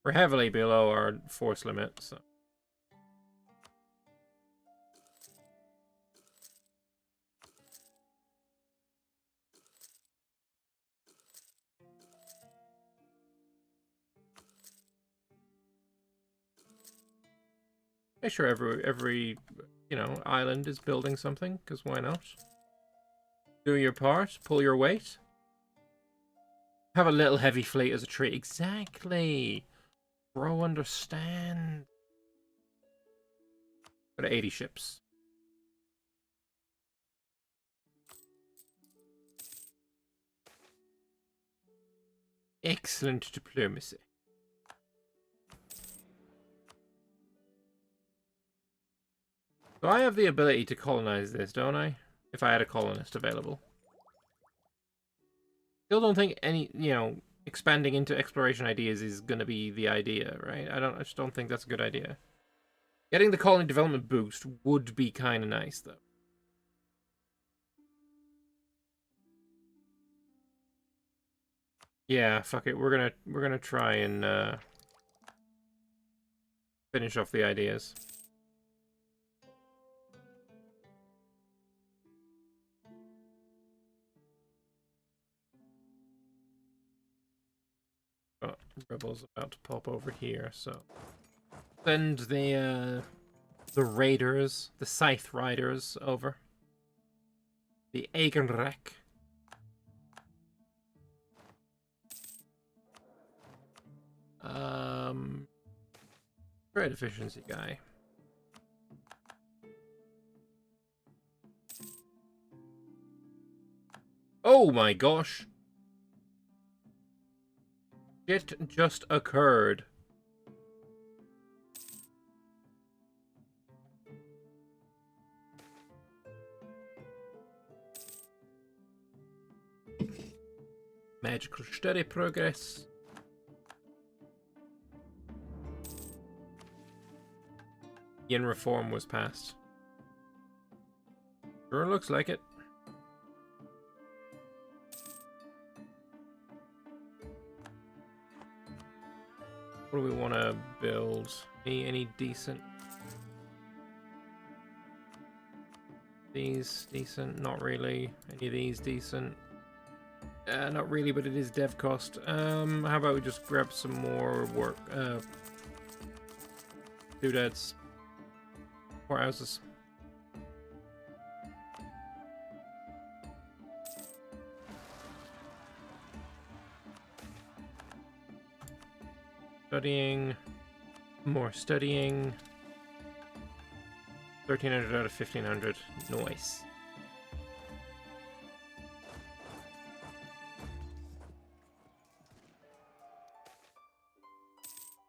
We're heavily below our force limit, so. Make sure every island is building something, because why not? Do your part, pull your weight. Have a little heavy fleet as a treat. Exactly. Bro, understand. Got 80 ships. Excellent diplomacy. So I have the ability to colonize this, don't I? If I had a colonist available. Still don't think any, expanding into exploration ideas is going to be the idea, right? I just don't think that's a good idea. Getting the colony development boost would be kind of nice, though. Yeah, fuck it. We're gonna try and finish off the ideas. Oh, rebels about to pop over here, so send the raiders, the scythe riders over. The Eigenreck. Trade efficiency guy. Oh my gosh. Shit just occurred. Magical study progress. Yin reform was passed. Sure looks like it. What do we want to build? Any decent? These decent? Not really. Any of these decent? Not really, but it is dev cost. How about we just grab some more work? Doodads. Warehouses. Studying. More studying. 1300 out of 1500. Nice.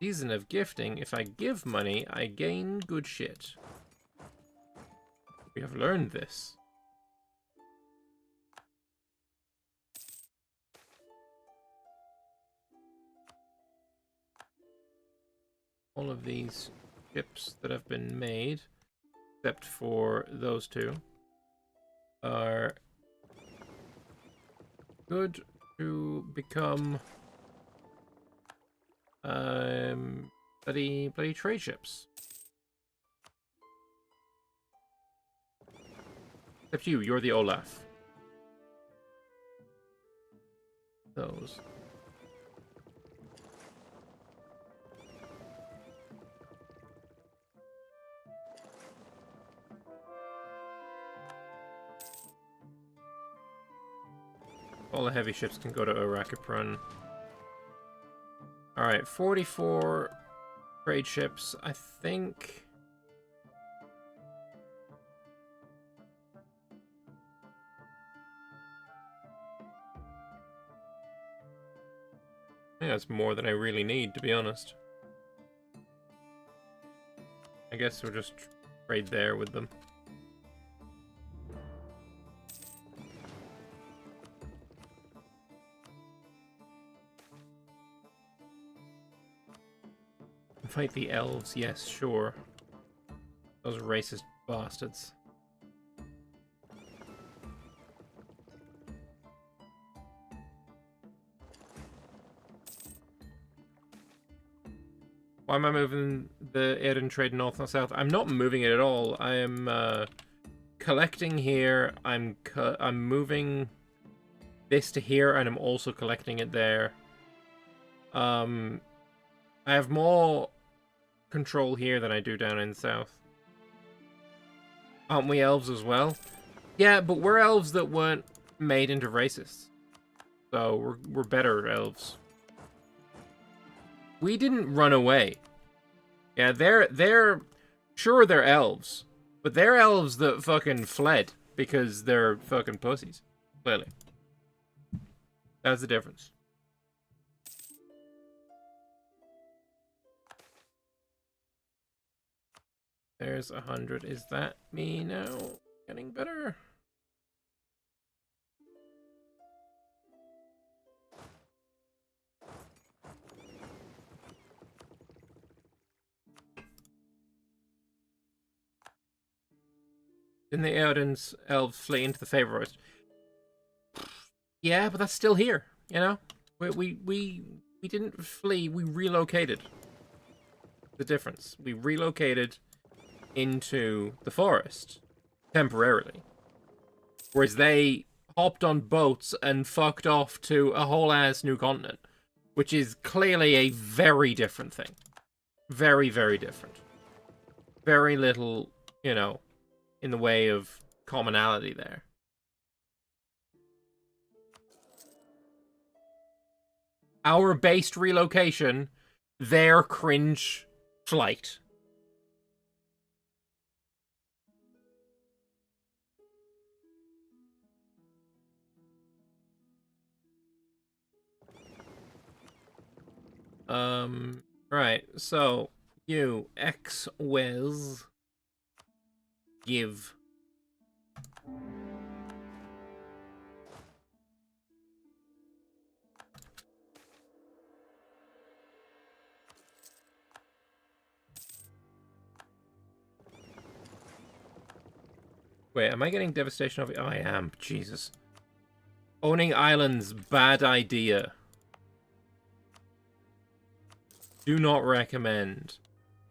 Season of gifting. If I give money, I gain good shit. We have learned this. All of these ships that have been made, except for those two, are good to become bloody trade ships. Except you're the Olaf. Those. All the heavy ships can go to Arrakipran. Alright, 44 trade ships. I think... think that's more than I really need, to be honest. I guess we'll just trade there with them. Fight the elves, yes, sure. Those racist bastards. Why am I moving the Aiden trade north and south? I'm not moving it at all. I am collecting here. I'm moving this to here, and I'm also collecting it there. I have more control here than I do down in the south. Aren't we elves as well? Yeah, but we're elves that weren't made into racists. So we're better elves. We didn't run away. Yeah, they're sure they're elves, but they're elves that fucking fled because they're fucking pussies. Clearly. That's the difference. There's 100. Is that me now? Getting better? Didn't the Eodin's elves flee into the Favorites? Yeah, but that's still here, you know? We didn't flee, we relocated. The difference. We relocated into the forest temporarily. Whereas they hopped on boats and fucked off to a whole ass new continent. Which is clearly a very different thing. Very, very different. Very little, you know, in the way of commonality there. Our based relocation, their cringe flight. Right, so you X-Wes give. Wait, am I getting devastation of it? Oh, I am. Jesus. Owning islands, bad idea. Do not recommend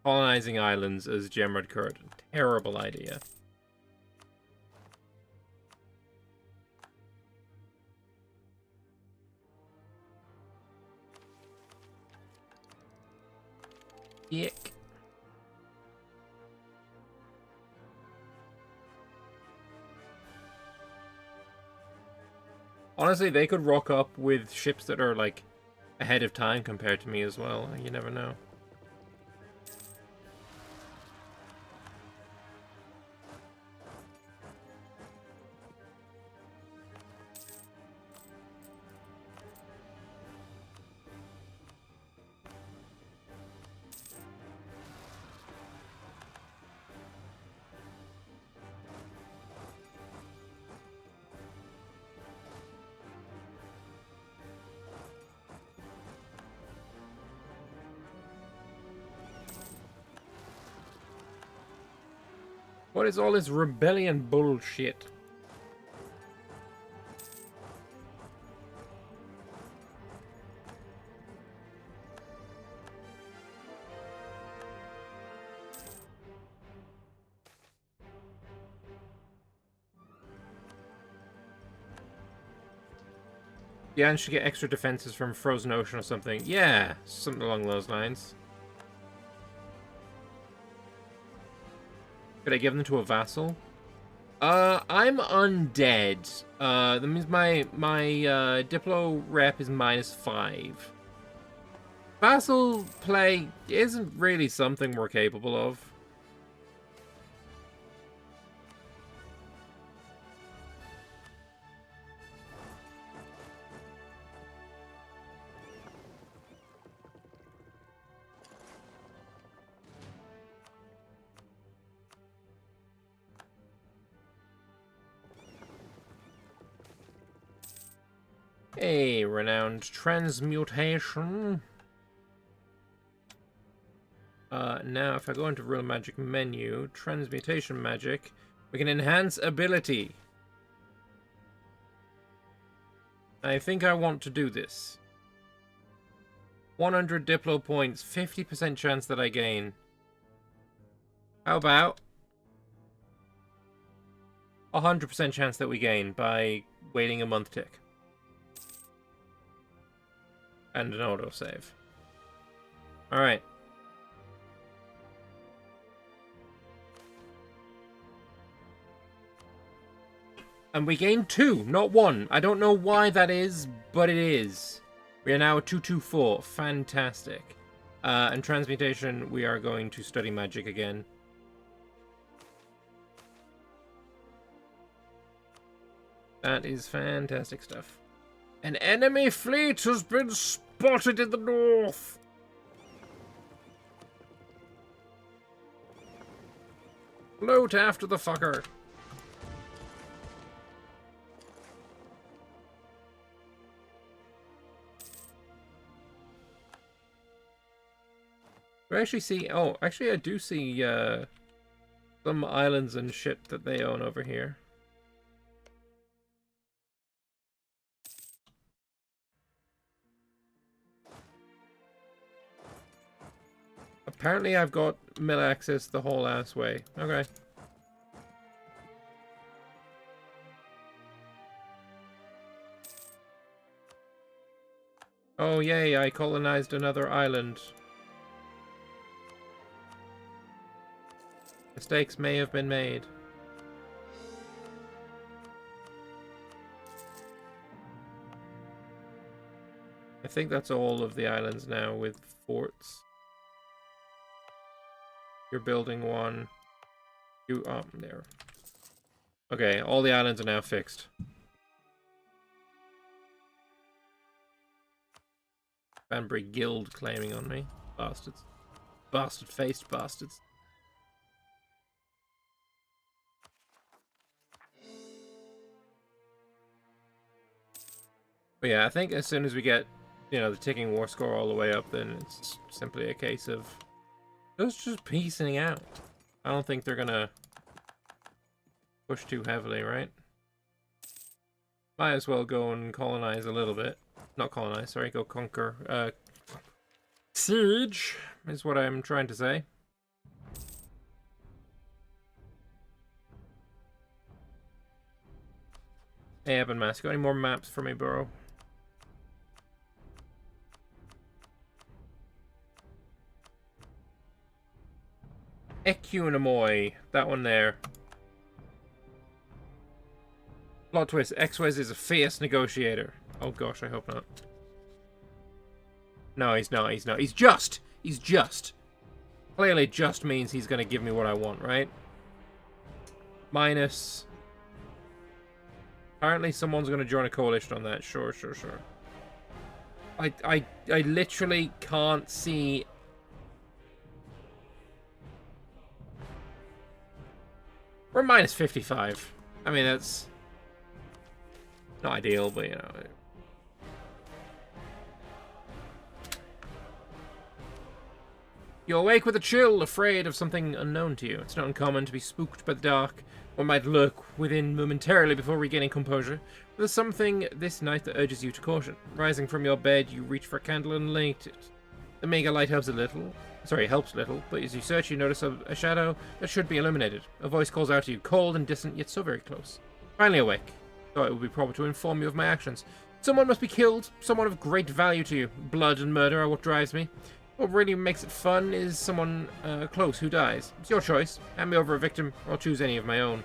colonizing islands as Gemradcurt. Terrible idea. Yuck. Honestly, they could rock up with ships that are, like, ahead of time compared to me as well. You never know. What is all this rebellion bullshit? Yeah, and should get extra defenses from Frozen Ocean or something. Yeah, something along those lines. Could I give them to a vassal? I'm undead. That means my Diplo rep is -5. Vassal play isn't really something we're capable of. A renowned transmutation. Now, if I go into Real Magic menu, Transmutation Magic, we can enhance ability. I think I want to do this. 100 Diplo points, 50% chance that I gain. How about 100% chance that we gain by waiting a month tick? And an autosave. Alright. And we gain 2, not 1. I don't know why that is, but it is. We are now at 224. Fantastic. And transmutation, we are going to study magic again. That is fantastic stuff. An enemy fleet has been spotted in the north. Float after the fucker. Do I actually see... Oh, actually I do see some islands and shit that they own over here. Apparently I've got mill access the whole ass way. Okay. Oh yay, I colonized another island. Mistakes may have been made. I think that's all of the islands now with forts. You're building one. You there. Okay, all the islands are now fixed. Banbury Guild claiming on me. Bastards. Bastard-faced bastards. But yeah, I think as soon as we get, you know, the ticking war score all the way up, then it's simply a case of just piecing out. I don't think they're gonna push too heavily, right? Might as well go and colonize a little bit. Not colonize, sorry, go conquer. Siege is what I'm trying to say. Hey, Anbennar, got any more maps for me, bro? Ecunamoy, that one there. Plot twist, X-Wes is a fierce negotiator. Oh gosh, I hope not. No, he's not, he's not. He's just! He's just. Clearly just means he's gonna give me what I want, right? Minus. Apparently someone's gonna join a coalition on that. Sure, sure, sure. I literally can't see... We're minus 55. I mean, that's not ideal, but you know. You awake with a chill, afraid of something unknown to you. It's not uncommon to be spooked by the dark. One might lurk within momentarily before regaining composure. But there's something this night that urges you to caution. Rising from your bed, you reach for a candle and light it. The mega light helps a little, but as you search, you notice a shadow that should be illuminated. A voice calls out to you, cold and distant, yet so very close. Finally awake. Thought it would be proper to inform you of my actions. Someone must be killed, someone of great value to you. Blood and murder are what drives me. What really makes it fun is someone close who dies. It's your choice. Hand me over a victim, or I'll choose any of my own.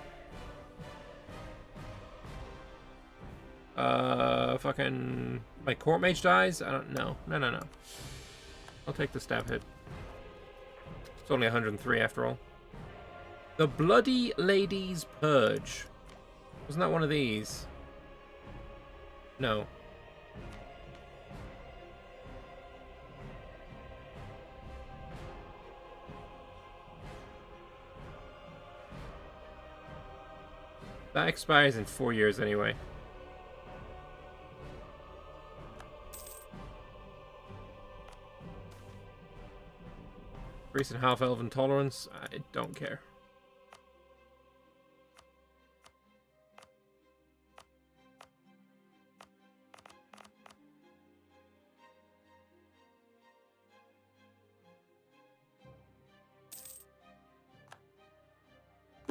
Fucking... My court mage dies? I don't know. No. I'll take the stab hit. It's only 103 after all. The Bloody Lady's Purge. Wasn't that one of these? No. That expires in 4 years anyway. Increase in half-elf intolerance. I don't care.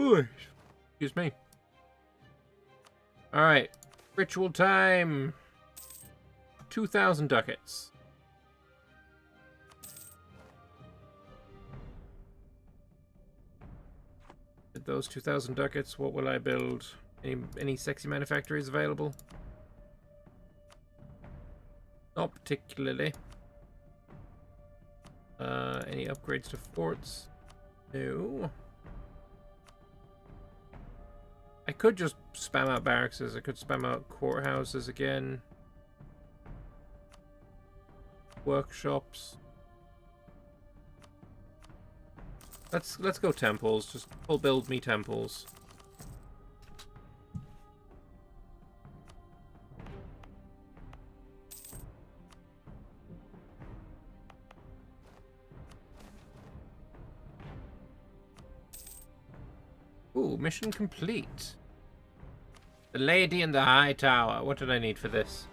Ooh, excuse me. Alright. Ritual time. 2,000 ducats. With those 2,000 ducats, what will I build? Any sexy manufactories available? Not particularly. Any upgrades to forts? No. I could just spam out barracks. I could spam out courthouses again. Workshops. Let's go temples. Just full build me temples. Ooh, mission complete. The Lady in the High Tower. What did I need for this?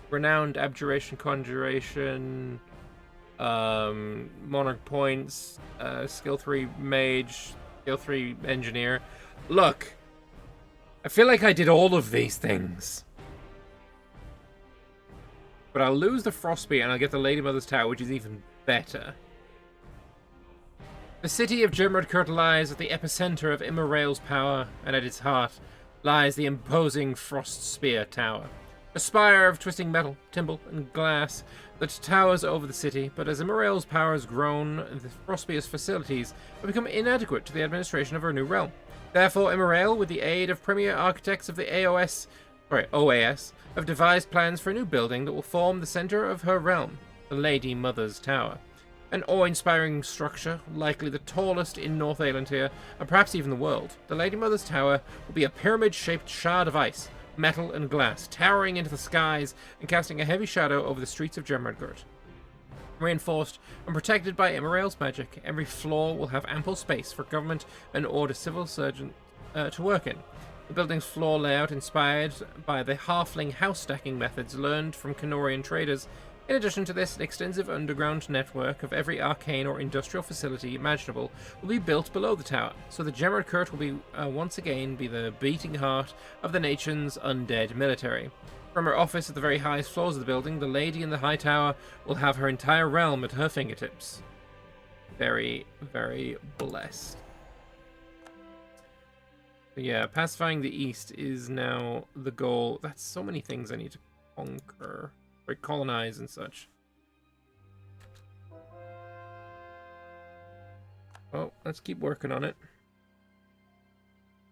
Renowned Abjuration Conjuration. Monarch points. Skill 3 Mage. Skill 3 Engineer. Look. I feel like I did all of these things. But I'll lose the Frostbeat and I'll get the Lady Mother's Tower, which is even better. The city of Gemradcurt lies at the epicenter of Imperial's power, and at its heart lies the imposing Frost Spear Tower. A spire of twisting metal, timber, and glass that towers over the city, but as Imperial's power has grown, the Frostspear's facilities have become inadequate to the administration of her new realm. Therefore, Imperial, with the aid of premier architects of the OAS, have devised plans for a new building that will form the center of her realm, the Lady Mother's Tower. An awe-inspiring structure, likely the tallest in North Aelantir, and perhaps even the world. The Lady Mother's Tower will be a pyramid-shaped shard of ice, metal and glass, towering into the skies and casting a heavy shadow over the streets of Gemradcurt. Reinforced and protected by Imperial's magic, every floor will have ample space for government and order civil sergeants to work in. The building's floor layout inspired by the halfling house stacking methods learned from Canorian traders. In addition to this, an extensive underground network of every arcane or industrial facility imaginable will be built below the tower, so the Gemradcurt will be once again be the beating heart of the nation's undead military. From her office at the very highest floors of the building, the Lady in the High Tower will have her entire realm at her fingertips. Very, very blessed. But yeah, pacifying the East is now the goal. That's so many things I need to conquer. Or colonize and such. Well, let's keep working on it.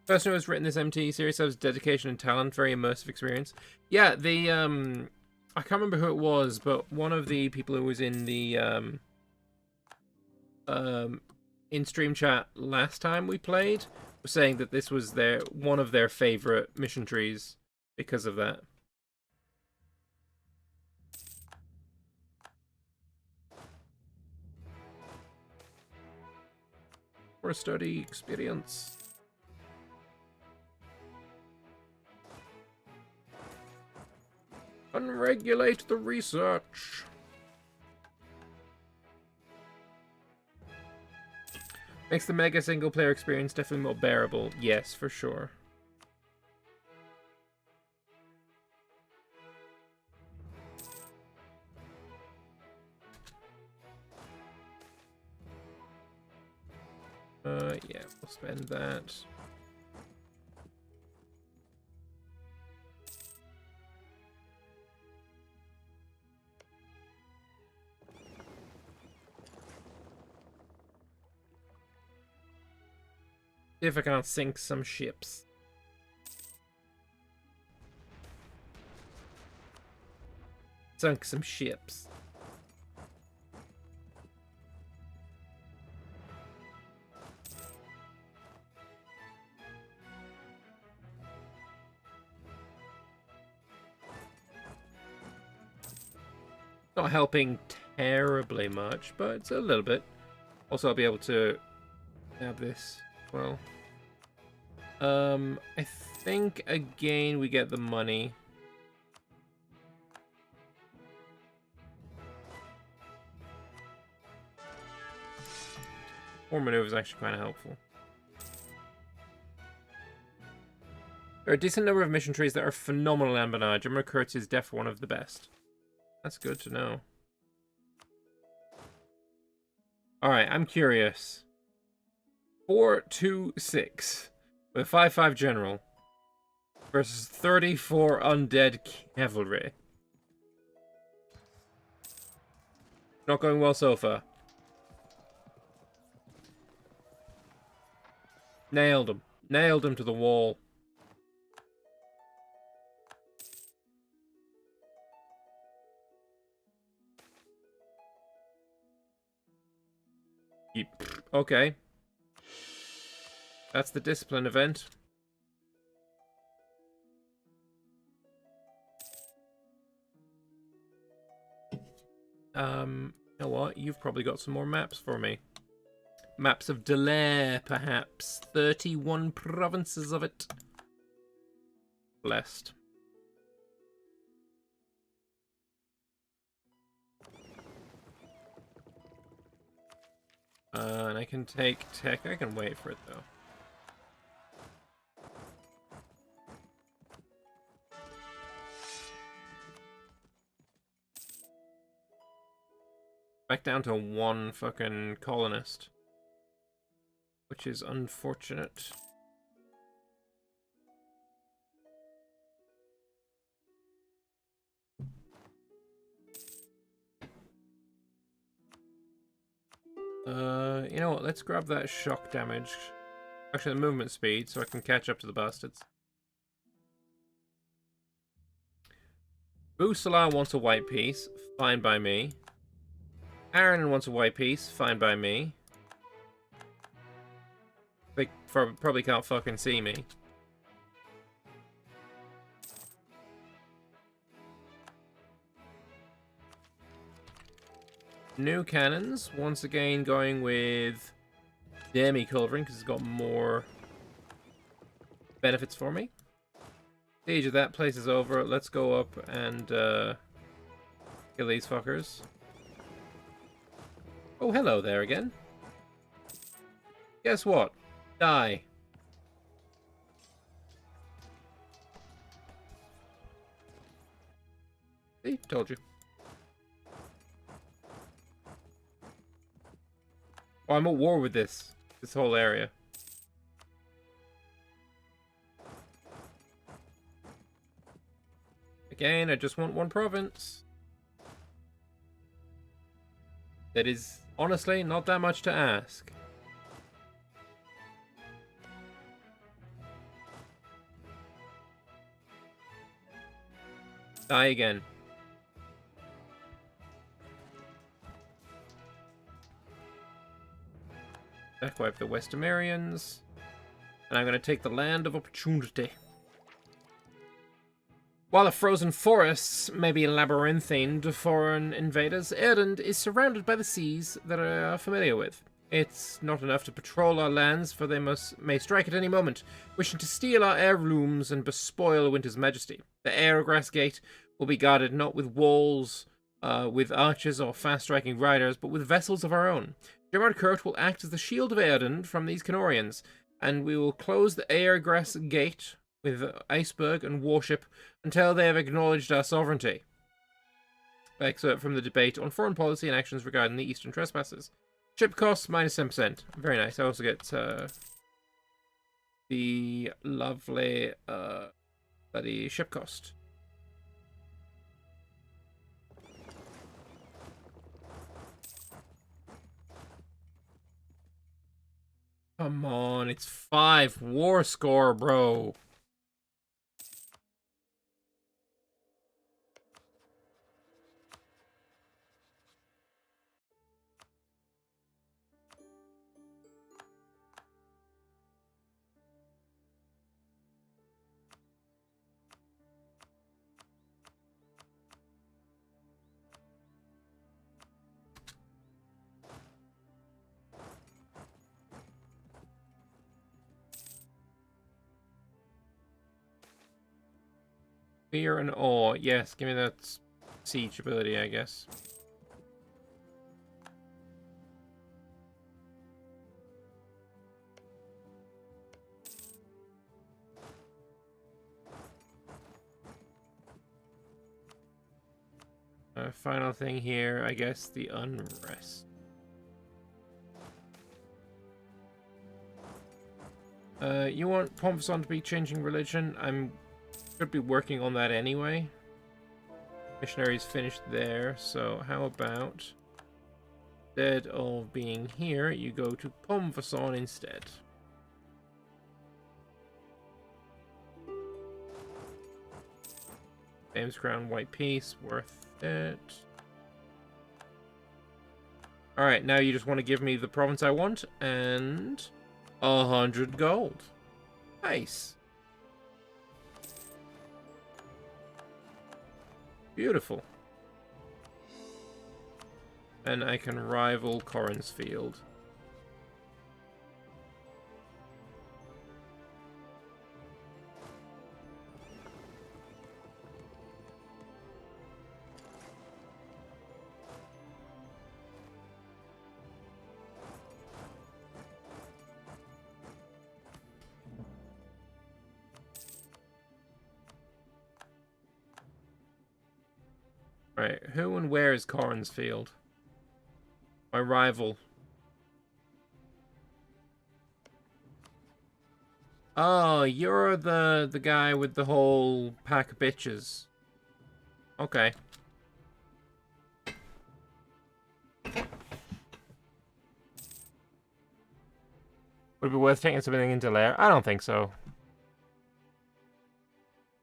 Person who has written this MT series has dedication and talent, very immersive experience. Yeah, the I can't remember who it was, but one of the people who was in the in stream chat last time we played was saying that this was one of their favorite mission trees because of that. For a study experience. Unregulate the research. Makes the mega single player experience definitely more bearable. Yes, for sure. Yeah, we'll spend that. See if I can sink some ships. Sunk some ships. Not helping terribly much, but it's a little bit. Also, I'll be able to have this as well. I think again we get the money. War maneuver is actually kind of helpful. There are a decent number of mission trees that are phenomenal in Anbennar. Gemradcurt is definitely one of the best. That's good to know. Alright, I'm curious. 4-2-6 with 5-5 general versus 34 undead cavalry. Not going well so far. Nailed him. Nailed him to the wall. Okay. That's the discipline event. You know what? You've probably got some more maps for me. Maps of Delay, perhaps. 31 provinces of it. Blessed. And I can take tech. I can wait for it, though. Back down to one fucking colonist. Which is unfortunate. You know what? Let's grab that shock damage. Actually, the movement speed, so I can catch up to the bastards. Busala wants a white piece. Fine by me. Aaron wants a white piece. Fine by me. They probably can't fucking see me. New cannons. Once again going with demi-culverin because it's got more benefits for me. Siege of that place is over. Let's go up and kill these fuckers. Oh, hello there again. Guess what? Die. See? Told you. Oh, I'm at war with this whole area. Again, I just want one province. That is, honestly, not that much to ask. Die again. Backwipe the Westamerians. And I'm going to take the Land of Opportunity. While the frozen forests may be labyrinthine to foreign invaders, Erden is surrounded by the seas that are familiar with. It's not enough to patrol our lands, for they may strike at any moment, wishing to steal our heirlooms and bespoil winter's majesty. The Airgrass Gate will be guarded not with walls, with archers or fast-striking riders, but with vessels of our own. Gemradcurt will act as the shield of Erden from these Canorians, and we will close the Airgrass Gate with iceberg and warship until they have acknowledged our sovereignty. Excerpt from the debate on foreign policy and actions regarding the Eastern trespasses. Ship costs minus 10%. Very nice. I also get the lovely bloody ship cost. Come on, it's 5 war score, bro. Fear and awe. Yes, give me that siege ability, I guess. Final thing here, I guess, the unrest. You want Pompson to be changing religion? Should be working on that anyway. Missionaries finished there, so how about instead of being here, you go to Pompson instead. James Crown, White Peace, worth it. Alright, now you just want to give me the province I want, and 100 gold. Nice. Beautiful. And I can rival Corrinsfield. Right, who and where is Corrinsfield? My rival. Oh, you're the guy with the whole pack of bitches. Okay. Would it be worth taking something into lair? I don't think so.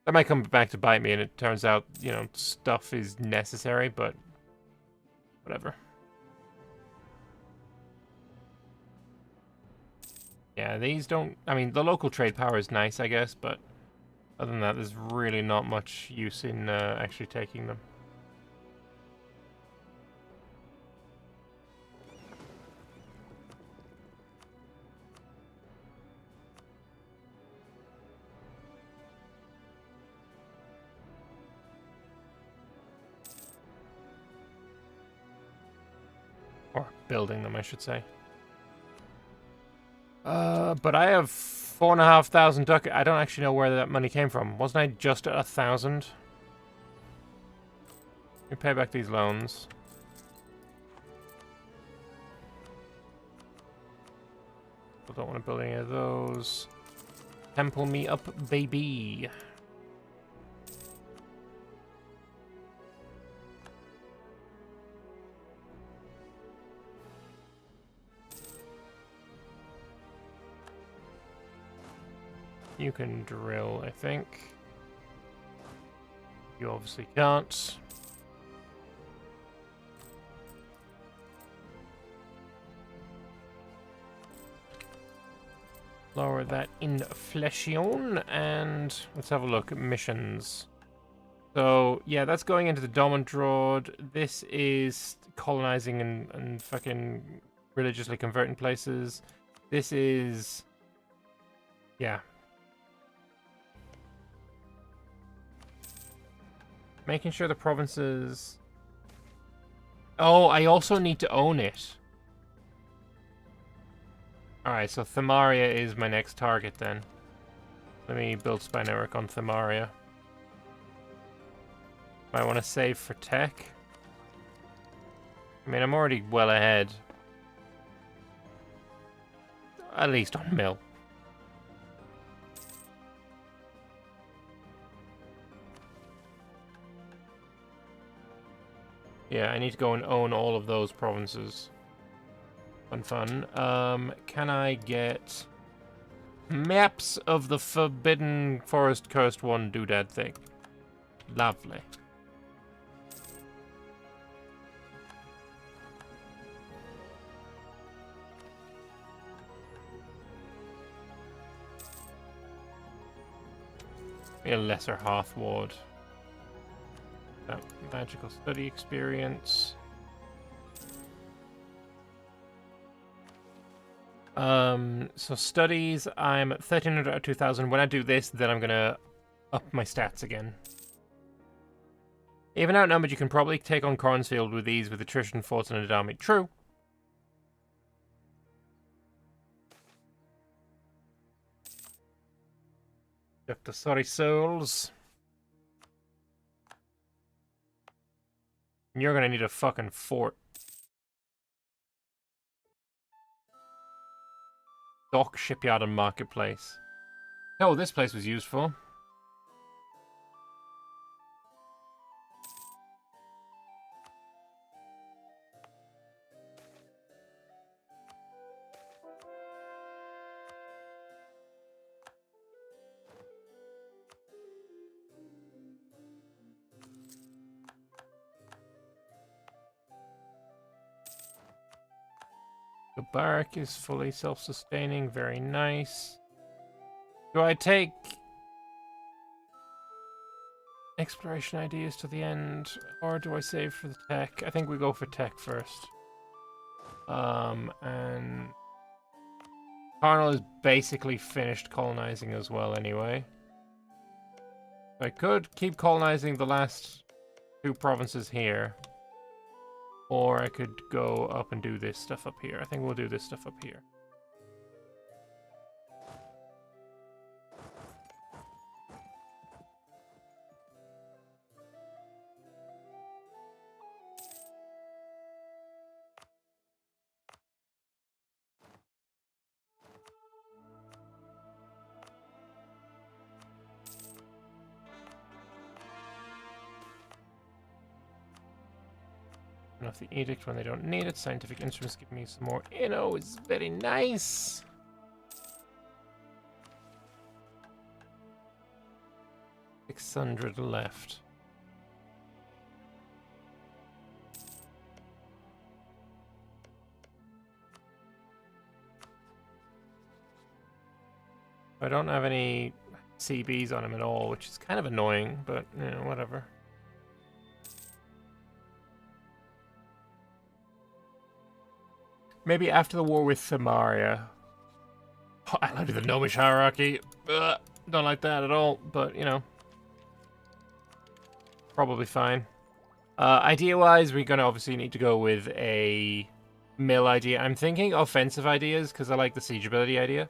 That might come back to bite me, and it turns out, you know, stuff is necessary, but whatever. Yeah, these don't... I mean, the local trade power is nice, I guess, but other than that, there's really not much use in actually taking them. Or building them, I should say. But I have 4,500 ducat. I don't actually know where that money came from. Wasn't I just at 1,000? Let me pay back these loans. I don't want to build any of those. Temple me up, baby. You can drill, I think. You obviously can't. Lower that inflation, and let's have a look at missions. So, yeah, that's going into the Domandrod. This is colonizing and fucking religiously converting places. This is... yeah. Making sure the provinces... oh, I also need to own it. Alright, so Themaria is my next target then. Let me build spy network on Themaria. I want to save for tech. I mean, I'm already well ahead. At least on mill. Yeah, I need to go and own all of those provinces. Fun. Can I get maps of the Forbidden Forest Cursed One doodad thing? Lovely. A lesser Hearth Ward. That magical study experience. So studies, I'm at 1,300 out of 2,000. When I do this, then I'm gonna up my stats again. Even outnumbered, you can probably take on Cornfield with ease with attrition, force, and an army. True. Get the sorry souls. You're gonna need a fucking fort. Dock, shipyard, and marketplace. Oh, this place was useful. The barrack is fully self-sustaining. Very nice. Do I take exploration ideas to the end, or do I save for the tech? I think we go for tech first. And Carnal is basically finished colonizing as well anyway. I could keep colonizing the last 2 provinces here. Or I could go up and do this stuff up here. I think we'll do this stuff up here. Off the edict when they don't need it. Scientific instruments give me some more inno. Is very nice. $600 left. I don't have any CBs on him at all, which is kind of annoying, but you know, whatever. Maybe after the war with Samaria. Oh, I like the gnomish hierarchy. Ugh, don't like that at all, but you know. Probably fine. Idea-wise, we're going to obviously need to go with a mill idea. I'm thinking offensive ideas, because I like the siege ability idea.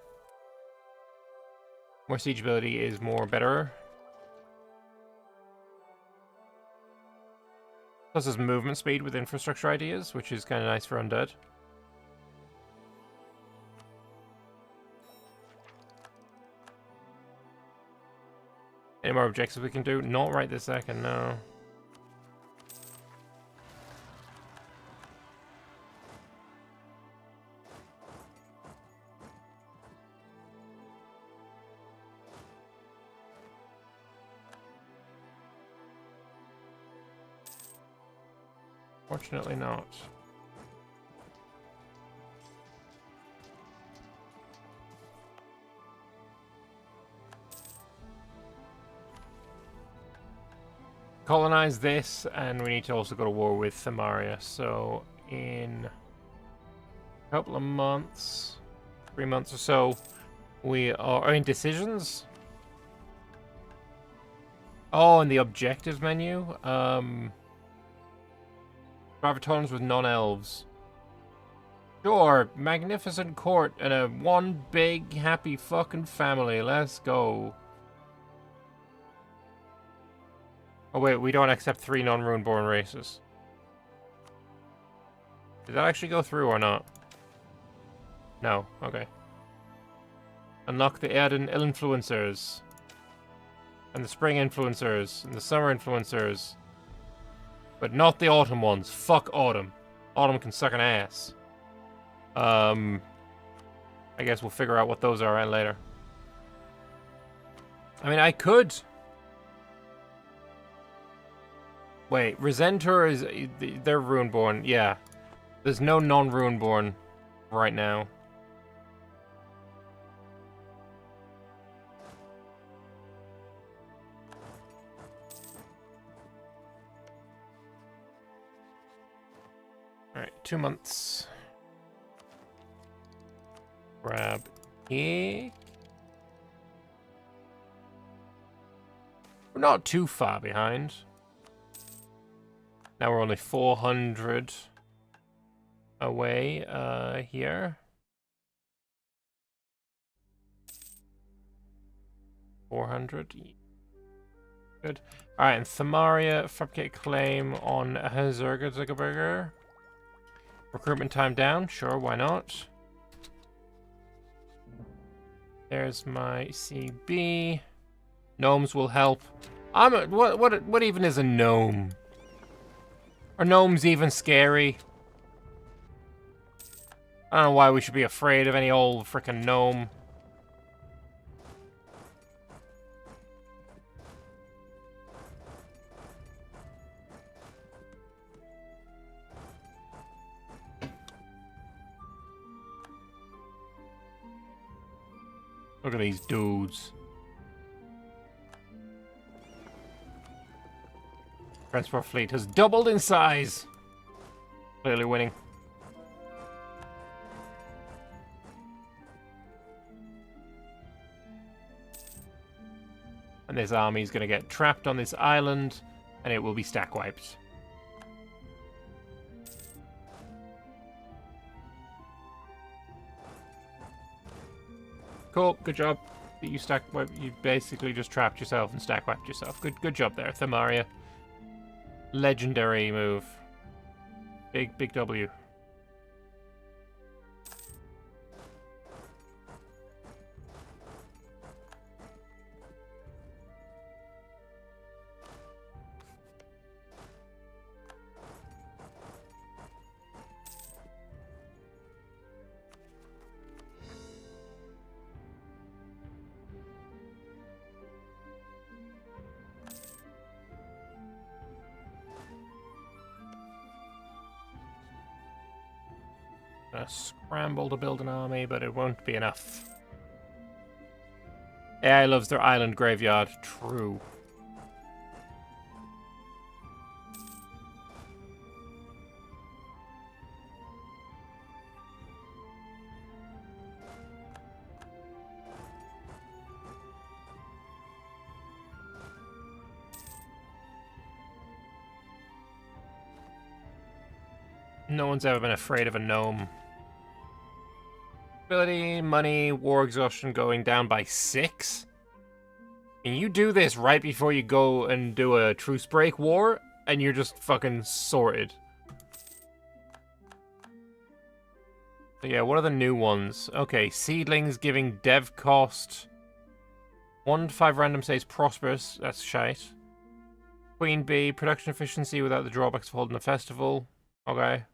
More siege ability is more better. Plus there's movement speed with infrastructure ideas, which is kind of nice for undead. Any more objectives we can do? Not right this second, no. Fortunately not. Colonize this, and we need to also go to war with Samaria. So in a couple of months, 3 months or so, we are in decisions. Oh, in the objectives menu. Driver tolerance with non-elves. Sure, magnificent court and a one big happy fucking family. Let's go. Oh wait, we don't accept 3 non-rune-born races. Did that actually go through or not? No, okay. Unlock the Erden influencers. And the spring influencers. And the summer influencers. But not the autumn ones. Fuck autumn. Autumn can suck an ass. I guess we'll figure out what those are at later. I mean, I could... Wait, Resentor is... They're Runeborn, yeah. There's no non-Runeborn right now. Alright, 2 months. Grab here. We're not too far behind. Now we're only 400 away here. 400. Good. Alright, and Thamaria, fabricate claim on Herzergerzigerberger. Recruitment time down. Sure, why not? There's my CB. Gnomes will help. What even is a gnome? Are gnomes even scary? I don't know why we should be afraid of any old frickin' gnome. Look at these dudes. Transport fleet has doubled in size. Clearly winning. And this army is going to get trapped on this island, and it will be stack wiped. Cool, good job. You you basically just trapped yourself and stack wiped yourself. Good job there, Thamaria. Legendary move. Big W. Scramble to build an army, but it won't be enough. AI loves their island graveyard. True. No one's ever been afraid of a gnome. Ability, money, war exhaustion going down by 6. And you do this right before you go and do a truce break war, and you're just fucking sorted. So yeah, what are the new ones? Okay, seedlings giving dev cost. 1 to 5 random stays prosperous. That's shite. Queen bee, production efficiency without the drawbacks of holding a festival. Okay.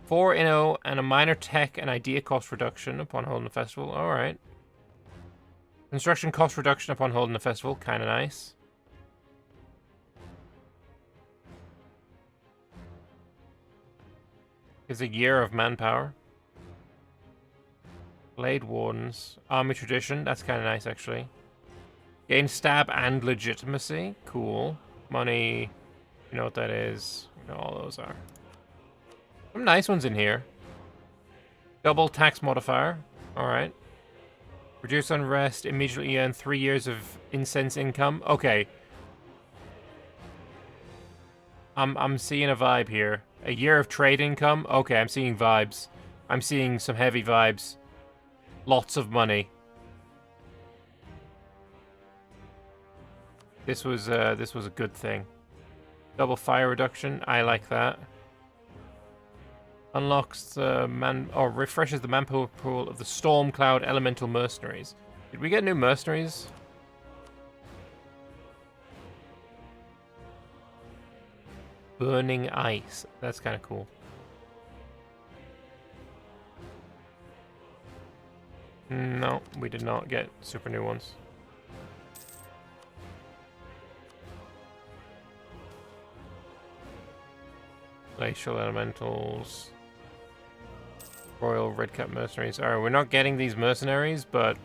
4 inno and a minor tech and idea cost reduction upon holding a festival. Alright. Construction cost reduction upon holding a festival. Kinda nice. Gives a year of manpower. Blade Wardens. Army tradition. That's kinda nice, actually. Gain stab and legitimacy. Cool. Money. You know what that is. You know all those are. Some nice ones in here. Double tax modifier. Alright. Reduce unrest. Immediately earn 3 years of incense income. Okay. I'm seeing a vibe here. A year of trade income. Okay, I'm seeing vibes. I'm seeing some heavy vibes. Lots of money. This was a good thing. Double fire reduction. I like that. Unlocks the refreshes the manpower pool of the Stormcloud Elemental Mercenaries. Did we get new mercenaries? Burning Ice. That's kind of cool. No, we did not get super new ones. Glacial Elementals. Royal Redcap Mercenaries. Alright, we're not getting these mercenaries, but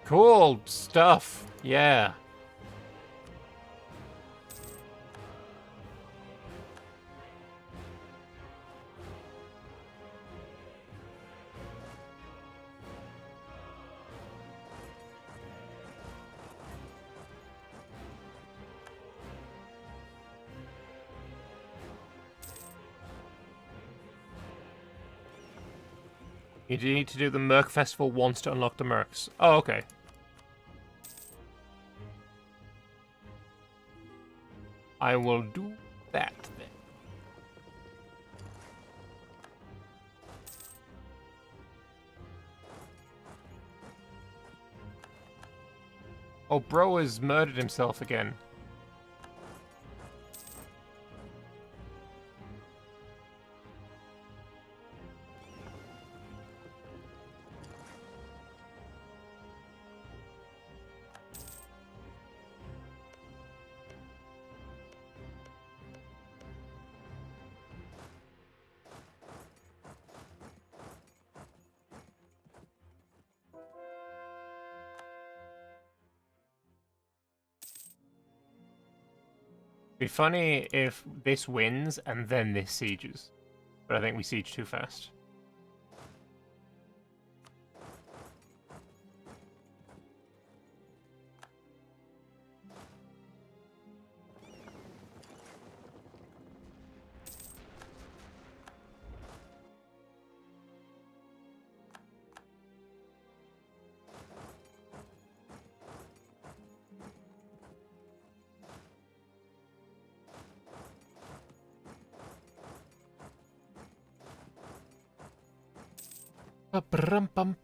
cool stuff. Yeah. You need to do the Merc Festival once to unlock the Mercs. Oh, okay. I will do that then. Oh, bro has murdered himself again. Be funny if this wins and then this sieges. But I think we siege too fast. Bum.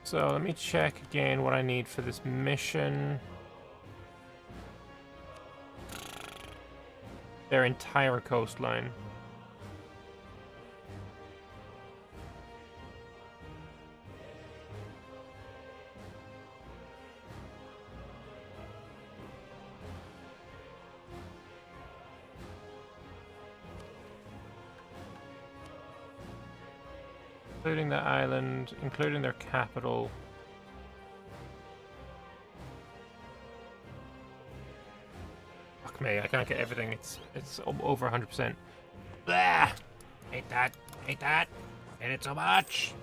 So let me check again what I need for this mission. Their entire coastline. Including the island, including their capital. Fuck me, I can't get everything. It's over 100%. Blah! Hate that. Hate it so much.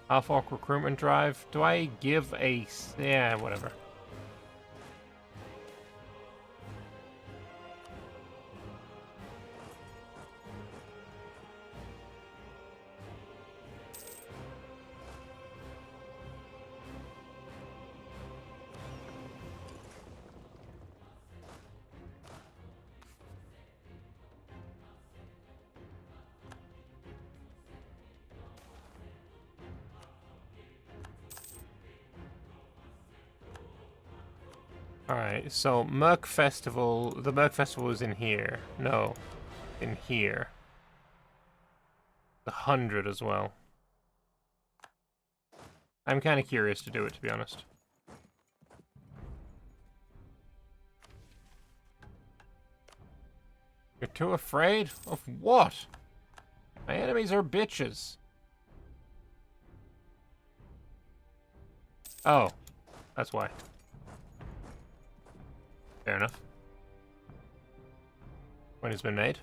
Half-orc recruitment drive. Do I give a... yeah, whatever. Alright, so Merc Festival... the Merc Festival is in here. No, in here. The 100 as well. I'm kind of curious to do it, to be honest. You're too afraid? Of what? My enemies are bitches. Oh, that's why. Fair enough. Point has been made.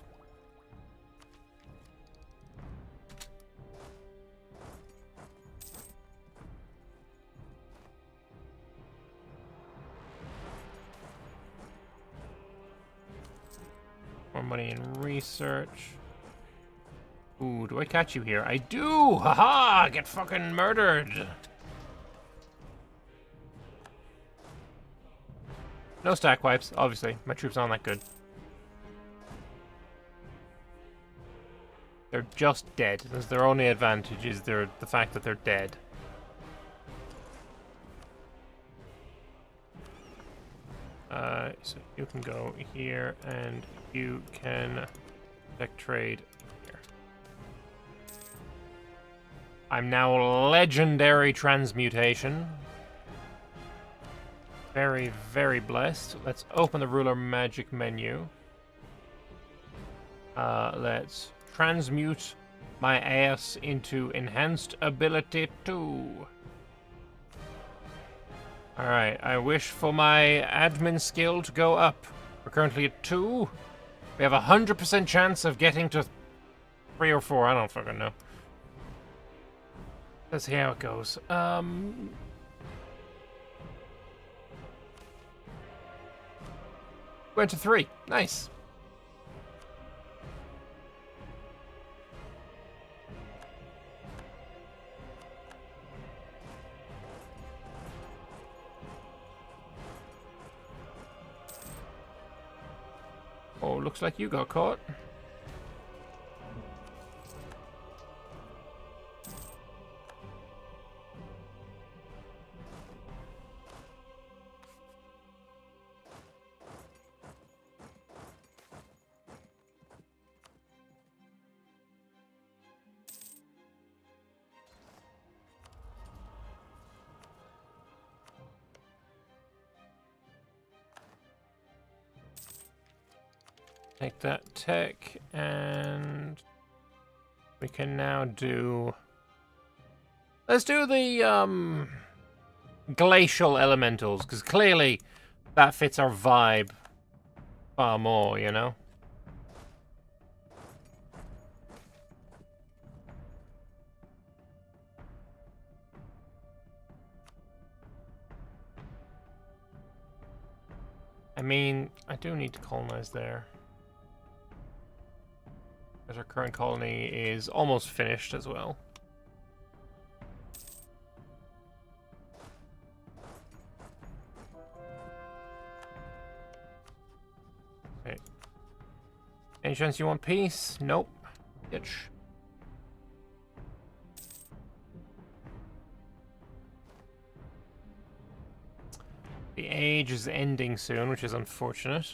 More money in research. Ooh, do I catch you here? I do! Haha! Get fucking murdered! No stack wipes, obviously. My troops aren't that good. They're just dead. That's their only advantage, is the fact that they're dead. So you can go here, and you can tech trade here. I'm now legendary transmutation. Very, very blessed. Let's open the ruler magic menu. Let's transmute my ass into enhanced ability 2. Alright, I wish for my admin skill to go up. We're currently at 2. We have a 100% chance of getting to 3 or 4. I don't fucking know. Let's see how it goes. Went to 3. Nice. Oh, looks like you got caught. Take that tech, and we can now do... Let's do the, glacial elementals, because clearly that fits our vibe far more, you know? I mean, I do need to colonize there. Because our current colony is almost finished as well. Okay. Any chance you want peace? Nope. Bitch. The age is ending soon, which is unfortunate.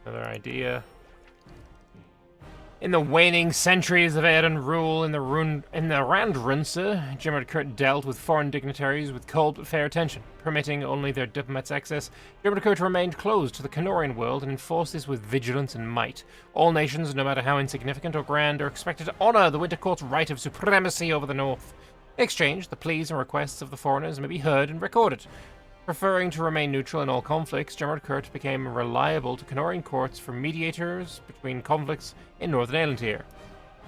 Another idea. In the waning centuries of Aedan rule in the Randrunse, Gemradcurt dealt with foreign dignitaries with cold but fair attention, permitting only their diplomats access. Gemradcurt remained closed to the Canorian world and enforced this with vigilance and might. All nations, no matter how insignificant or grand, are expected to honor the Winter Court's right of supremacy over the North. In exchange, the pleas and requests of the foreigners may be heard and recorded. Preferring to remain neutral in all conflicts, Gemradcurt became reliable to Canorian courts for mediators between conflicts in Northern Elantir.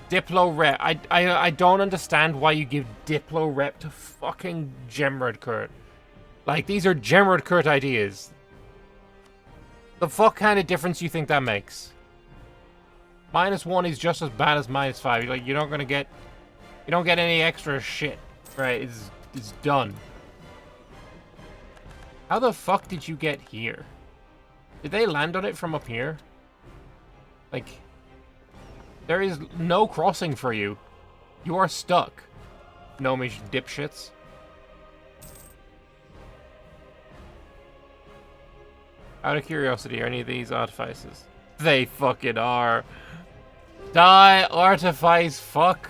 Diplo rep. I don't understand why you give Diplo rep to fucking Gemradcurt. Like, these are Gemradcurt ideas. The fuck kind of difference you think that makes? -1 is just as bad as -5. Like, you don't get any extra shit. Right? It's done. How the fuck did you get here? Did they land on it from up here? Like, there is no crossing for you. You are stuck. Gnomish dipshits. Out of curiosity, are any of these artifices? They fucking are. Die, artifice, fuck.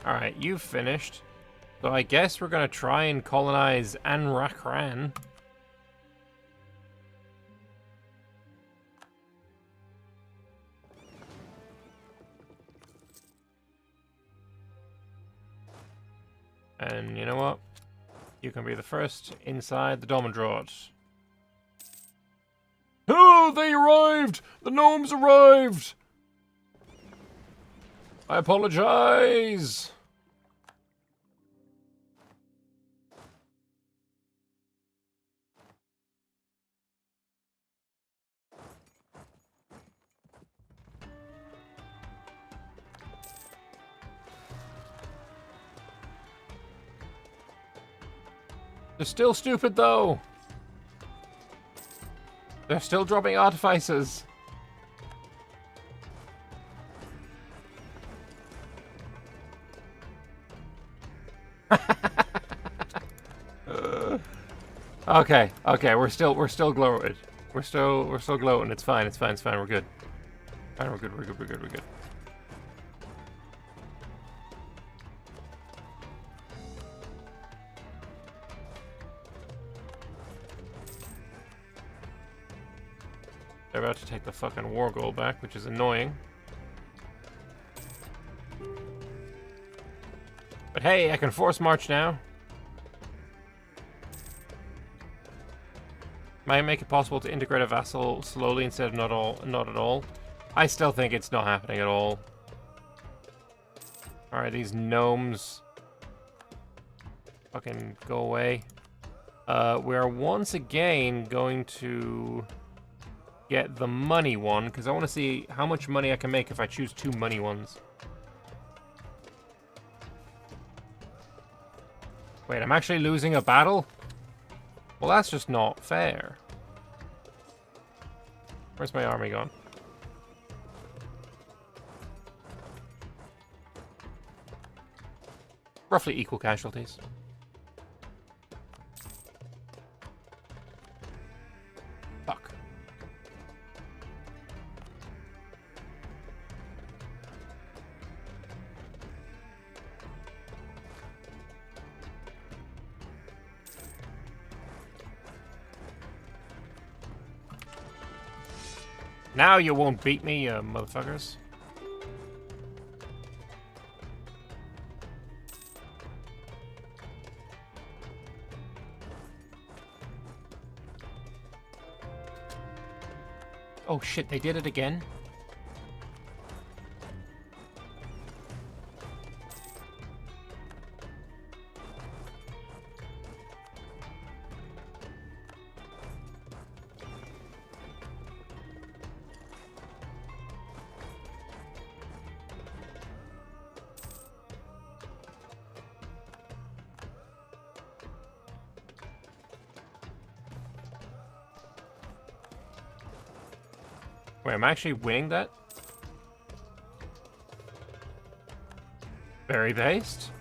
Alright, you've finished. So I guess we're gonna try and colonize Anrakran. And you know what? You can be the first inside the Domodrot. Oh, they arrived! The gnomes arrived! I apologize! They're still stupid, though. They're still dropping artificers. Okay, we're still gloated. We're still gloating. It's fine. We're good. Fine, we're good. about to take the fucking war goal back, which is annoying. But hey, I can force march now. Might make it possible to integrate a vassal slowly instead of not at all. I still think it's not happening at all. Alright, these gnomes fucking go away. We're once again going to get the money one, because I want to see how much money I can make if I choose 2 money ones. Wait, I'm actually losing a battle? Well, that's just not fair. Where's my army gone? Roughly equal casualties. Fuck. Now you won't beat me, motherfuckers. Oh shit, they did it again? Wait, am I actually winning that? Very based?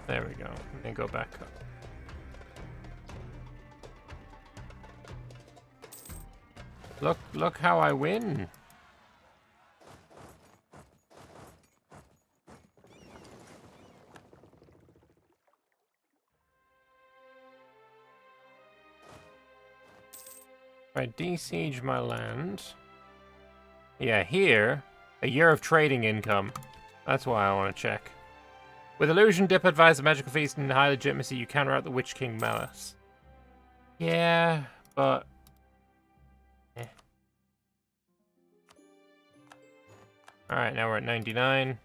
There we go. And then go back up. Look how I win. If I de-siege my land. Yeah, here, a year of trading income. That's why I want to check. With illusion, dip, advise, a magical feast, and high legitimacy, you counter out the Witch King malice. Yeah, but alright, now we're at 99.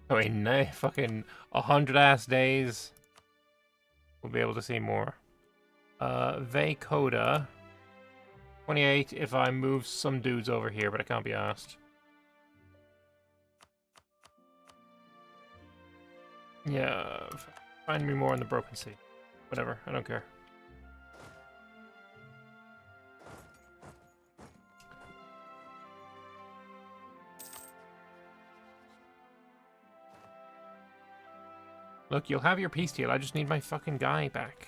Oh, in fucking 100-ass days, we'll be able to see more. Vacoda. 28 if I move some dudes over here, but I can't be asked. Yeah, find me more in the Broken Sea. Whatever, I don't care. Look, you'll have your peace deal. I just need my fucking guy back.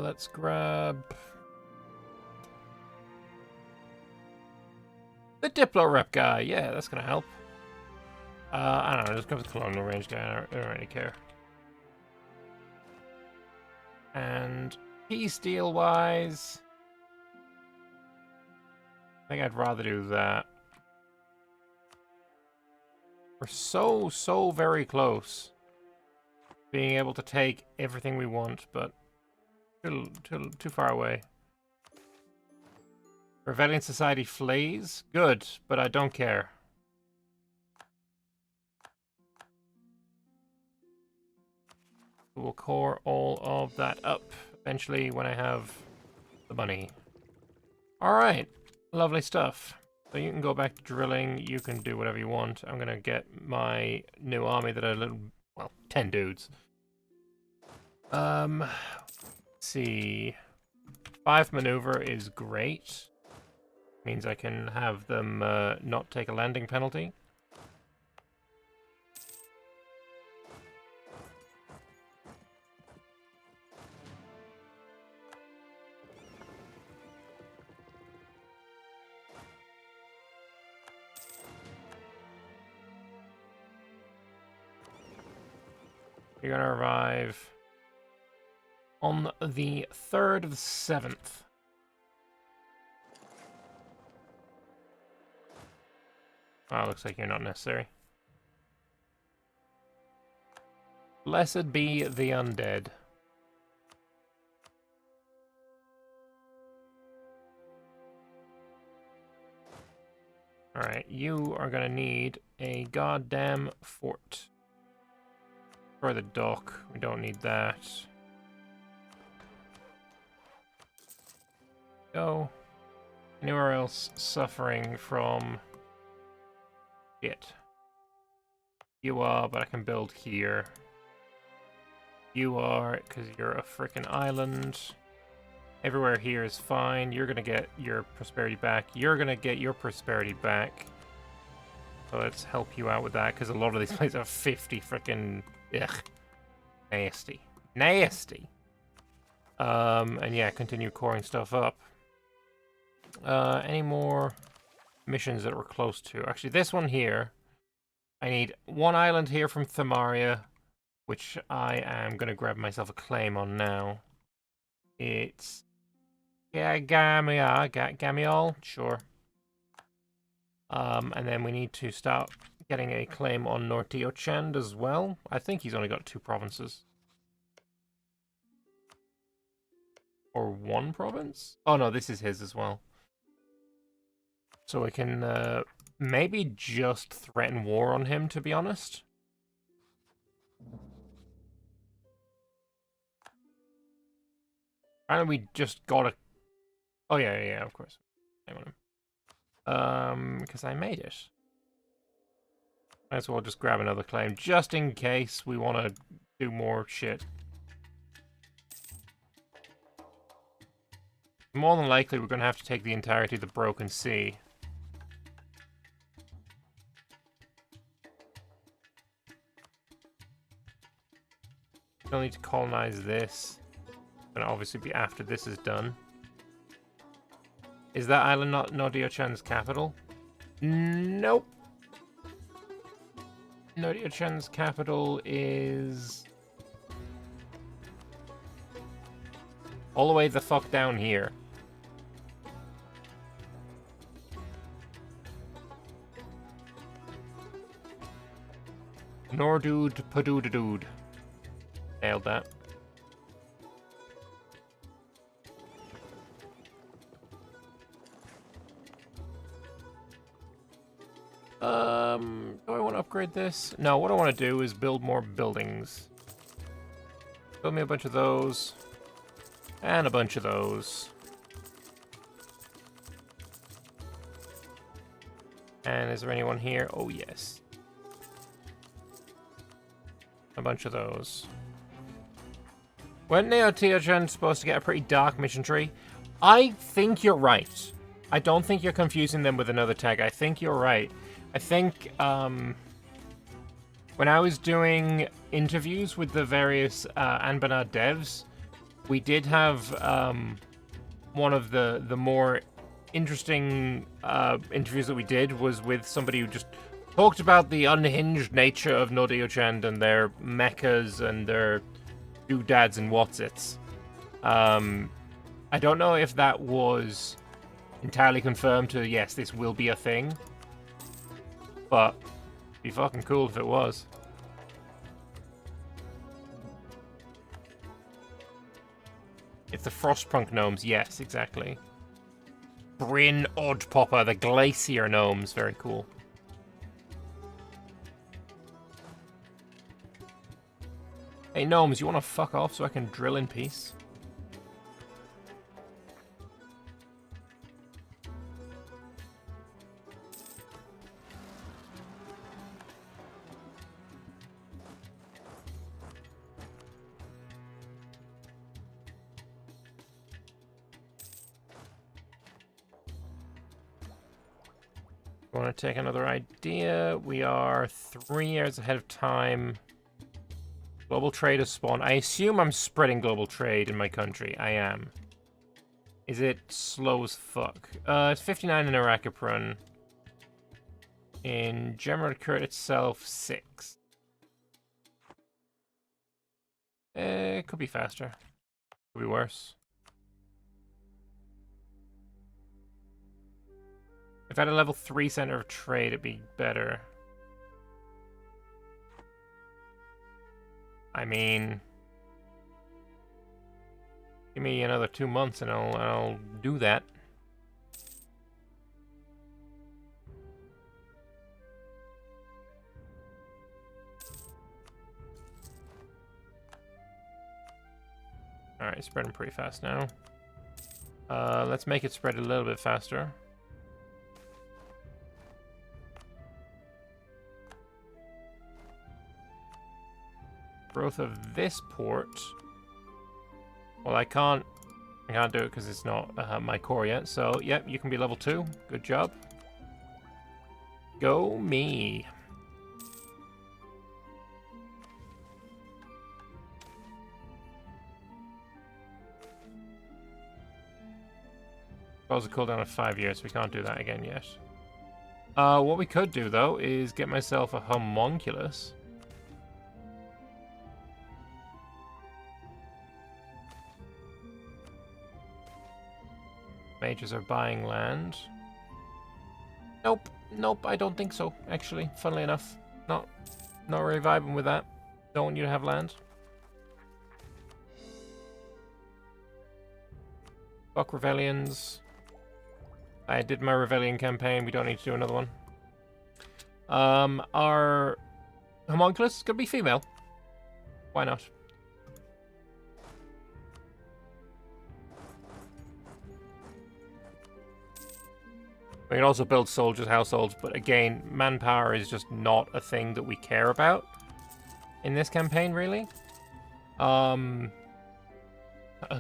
Let's grab the Diplo rep guy. Yeah, that's gonna help. I don't know, just grab the colonial range guy. I don't really care. And peace deal wise, I think I'd rather do that. We're so very close being able to take everything we want, but too far away. Rebellion Society flees? Good, but I don't care. We'll core all of that up eventually when I have the money. Alright, lovely stuff. So you can go back to drilling, you can do whatever you want. I'm gonna get my new army that are little, well, 10 dudes. Let's see. 5 maneuver is great. Means I can have them not take a landing penalty. You're gonna arrive on the 3rd of the 7th. Oh, looks like you're not necessary. Blessed be the undead. Alright, you are gonna need a goddamn fort. For the dock, we don't need that. Go. Anywhere else suffering from shit? You are, but I can build here. You are, because you're a frickin' island. Everywhere here is fine. You're gonna get your prosperity back. You're gonna get your prosperity back. So let's help you out with that, because a lot of these places are 50 frickin'... Ugh. Nasty. Nasty! And yeah, continue coring stuff up. Any more missions that we're close to? Actually, this one here. I need 1 island here from Thamaria, which I am going to grab myself a claim on now. It's... Yeah, Gamial, sure. And then we need to start getting a claim on Nortiochand as well. I think he's only got 2 provinces. Or 1 province? Oh no, this is his as well. So we can maybe just threaten war on him, to be honest. And we just gotta... Oh yeah, of course. I want him. Because I made it. Might as well just grab another claim, just in case we want to do more shit. More than likely, we're going to have to take the entirety of the Broken Sea. Still need to colonize this. It's going to obviously be after this is done. Is that island not Nodiochan's capital? Nope. Nodiochan's capital is... all the way the fuck down here. Nordude Padoodadood. Nailed that. Do I want to upgrade this? No, what I want to do is build more buildings. Build me a bunch of those. And a bunch of those. And is there anyone here? Oh, yes. A bunch of those. Weren't Neotiochan supposed to get a pretty dark mission tree? I think you're right. I don't think you're confusing them with another tag. I think you're right. I think, when I was doing interviews with the various Anbennar devs, we did have one of the more interesting interviews that we did was with somebody who just talked about the unhinged nature of Nodiochan and their mechas and their doodads and whatsits. I don't know if that was entirely confirmed to, yes, this will be a thing. But it'd be fucking cool if it was. It's the Frostpunk gnomes, yes, exactly. Bryn Oddpopper, the Glacier gnomes, very cool. Hey gnomes, you wanna fuck off so I can drill in peace? Want to take another idea? We are 3 years ahead of time. Global trade has spawned. I assume I'm spreading global trade in my country. I am. Is it slow as fuck? It's 59 in Iraq-Iran. In Gemradcurt itself, 6. It could be faster. Could be worse. If I had a level 3 center of trade, it'd be better. I mean, give me another 2 months and I'll do that. Alright, spreading pretty fast now. Let's make it spread a little bit faster. Growth of this port. Well, I can't do it because it's not my core yet. So, yep, you can be level 2. Good job. Go me. Suppose a cooldown of 5 years. We can't do that again yet. What we could do, though, is get myself a homunculus. Mages are buying land. Nope. Nope, I don't think so, actually. Funnily enough. Not really vibing with that. Don't want you to have land. Fuck rebellions. I did my rebellion campaign. We don't need to do another one. Our homunculus is going to be female. Why not? We can also build soldiers' households, but again, manpower is just not a thing that we care about in this campaign, really. A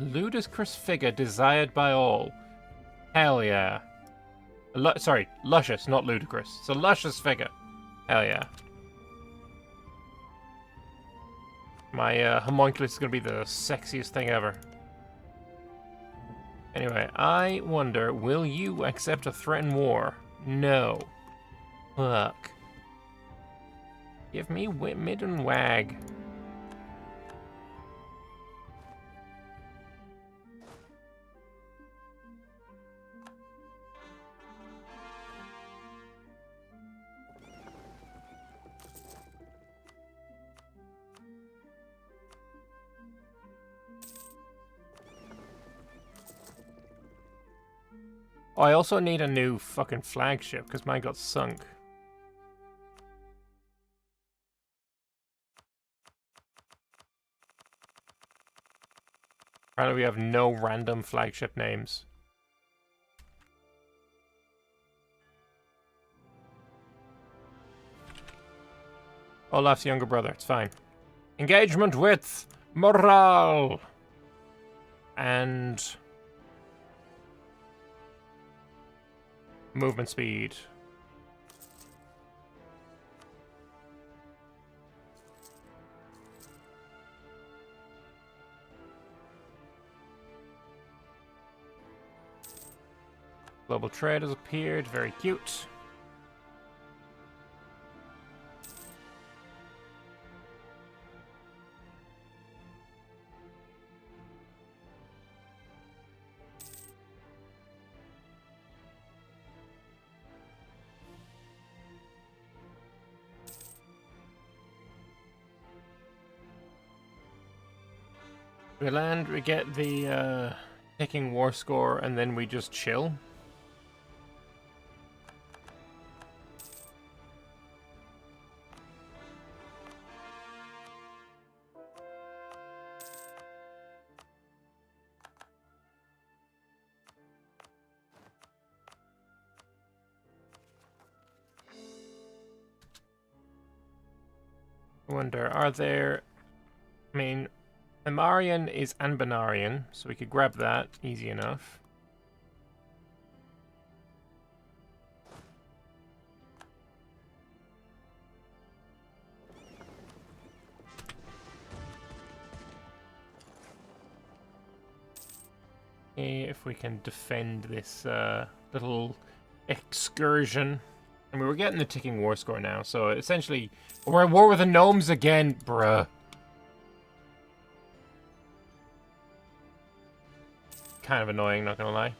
ludicrous figure desired by all. Hell yeah. Sorry, luscious, not ludicrous. It's a luscious figure. Hell yeah. My homunculus is going to be the sexiest thing ever. Anyway, I wonder, will you accept a threatened war? No. Fuck. Give me mid and wag. Oh, I also need a new fucking flagship, because mine got sunk. Apparently we have no random flagship names. Olaf's younger brother, it's fine. Engagement with morale! And movement speed. Global trade has appeared, very cute. We land, we get the ticking war score, and then we just chill. I wonder, are there... I mean... Amarian is Anbennarian, so we could grab that easy enough. See if we can defend this little excursion. I mean, we're getting the ticking war score now, so essentially, we're at war with the gnomes again, bruh. Kind of annoying, not gonna lie.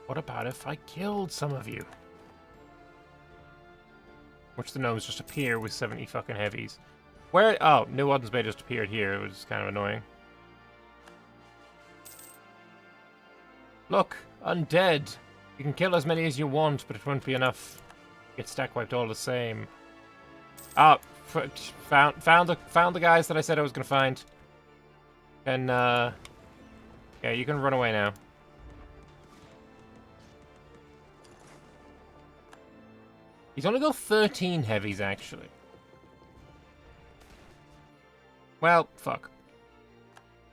What about if I killed some of you? Which the gnomes just appear with 70 fucking heavies. Where? Oh, New Ones Bay just appeared here. It was kind of annoying. Look, undead. You can kill as many as you want, but it won't be enough. Get stack wiped all the same. Oh, found the guys that I said I was gonna find. And yeah, you can run away now. He's only got 13 heavies, actually. Well, fuck.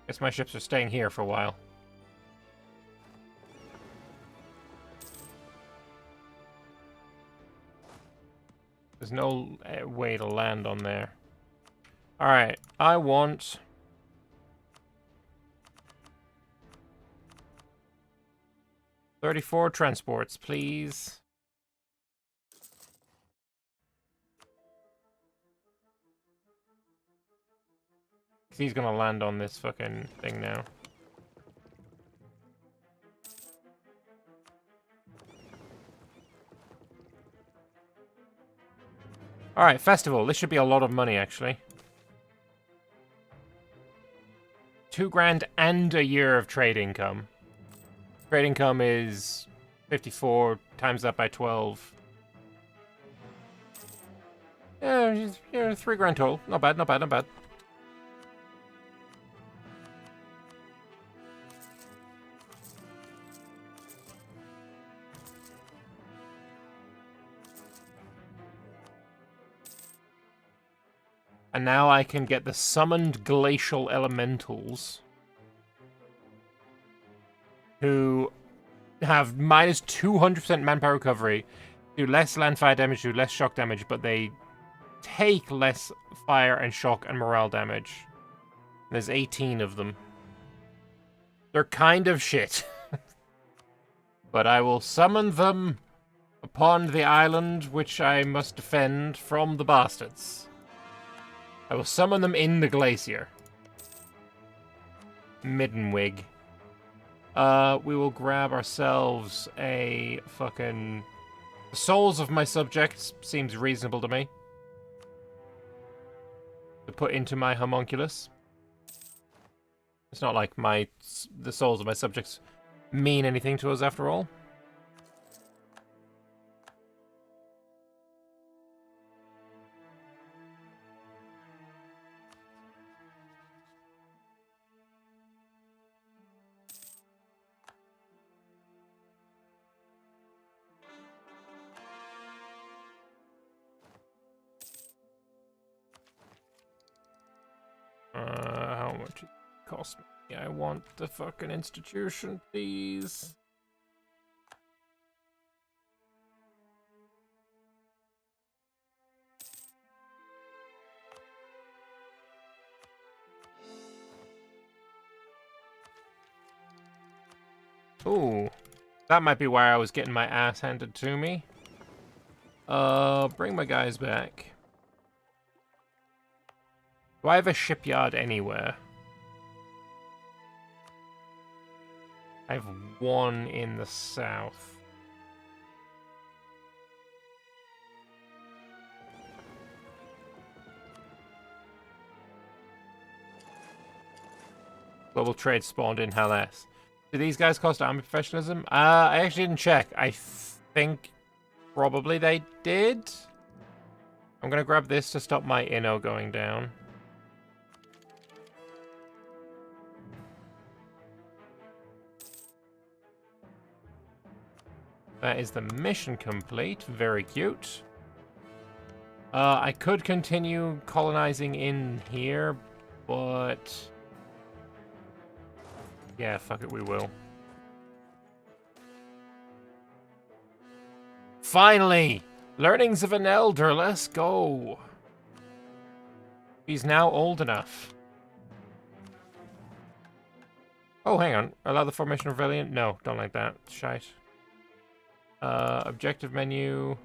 Guess my ships are staying here for a while. There's no way to land on there. Alright, I want... $34 transports, please. He's gonna land on this fucking thing now. Alright, festival. This should be a lot of money, actually. 2 grand and a year of trade income. Trade income is 54 times that by 12. Yeah, 3 grand total. Not bad, not bad, not bad. And now I can get the summoned glacial elementals, who have minus 200% manpower recovery, do less landfire damage, do less shock damage, but they take less fire and shock and morale damage. There's 18 of them. They're kind of shit. But I will summon them upon the island which I must defend from the bastards. I will summon them in the glacier. Middenwig. We will grab ourselves a fucking... The souls of my subjects seems reasonable to me. To put into my homunculus. It's not like the souls of my subjects mean anything to us after all. How much it cost me? I want the fucking institution, please. Ooh, that might be why I was getting my ass handed to me. Bring my guys back. Do I have a shipyard anywhere? I have one in the south. Global trade spawned in Hellas. Do these guys cost army professionalism? I actually didn't check. I think probably they did. I'm gonna grab this to stop my Inno going down. That is the mission complete. Very cute. I could continue colonizing in here, but... yeah, fuck it, we will. Finally! Learnings of an elder, let's go. He's now old enough. Oh, hang on. Allow the formation of rebellion? No, don't like that. Shite. Objective menu.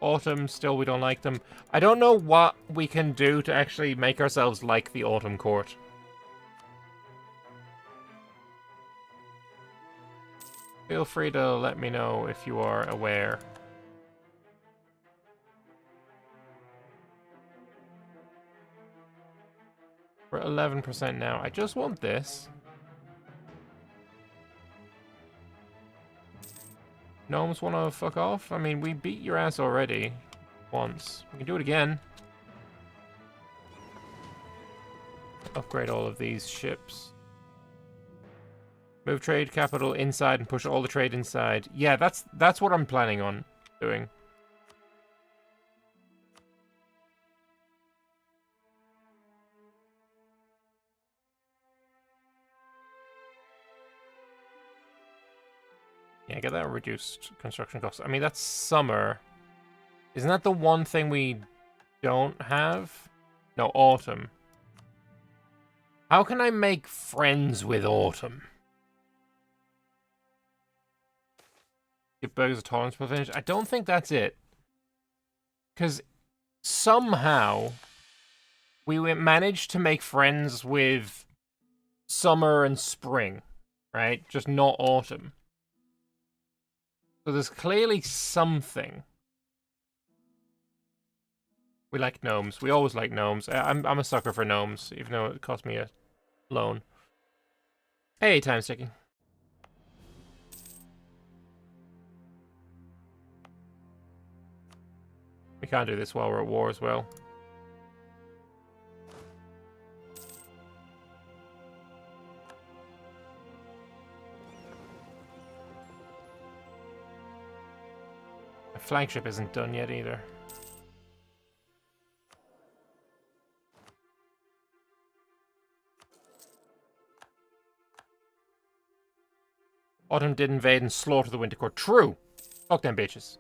Autumn, still we don't like them. I don't know what we can do to actually make ourselves like the Autumn Court. Feel free to let me know if you are aware. We're at 11% now. I just want this. Gnomes want to fuck off? I mean, we beat your ass already. Once. We can do it again. Upgrade all of these ships. Move trade capital inside and push all the trade inside. Yeah, that's what I'm planning on doing. Yeah, get that reduced construction cost. I mean, that's summer. Isn't that the one thing we don't have? No, autumn. How can I make friends with autumn? Give burgers a tolerance percentage? I don't think that's it. Because somehow we managed to make friends with summer and spring, right? Just not autumn. So there's clearly something. We like gnomes. We always like gnomes. I'm a sucker for gnomes, even though it cost me a loan. Hey, time's ticking. We can't do this while we're at war as well. My flagship isn't done yet either. Autumn did invade and slaughter the Winter Court. True! Fuck them bitches.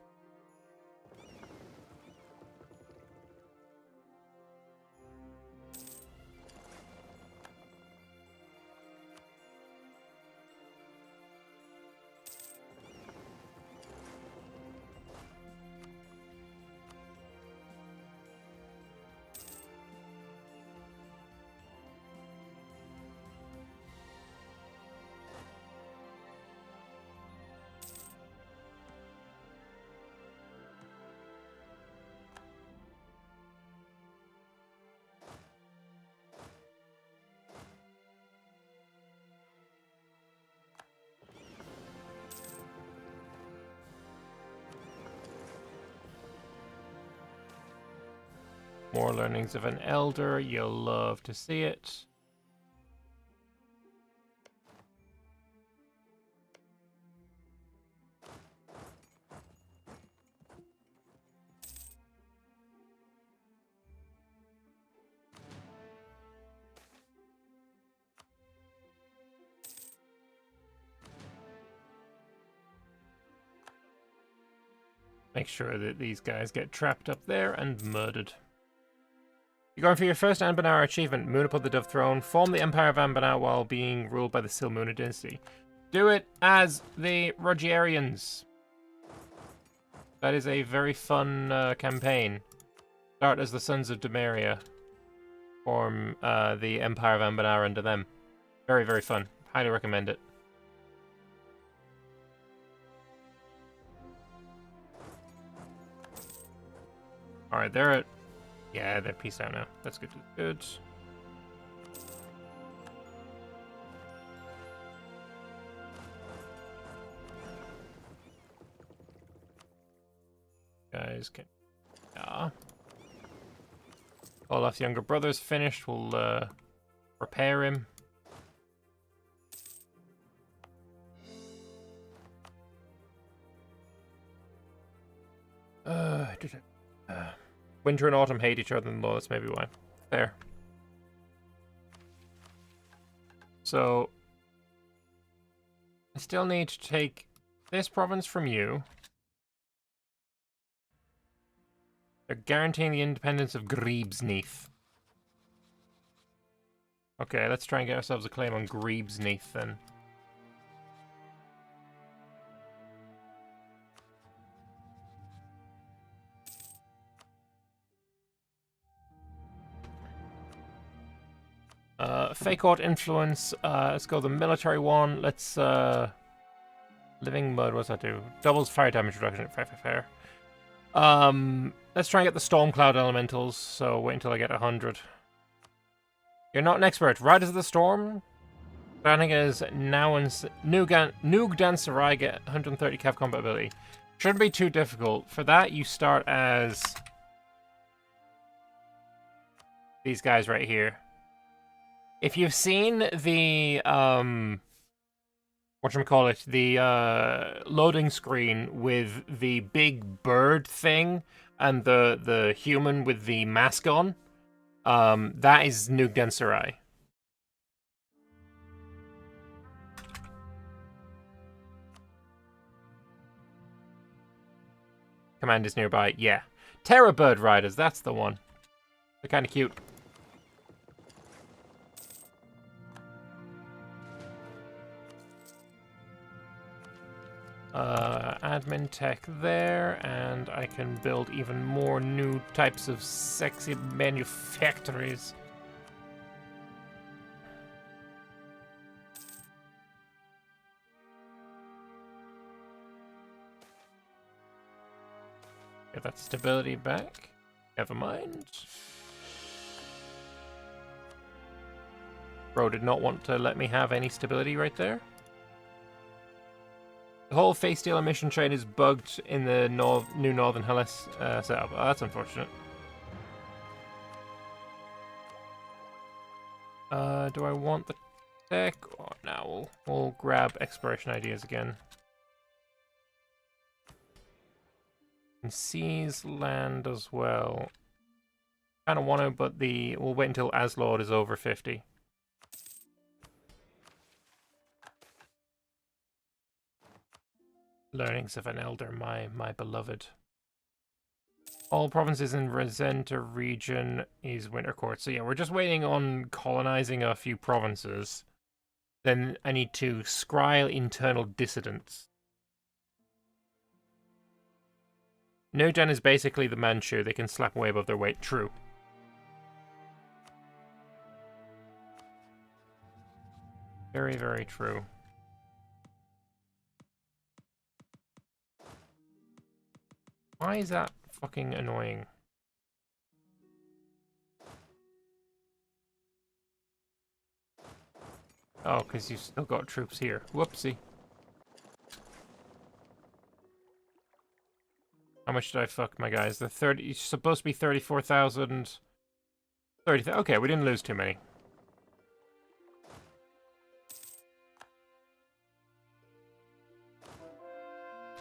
More learnings of an elder. You'll love to see it. Make sure that these guys get trapped up there and murdered. You're going for your first Anbennar achievement, Moon upon the Dove Throne. Form the Empire of Anbennar while being ruled by the Silmuna dynasty. Do it as the Rogerians. That is a very fun campaign. Start as the Sons of Demeria. Form the Empire of Anbennar under them. Very, very fun. Highly recommend it. Alright, they're at... Yeah, they're peace out now. That's good. Good. Guys can... Yeah. Olaf's younger brother's finished. We'll repair him. Winter and autumn hate each other in law, that's maybe why. Fair. So, I still need to take this province from you. They're guaranteeing the independence of Greebsneath. Okay, let's try and get ourselves a claim on Greebsneath then. Fake Art Influence. Let's go the military one. Let's living mud. What's that do? Doubles fire damage reduction. Fair. Let's try and get the Stormcloud Elementals. So wait until I get 100. You're not an expert. Riders of the Storm. Starting as Noogdan Sarai get 130 cav combat ability. Shouldn't be too difficult. For that, you start as these guys right here. If you've seen the whatchamacallit, the loading screen with the big bird thing and the human with the mask on, that is Noogdan Sarai. Command is nearby. Yeah. Terror Bird Riders, that's the one. They're kind of cute. Admin tech there, and I can build even more new types of sexy manufactories. Get that stability back. Never mind. Bro did not want to let me have any stability right there. The whole face deal emission train is bugged in the new Northern Hellas setup. Oh, that's unfortunate. Do I want the tech? Oh, no, we'll grab exploration ideas again. And seize land as well. Kind of want to, but we'll wait until Aslord is over 50. Learnings of an elder, my beloved. All provinces in Resenta region is Winter Court. So yeah, we're just waiting on colonizing a few provinces. Then I need to scry internal dissidents. Nodan is basically the Manchu. They can slap away above their weight. True. Very, very true. Why is that fucking annoying? Oh, because you've still got troops here. Whoopsie. How much did I fuck my guys? The 30... It's supposed to be 34,000... 30... Okay, we didn't lose too many.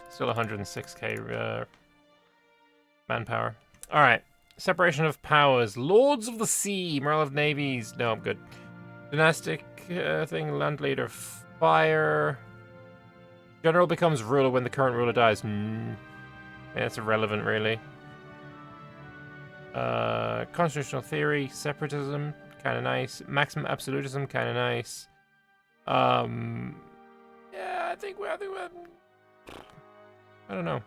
Still 106k manpower. Alright. Separation of powers. Lords of the Sea. Merle of Navies. No, I'm good. Dynastic thing. Land leader. Fire. General becomes ruler when the current ruler dies. Yeah, that's irrelevant, really. Constitutional theory. Separatism. Kind of nice. Maximum absolutism. Kind of nice. Yeah, I think we're... I don't know.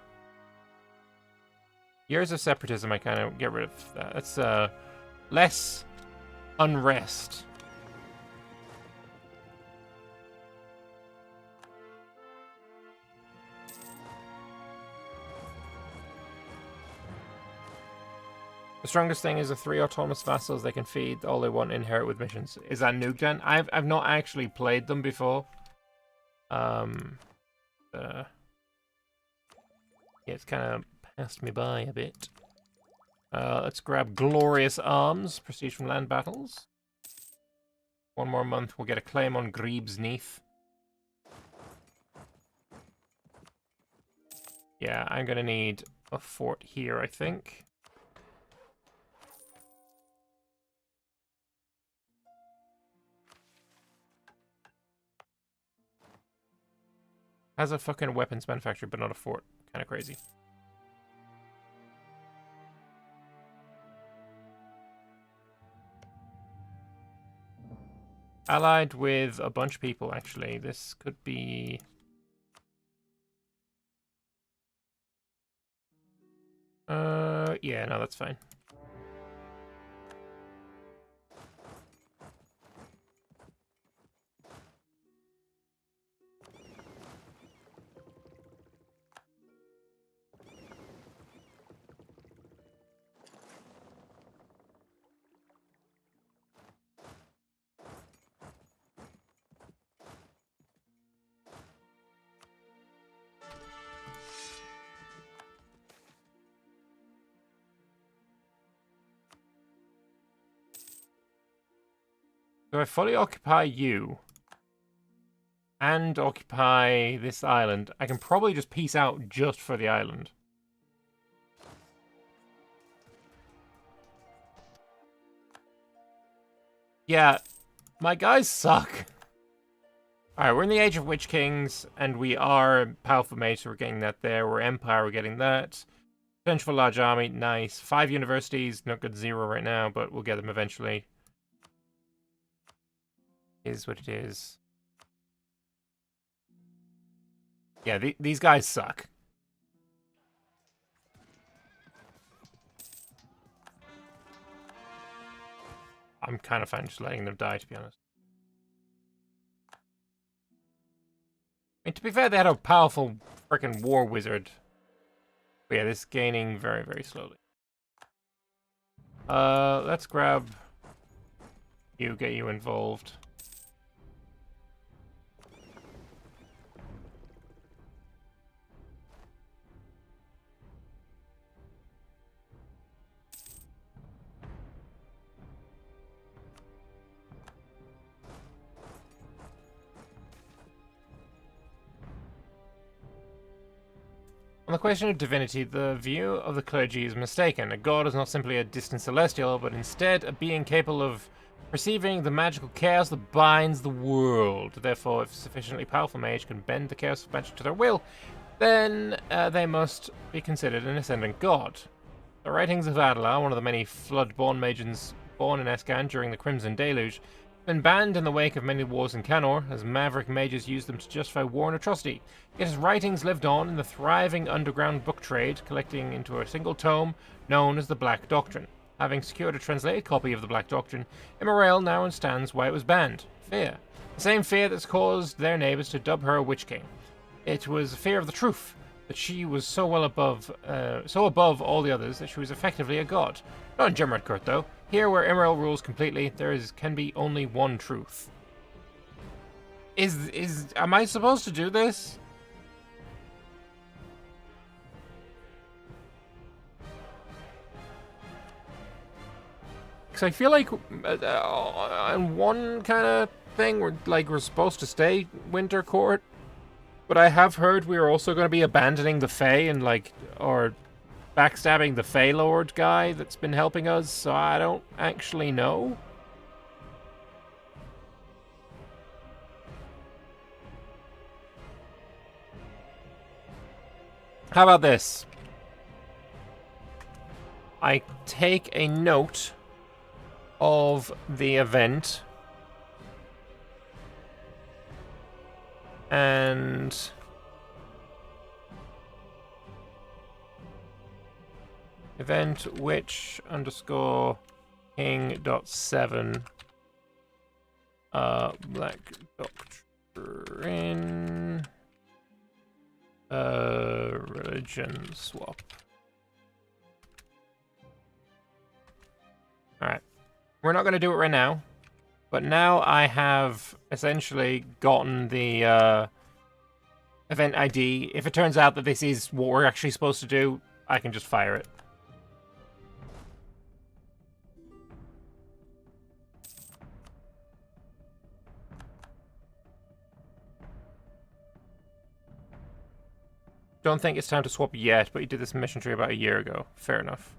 Years of separatism, I kind of get rid of that. That's less unrest. The strongest thing is the 3 autonomous vassals they can feed. All they want to inherit with missions. Is that Noogdan? I've not actually played them before. Yeah, it's kind of passed me by a bit. Let's grab Glorious Arms, prestige from land battles. One more month, we'll get a claim on Greebsneath. Yeah, I'm gonna need a fort here, I think. Has a fucking weapons manufacturer, but not a fort. Kind of crazy. Allied with a bunch of people, actually. This could be... yeah, no, that's fine. So I fully occupy you and occupy this island. I can probably just peace out just for the island. Yeah, my guys suck. Alright, we're in the Age of Witch Kings, and we are powerful mage, so we're getting that there. We're Empire, we're getting that. Potential for large army, nice. 5 universities, not good 0 right now, but we'll get them eventually. Is what it is. Yeah, these guys suck. I'm kind of fine just letting them die, to be honest. I mean, to be fair, they had a powerful freaking war wizard. But yeah, this is gaining very, very slowly. Let's grab you, get you involved. On the question of divinity, the view of the clergy is mistaken. A god is not simply a distant celestial, but instead a being capable of perceiving the magical chaos that binds the world. Therefore, if a sufficiently powerful mage can bend the chaos of magic to their will, then they must be considered an ascendant god. The writings of Adela, one of the many flood-born mages born in Escan during the Crimson Deluge, been banned in the wake of many wars in Canor, as maverick mages used them to justify war and atrocity. Yet his writings lived on in the thriving underground book trade, collecting into a single tome known as the Black Doctrine. Having secured a translated copy of the Black Doctrine, Imperial now understands why it was banned. Fear. The same fear that's caused their neighbors to dub her a Witch King. It was a fear of the truth, that she was so above all the others that she was effectively a god. Not in Gemradcurt, though. Here, where Imperial rules completely, can be only one truth. Am I supposed to do this? Because I feel like on one kind of thing, we're supposed to stay Winter Court, but I have heard we are also going to be abandoning the Fae and or backstabbing the Fey Lord guy that's been helping us, so I don't actually know. How about this? I take a note of the event and event witch underscore king.7 Black Doctrine religion swap. Alright. We're not going to do it right now, but now I have essentially gotten the event ID. If it turns out that this is what we're actually supposed to do, I can just fire it. Don't think it's time to swap yet, but you did this mission tree about a year ago. Fair enough.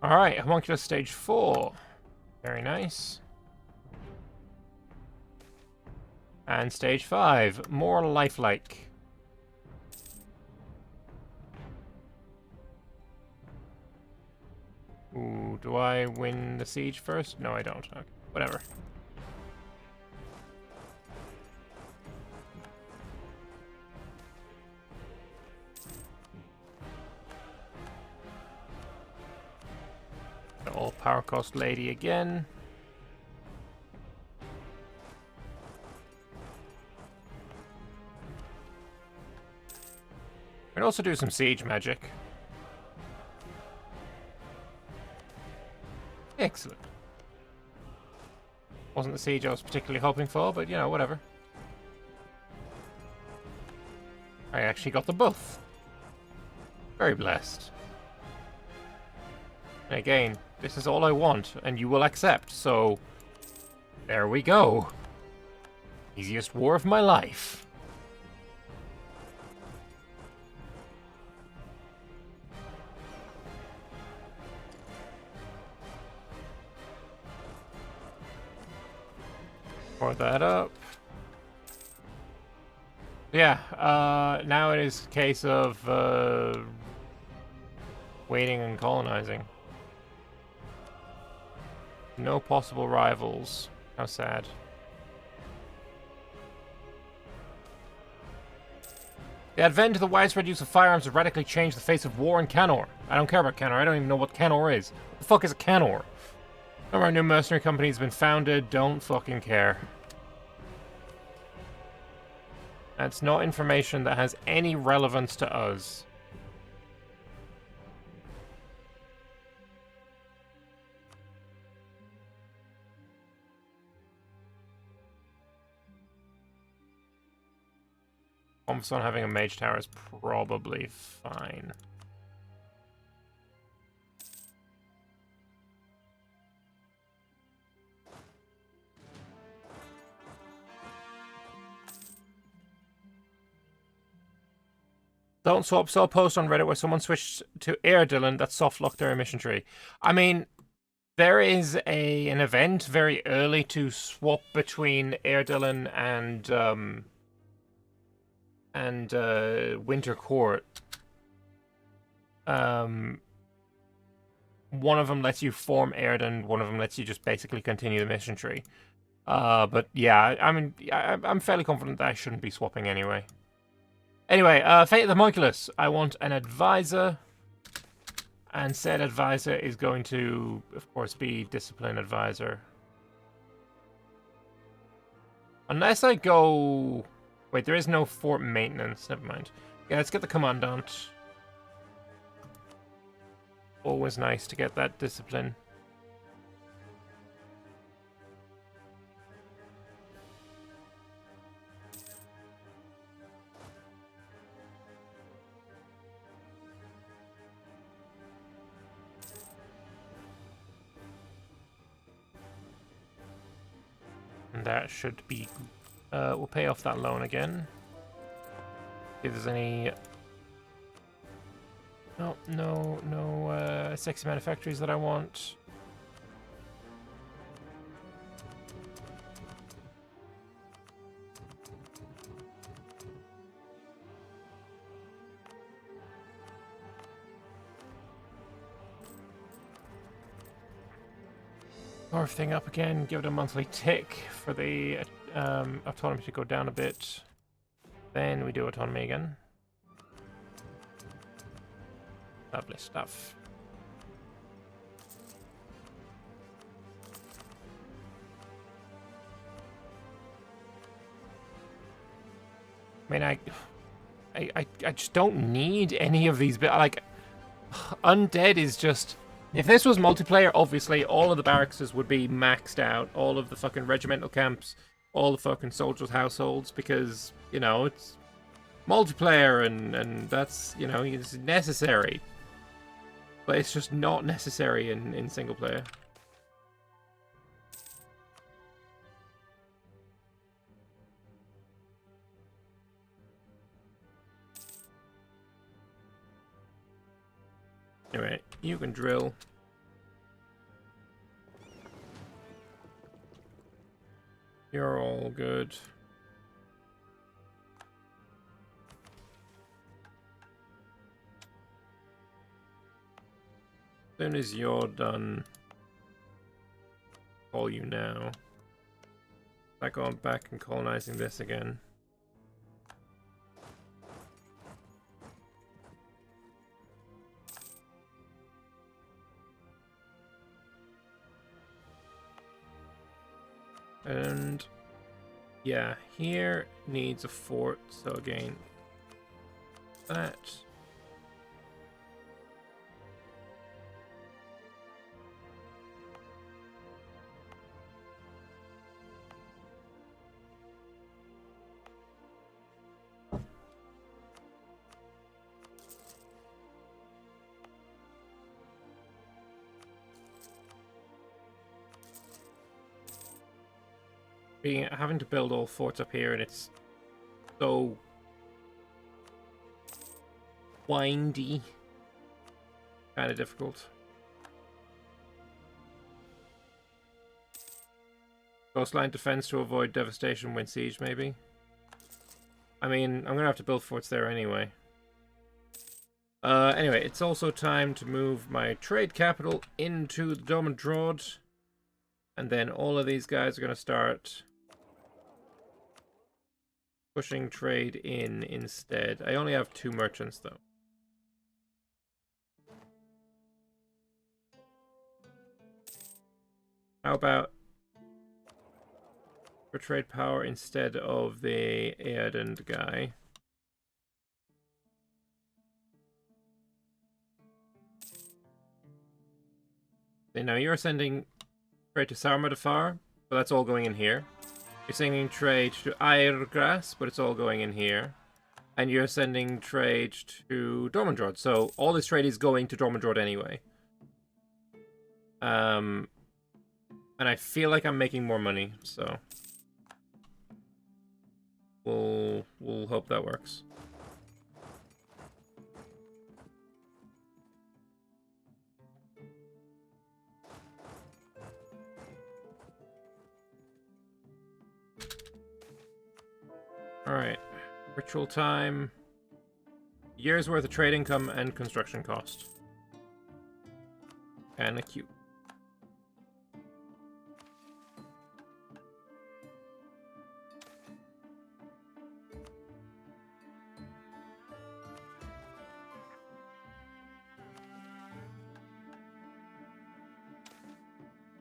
Alright, homunculus stage 4. Very nice. And stage 5, more lifelike. Ooh, do I win the siege first? No, I don't. Okay, whatever. The all power cost lady again. We can also do some siege magic. Excellent. Wasn't the siege I was particularly hoping for, but you know, whatever. I actually got them both. Very blessed. And again, this is all I want, and you will accept, so... there we go. Easiest war of my life. Pour that up. Yeah, now it is a case of waiting and colonizing. No possible rivals. How sad. The advent of the widespread use of firearms has radically changed the face of war in Canor. I don't care about Canor. I don't even know what Canor is. What the fuck is a Canor? Some of our new mercenary companies have been founded. Don't fucking care. That's not information that has any relevance to us. Confidence on having a mage tower is probably fine. Don't swap. Saw a post on Reddit where someone switched to Air-Dylan that soft-locked their emission tree. I mean, there is an event very early to swap between Air-Dylan and Winter Court. One of them lets you form Airden, one of them lets you just basically continue the mission tree. But yeah, I mean, I'm fairly confident that I shouldn't be swapping anyway. Anyway, Fate of the Homunculus. I want an advisor. And said advisor is going to, of course, be Discipline Advisor. Unless I go... Wait, there is no fort maintenance. Never mind. Yeah, let's get the Commandant. Always nice to get that discipline. And that should be... we'll pay off that loan again. See if there's any... No sexy manufactories that I want. Power thing up again, give it a monthly tick for the autonomy to go down a bit. Then we do autonomy again. Lovely stuff. I mean, I just don't need any of these, but like, undead is just... If this was multiplayer, obviously all of the barracks would be maxed out, all of the fucking regimental camps, all the fucking soldiers' households, because, you know, it's multiplayer and that's, you know, it's necessary. But it's just not necessary in single player. Anyway, you can drill. You're all good. As soon as you're done, call you now. Not going back and colonizing this again. And yeah, here needs a fort, so again, that. Having to build all forts up here, and it's so windy, kind of difficult. Coastline defense to avoid devastation when siege, maybe. I mean, I'm gonna have to build forts there anyway. Anyway, it's also time to move my trade capital into the Dome and Drod, and then all of these guys are gonna start pushing trade in instead. I only have 2 merchants, though. How about for trade power instead of the Eadend guy? Okay, now you're sending trade to Sarmadafar, but that's all going in here. You're sending trade to Airgrass, but it's all going in here. And you're sending trade to Dormandrod, so all this trade is going to Dormandrod anyway. And I feel like I'm making more money, so we'll hope that works. Alright, ritual time. Year's worth of trade income and construction cost. And a queue.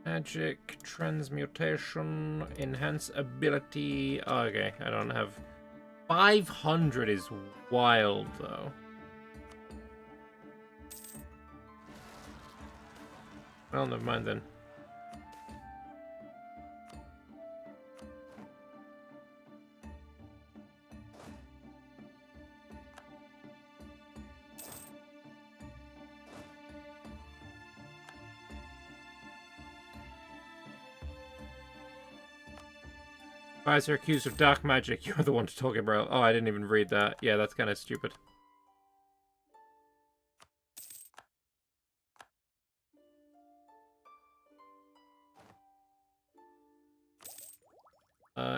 Magic, transmutation, enhance ability. Oh, okay, I don't have... 500 is wild, though. Well, never mind then. Guys are accused of dark magic. You're the one to talk about. Oh, I didn't even read that. Yeah, that's kind of stupid.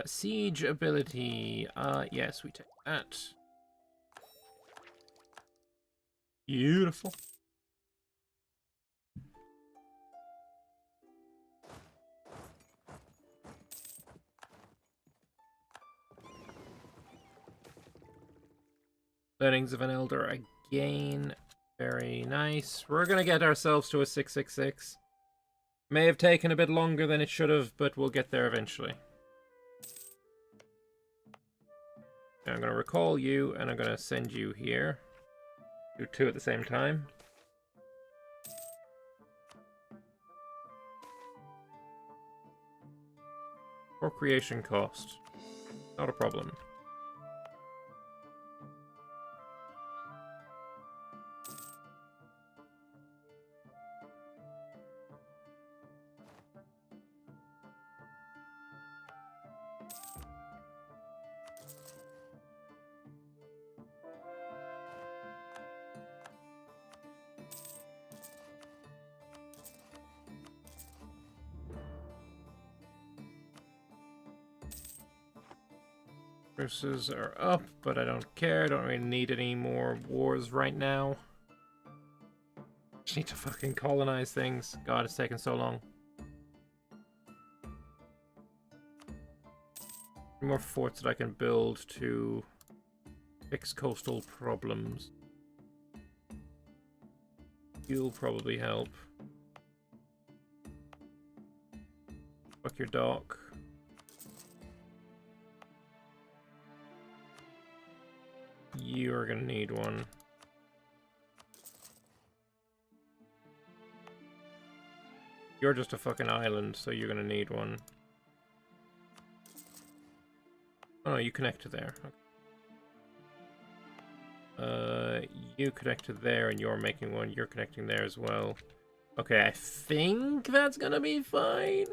Siege ability. Yes, we take that. Beautiful. Learnings of an Elder again. Very nice. We're gonna get ourselves to a 666. May have taken a bit longer than it should have, but we'll get there eventually. Now I'm gonna recall you, and I'm gonna send you here. Do 2 at the same time. Procreation cost. Not a problem. Truces are up, but I don't care. I don't really need any more wars right now. Just need to fucking colonize things. God, it's taking so long. More forts that I can build to fix coastal problems. You'll probably help. Fuck your dock. You're gonna need one. You're just a fucking island, so you're gonna need one. Oh, no, you connect to there. Okay. You connect to there, and you're making one. You're connecting there as well. Okay, I think that's gonna be fine.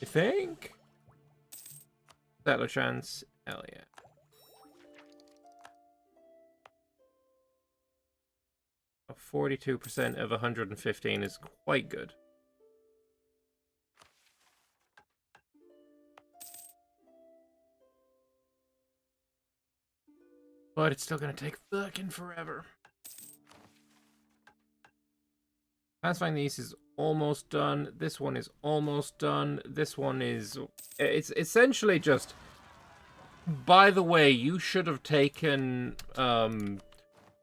You think? Settler chance? Hell yeah. A 42% of 115 is quite good. But it's still gonna take fucking forever. Pathfinder East is almost done. This one is almost done. This one is... It's essentially just... By the way, you should have taken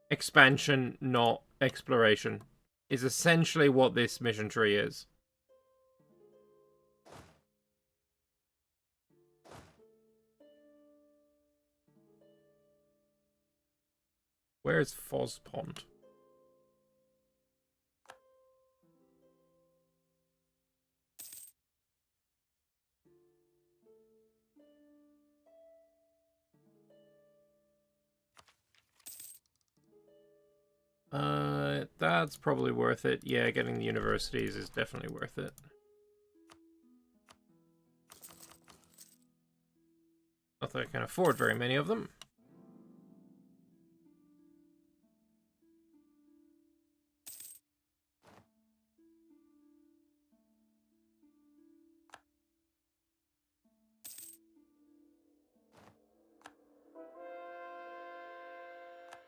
expansion, not exploration. Is essentially what this mission tree is. Where's Foz Pond? That's probably worth it. Yeah, getting the universities is definitely worth it. Not that I can afford very many of them.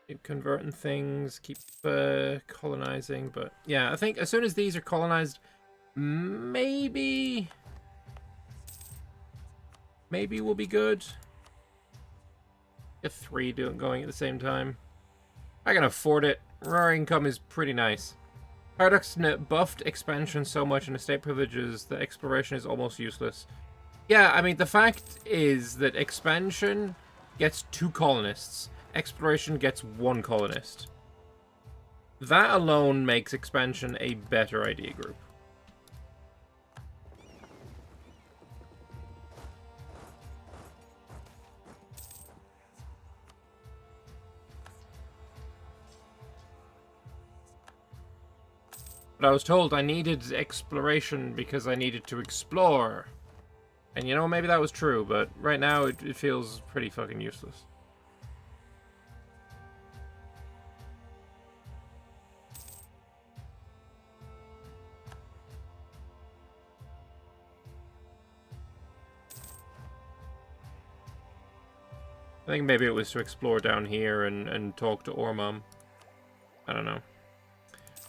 Keep converting things, keep colonizing, but yeah, I think as soon as these are colonized, maybe we'll be good. Get 3 going at the same time. I can afford it. Raw income is pretty nice. Paradox buffed expansion so much in estate privileges that exploration is almost useless. Yeah, I mean, the fact is that expansion gets 2 colonists. Exploration gets 1 colonist. That alone makes expansion a better idea group. But I was told I needed exploration because I needed to explore. And you know, maybe that was true, but right now it feels pretty fucking useless. I think maybe it was to explore down here and talk to Ormum. I don't know.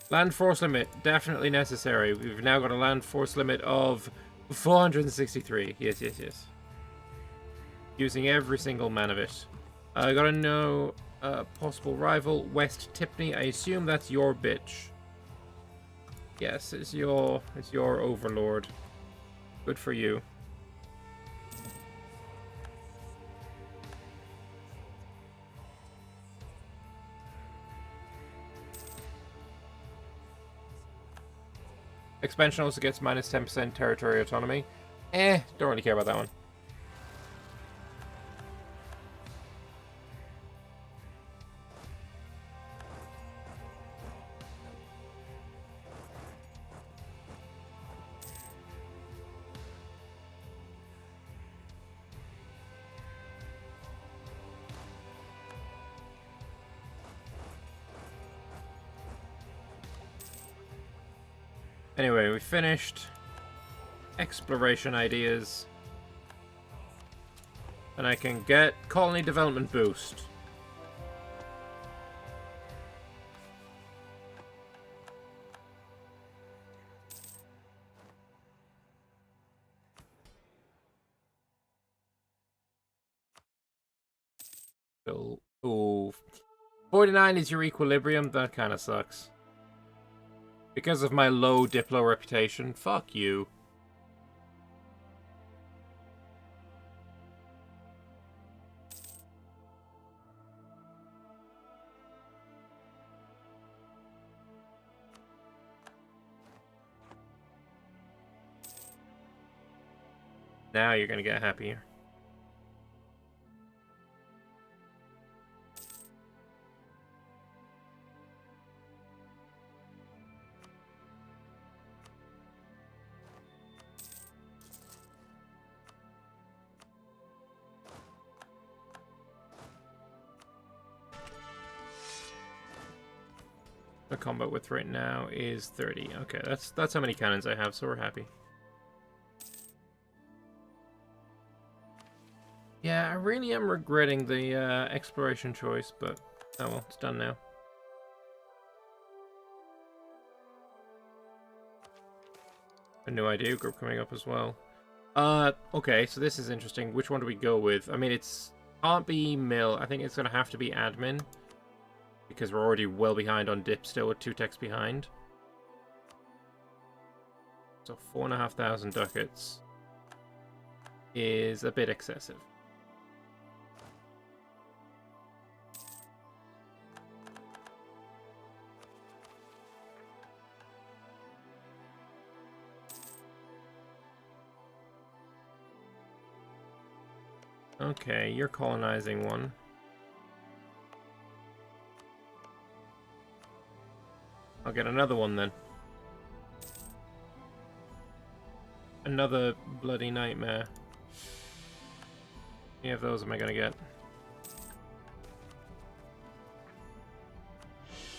Land force limit, definitely necessary. We've now got a land force limit of 463. Yes, yes, yes. Using every single man of it. I gotta know possible rival, West Tipney. I assume that's your bitch. Yes, it's your overlord. Good for you. Expansion also gets minus 10% territory autonomy. Don't really care about that one. Anyway, we finished exploration ideas. And I can get colony development boost. Oh, 49 is your equilibrium. That kind of sucks. Because of my low Diplo reputation. Fuck you. Now you're gonna get happier. The combat width right now is 30. Okay, that's how many cannons I have, so we're happy. Yeah, I really am regretting the exploration choice, but oh well, it's done now. A new idea group coming up as well. Okay, so this is interesting. Which one do we go with? I mean, it's can't be mill. I think it's gonna have to be admin. Because we're already well behind on dip still with 2 techs behind. So 4,500 ducats is a bit excessive. Okay, you're colonizing one. I'll get another one then. Another bloody nightmare. How many of those am I gonna get?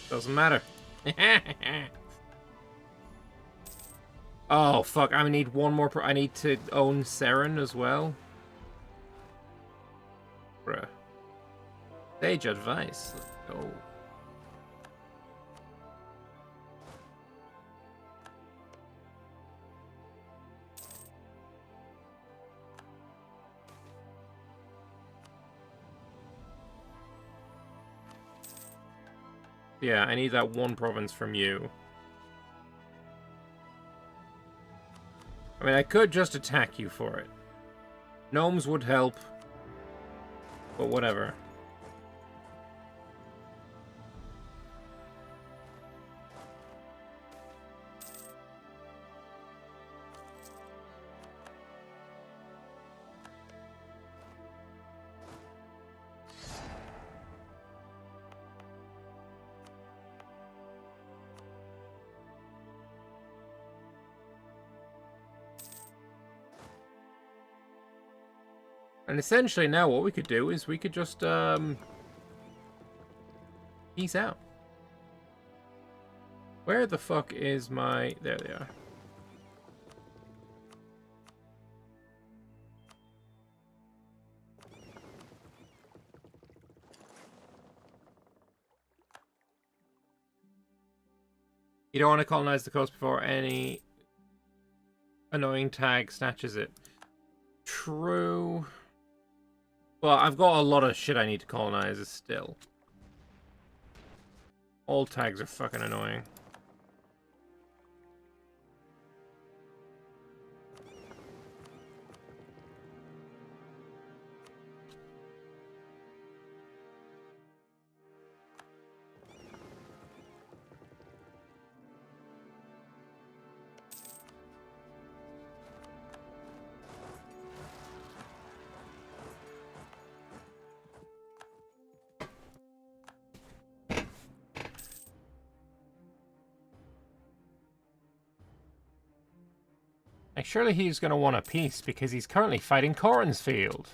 Doesn't matter. Oh fuck! I need one more. I need to own Seren as well. Bruh. Sage advice. Let's go. Yeah, I need that one province from you. I mean, I could just attack you for it. Gnomes would help. But whatever. And essentially now what we could do is we could just, peace out. Where the fuck is my... There they are. You don't want to colonize the coast before any annoying tag snatches it. True. Well, I've got a lot of shit I need to colonize still. All tags are fucking annoying. Like, surely he's going to want a peace because he's currently fighting Corrin's field.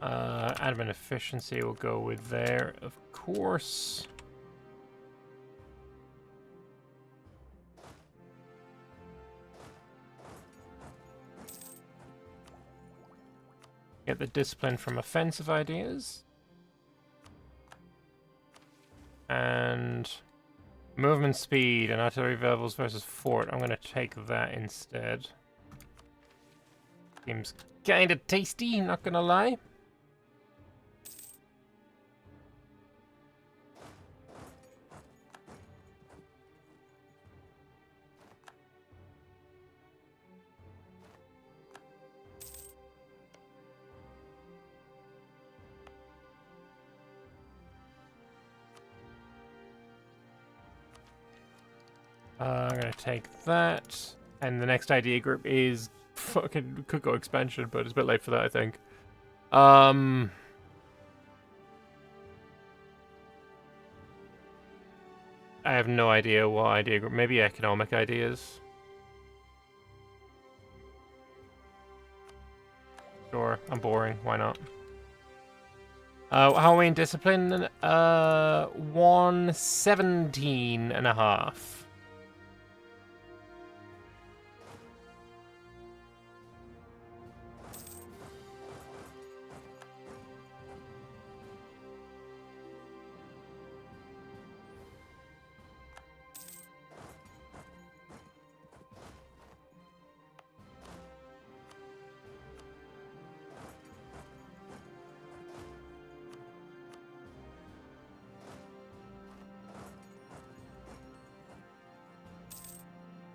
Admin efficiency will go with there, of course. Get the discipline from offensive ideas. And movement speed and artillery levels versus fort. I'm going to take that instead. Seems kind of tasty, not going to lie. I'm gonna take that, and the next idea group is fucking could go expansion, but it's a bit late for that, I think. I have no idea what idea group. Maybe economic ideas. Sure, I'm boring. Why not? Halloween discipline. 117.5.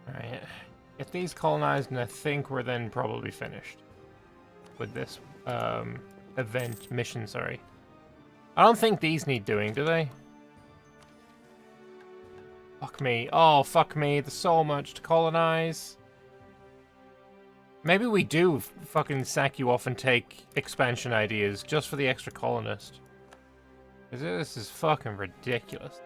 Alright, get these colonized, and I think we're then probably finished with this mission, sorry. I don't think these need doing, do they? Fuck me. Oh, fuck me. There's so much to colonize. Maybe we do fucking sack you off and take expansion ideas just for the extra colonist. Because this is fucking ridiculous.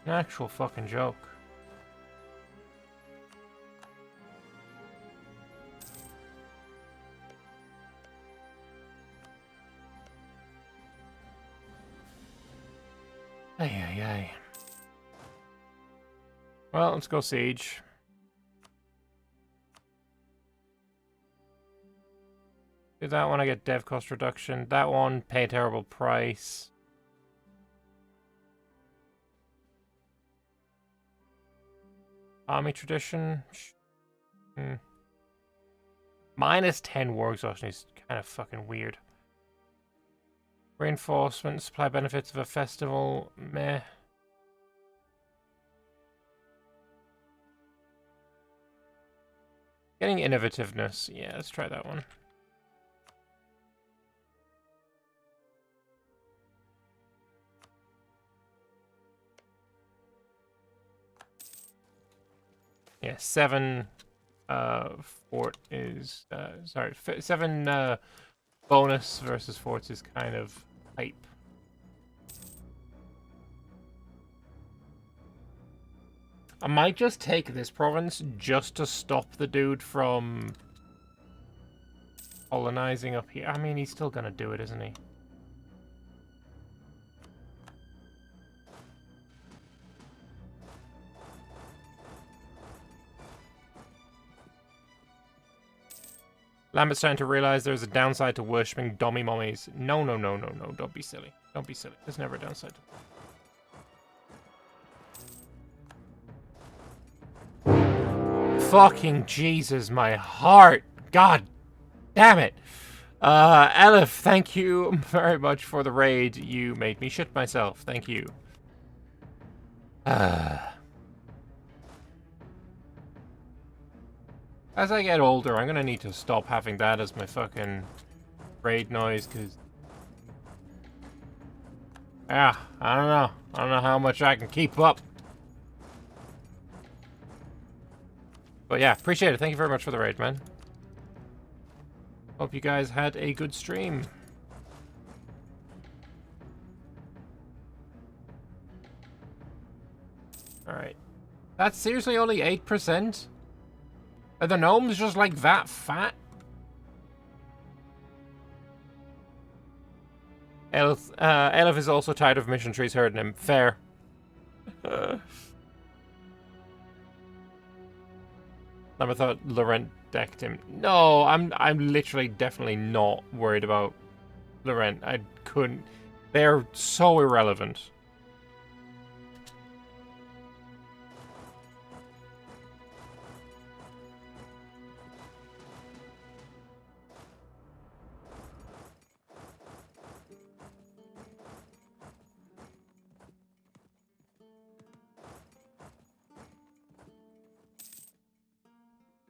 An actual fucking joke. Ay, ay, ay. Well, let's go siege. Do that one, I get dev cost reduction. That one, pay a terrible price. Army tradition. Minus 10 war exhaustion is kind of fucking weird. Reinforcement, supply benefits of a festival. Meh. Getting innovativeness. Yeah, let's try that one. Yeah, 7 fort is sorry, 7 bonus versus forts is kind of hype. I might just take this province just to stop the dude from colonizing up here. I mean, he's still gonna do it, isn't he? Lambert's starting to realize there's a downside to worshipping dummy mummies. No, no, no, no, no. Don't be silly. Don't be silly. There's never a downside. Fucking Jesus, my heart. God damn it. Elif, thank you very much for the raid. You made me shit myself. Thank you. As I get older, I'm gonna need to stop having that as my fucking raid noise, because... yeah, I don't know. I don't know how much I can keep up. But yeah, appreciate it. Thank you very much for the raid, man. Hope you guys had a good stream. Alright. That's seriously only 8%? Are the gnomes just like that fat? Elif is also tired of mission trees hurting him. Fair. I thought Laurent decked him. No, I'm literally definitely not worried about Laurent. I couldn't. They're so irrelevant.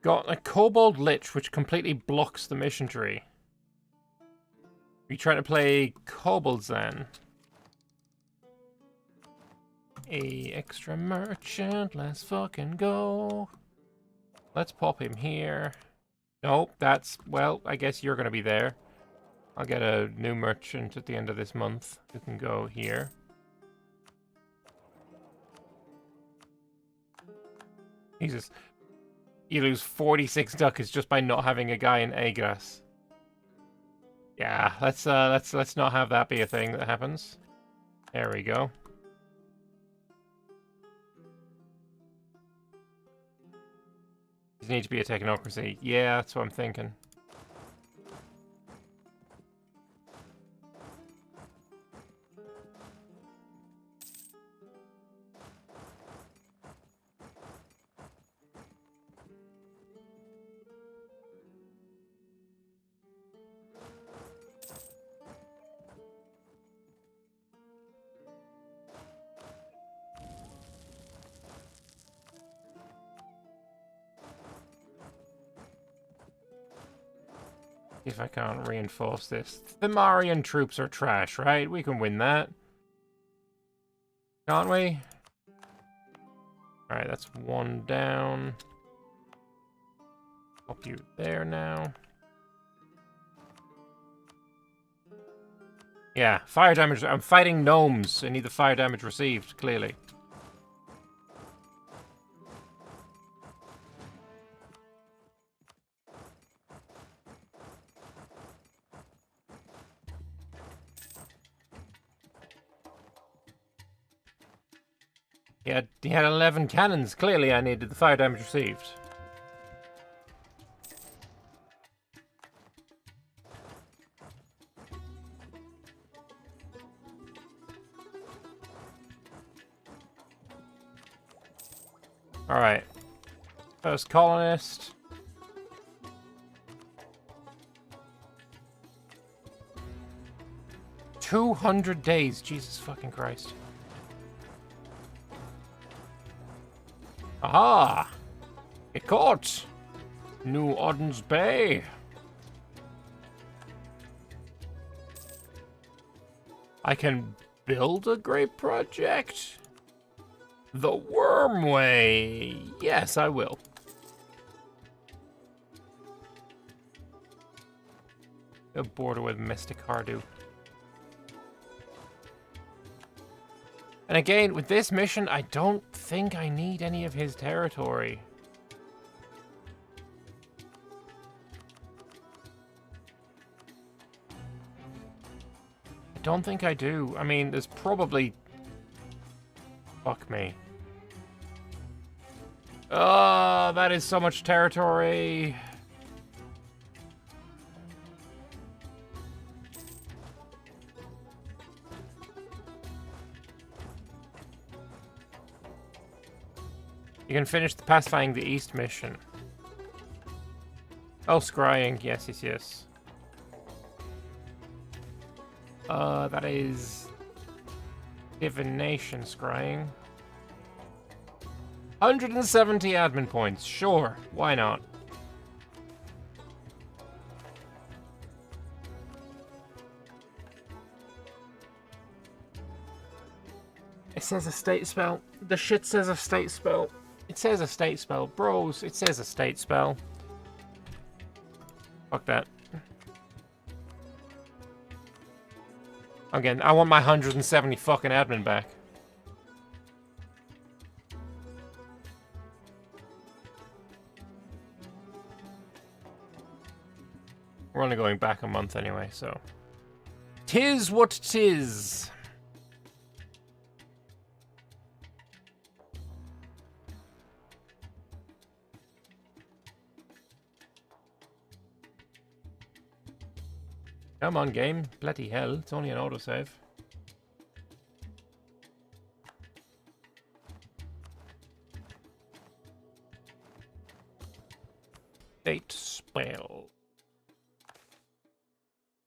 Got a Kobold Lich, which completely blocks the mission tree. Are you trying to play Kobolds then? A extra merchant, let's fucking go. Let's pop him here. Nope, that's, well, I guess you're gonna be there. I'll get a new merchant at the end of this month who can go here. Jesus. You lose 46 ducats just by not having a guy in Agras. Yeah, let's not have that be a thing that happens. There we go. These need to be a technocracy. Yeah, that's what I'm thinking. If I can't reinforce this. The Marian troops are trash, right? We can win that. Can't we? Alright, that's one down. Pop you there now. Yeah, fire damage. I'm fighting gnomes. I need the fire damage received, clearly. He had 11 cannons. Clearly, I needed the fire damage received. Alright. First colonist. $200 days. Jesus fucking Christ. Aha! Get caught! New Odin's Bay. I can build a great project? The Wormway. Yes, I will. A border with Mystic Hardu. And again, with this mission, I don't think I need any of his territory. I don't think I do. I mean, there's probably... Fuck me. Oh, that is so much territory. You can finish the pacifying the East mission. Oh, scrying. Yes, yes, yes. That is... divination scrying. 170 admin points. Sure, why not? It says a state spell. The shit says a state spell. It says a state spell. Bros, it says a state spell. Fuck that. Again, I want my 170 fucking admin back. We're only going back a month anyway, so. 'Tis what 'tis. Come on, game. Bloody hell. It's only an autosave. Date spell.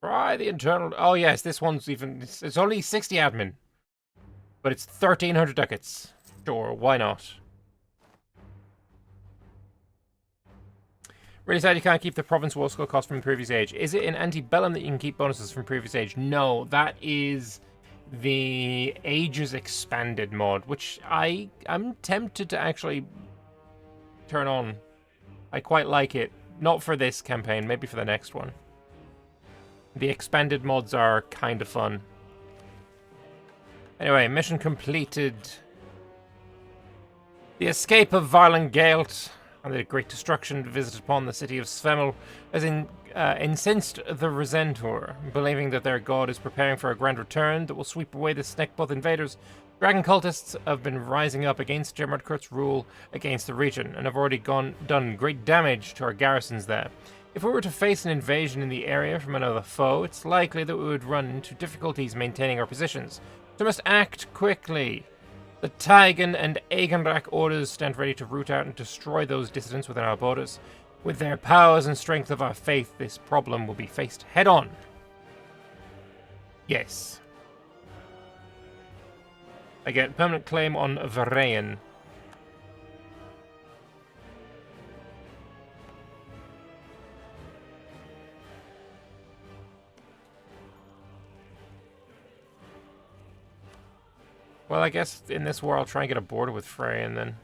Try the internal. Oh, yes, this one's even. It's only 60 admin. But it's 1,300 ducats. Sure, why not? Really sad you can't keep the province war skill cost from the previous age. Is it in Antebellum that you can keep bonuses from previous age? No, that is the Ages Expanded mod, which I'm tempted to actually turn on. I quite like it. Not for this campaign, maybe for the next one. The expanded mods are kind of fun. Anyway, mission completed. The escape of Violent Gaelt and the great destruction visited upon the city of Svemel has incensed the Resentor, believing that their god is preparing for a grand return that will sweep away the Snakebuth invaders. Dragon cultists have been rising up against Gemradcurt's rule against the region, and have already done great damage to our garrisons there. If we were to face an invasion in the area from another foe, it's likely that we would run into difficulties maintaining our positions. So we must act quickly. The Taigen and Agenrak orders stand ready to root out and destroy those dissidents within our borders. With their powers and strength of our faith, this problem will be faced head-on. Yes. I get permanent claim on Varayan. Well, I guess in this war I'll try and get a border with Freyan then.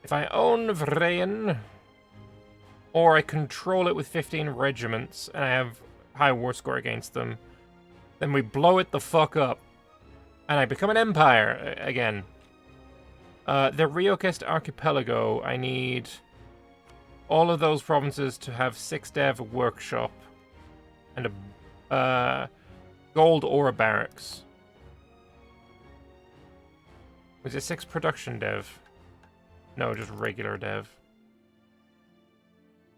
If I own Vrayan, or I control it with 15 regiments, and I have high war score against them, then we blow it the fuck up. And I become an empire again. The Ryokest Archipelago, I need all of those provinces to have 6 dev workshop and a gold ore barracks. Was it 6 production dev? No, just regular dev.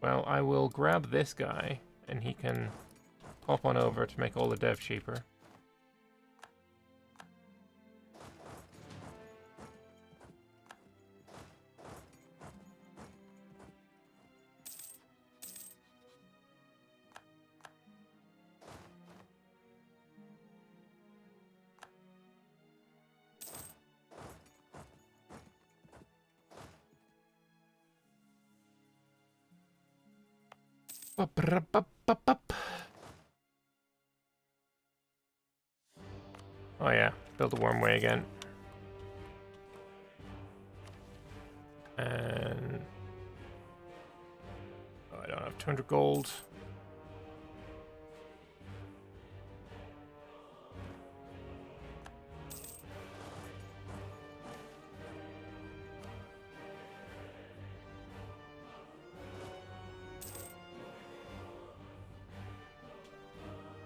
Well, I will grab this guy, and he can hop on over to make all the dev cheaper. Oh yeah, build a wormway again. And oh, I don't have 200 gold.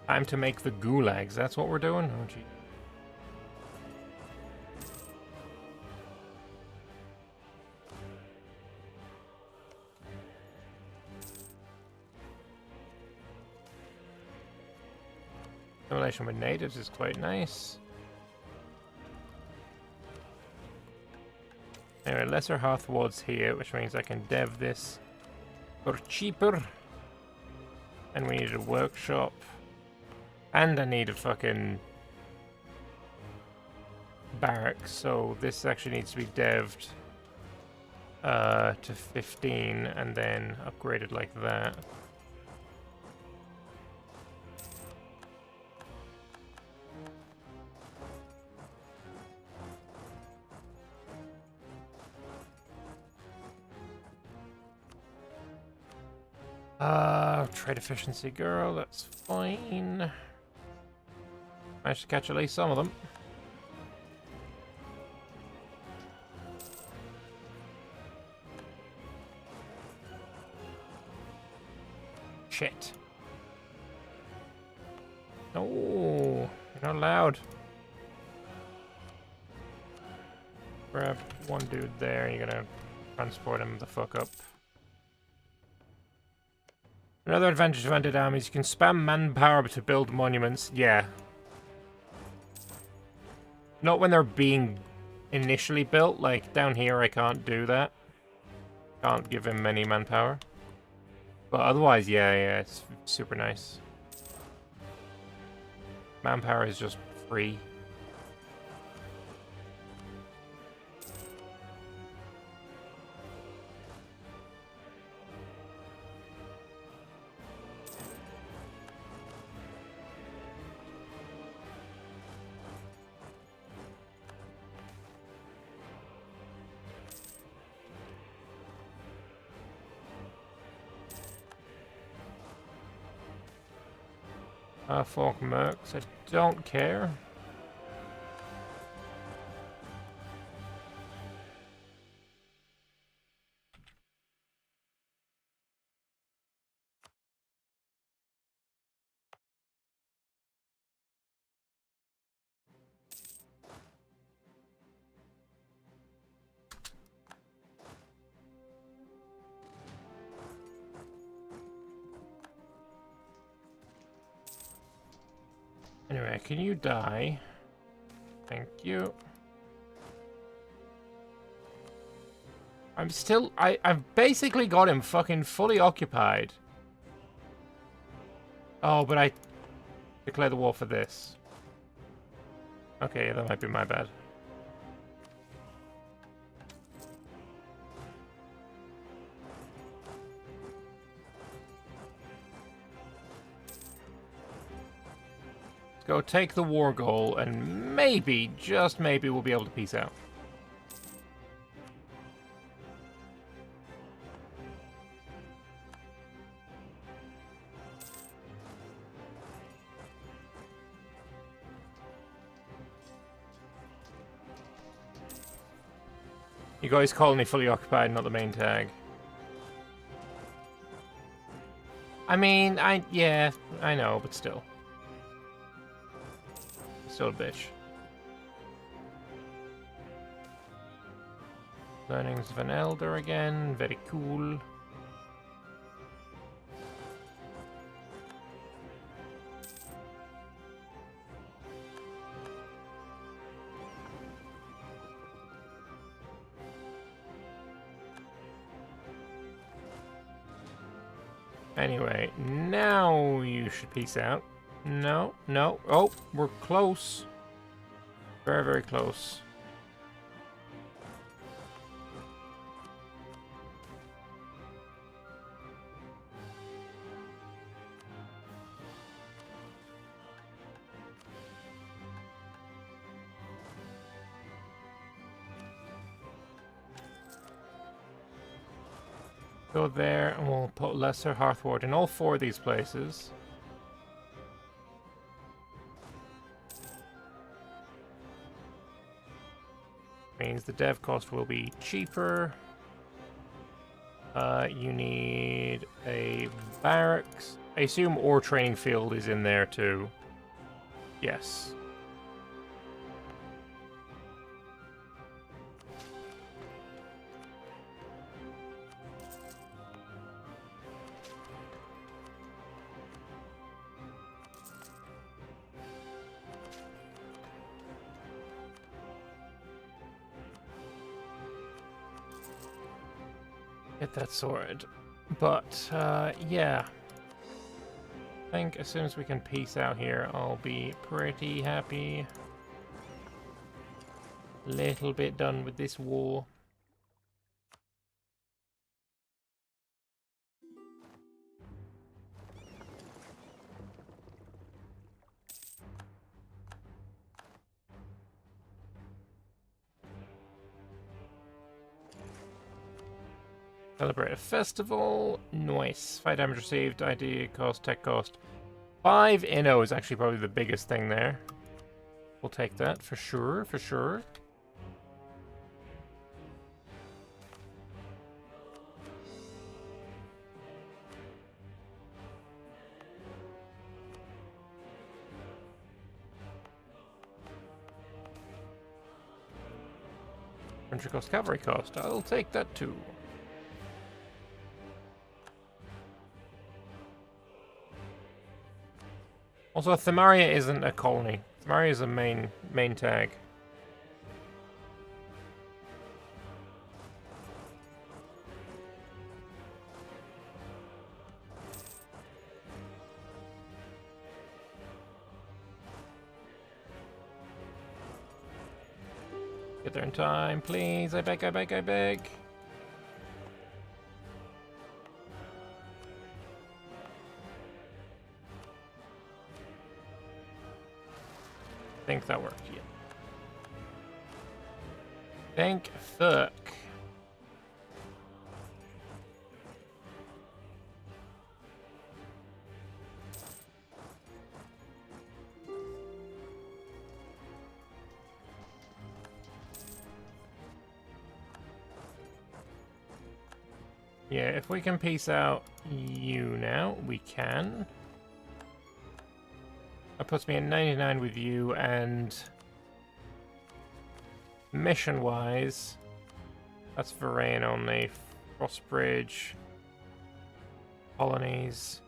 Time to make the gulags. That's what we're doing? Oh, gee. Assimilation with natives is quite nice. Anyway, lesser hearthwoods here, which means I can dev this for cheaper. And we need a workshop. And I need a fucking barracks, so this actually needs to be devved to 15 and then upgraded like that. Trade efficiency girl, that's fine. Managed to catch at least some of them. Shit. No, you're not allowed. Grab one dude there, you're gonna transport him the fuck up. Another advantage of anti-dam is you can spam manpower to build monuments. Yeah. Not when they're being initially built. Like, down here I can't do that. Can't give him any manpower. But otherwise, yeah, it's super nice. Manpower is just free. Folk mercs, I don't care. Anyway, can you die? Thank you. I've basically got him fucking fully occupied. Oh, but I declare the war for this. Okay, that might be my bad. Let's go take the war goal, and maybe, just maybe, we'll be able to peace out. You guys colony fully occupied, not the main tag. I mean, yeah, I know, but still. Still a bitch. Learnings of an elder again, very cool. Anyway, now you should peace out. No. Oh, we're close. Very, very close. Go there, and we'll put Lesser Hearthward in all 4 of these places. Means the dev cost will be cheaper. You need a barracks. I assume ore training field is in there too. Yes. Get that sorted. But, yeah. I think as soon as we can peace out here, I'll be pretty happy. Little bit done with this war. Celebrate a festival. Nice. 5 damage received. ID cost, tech cost. 5 inno is actually probably the biggest thing there. We'll take that for sure, for sure. Country cost, cavalry cost. I'll take that too. Also, Themaria isn't a colony. Themaria is a main tag. Get there in time, please. I beg, I beg, I beg. I think that worked, yeah. Thank fuck. Yeah, if we can peace out you now, we can. That puts me at 99 with you, and mission-wise, that's Varain only. Frostbridge, colonies.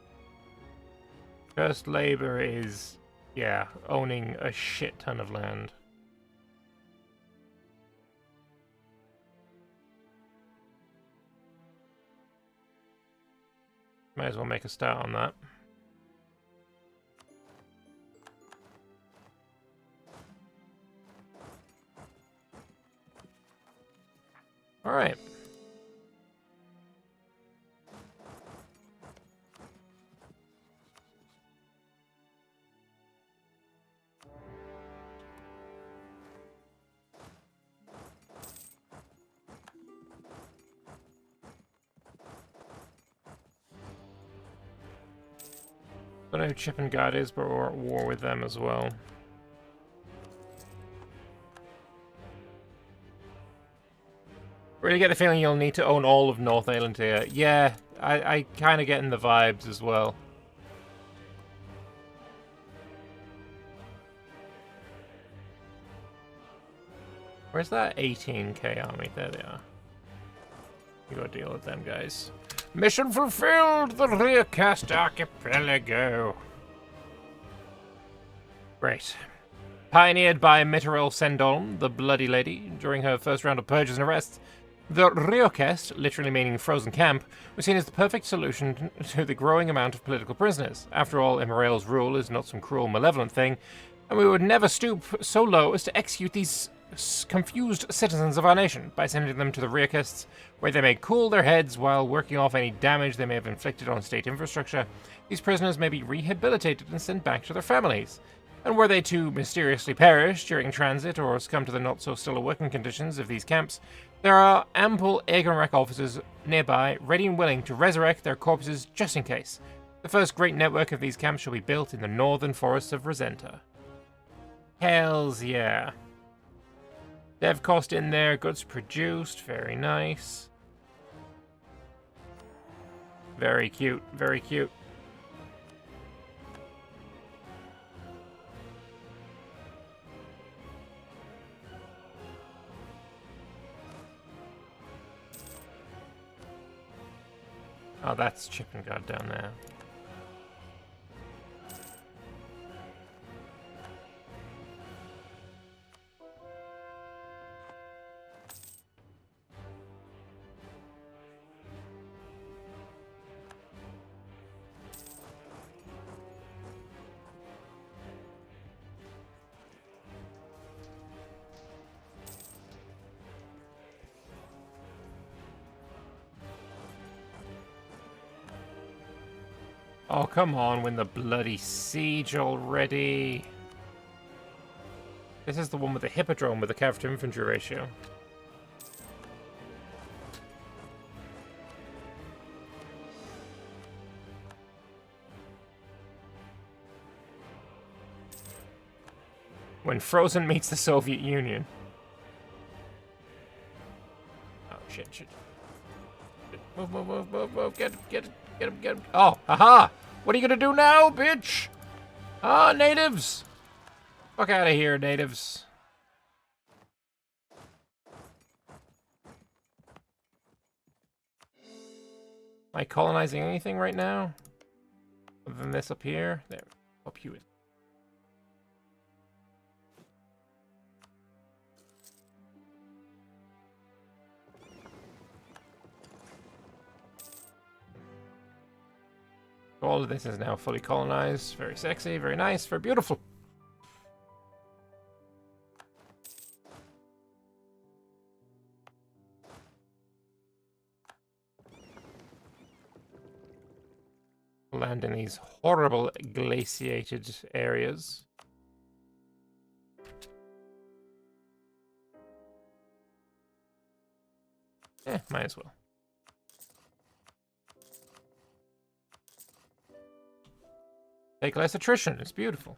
First labor is, yeah, owning a shit ton of land. Might as well make a start on that. All right. I don't know who Chip and God is, but we're at war with them as well. Really get the feeling you'll need to own all of North Island here. Yeah, I kind of getting the vibes as well. Where's that 18k army? There they are. You gotta deal with them guys. Mission fulfilled! The Rearcast Archipelago! Great. Pioneered by Mitteril Sendolm, the Bloody Lady, during her first round of purges and arrests, the Rearcast, literally meaning frozen camp, was seen as the perfect solution to the growing amount of political prisoners. After all, Imperial's rule is not some cruel, malevolent thing, and we would never stoop so low as to execute these confused citizens of our nation by sending them to the Rearcasts, where they may cool their heads while working off any damage they may have inflicted on state infrastructure. These prisoners may be rehabilitated and sent back to their families. And were they to mysteriously perish during transit or succumb to the not-so-stellar working conditions of these camps, there are ample Aegonrek officers nearby, ready and willing to resurrect their corpses just in case. The first great network of these camps shall be built in the northern forests of Rosenta. Hells yeah. Dev cost in there, goods produced, very nice. Very cute, very cute. Oh, that's Chip and God down there. Oh, come on, win the bloody siege already. This is the one with the Hippodrome with the cav to infantry ratio. When Frozen meets the Soviet Union. Oh, shit, shit. Move, move, move, move, move. Get him, get him. Oh, haha! What are you gonna do now, bitch? Ah, natives! Fuck out of here, natives. I colonizing anything right now? Other than this up here? There. Up you in. All of this is now fully colonized. Very sexy, very nice, very beautiful. Land in these horrible glaciated areas. Might as well. Take less attrition, it's beautiful.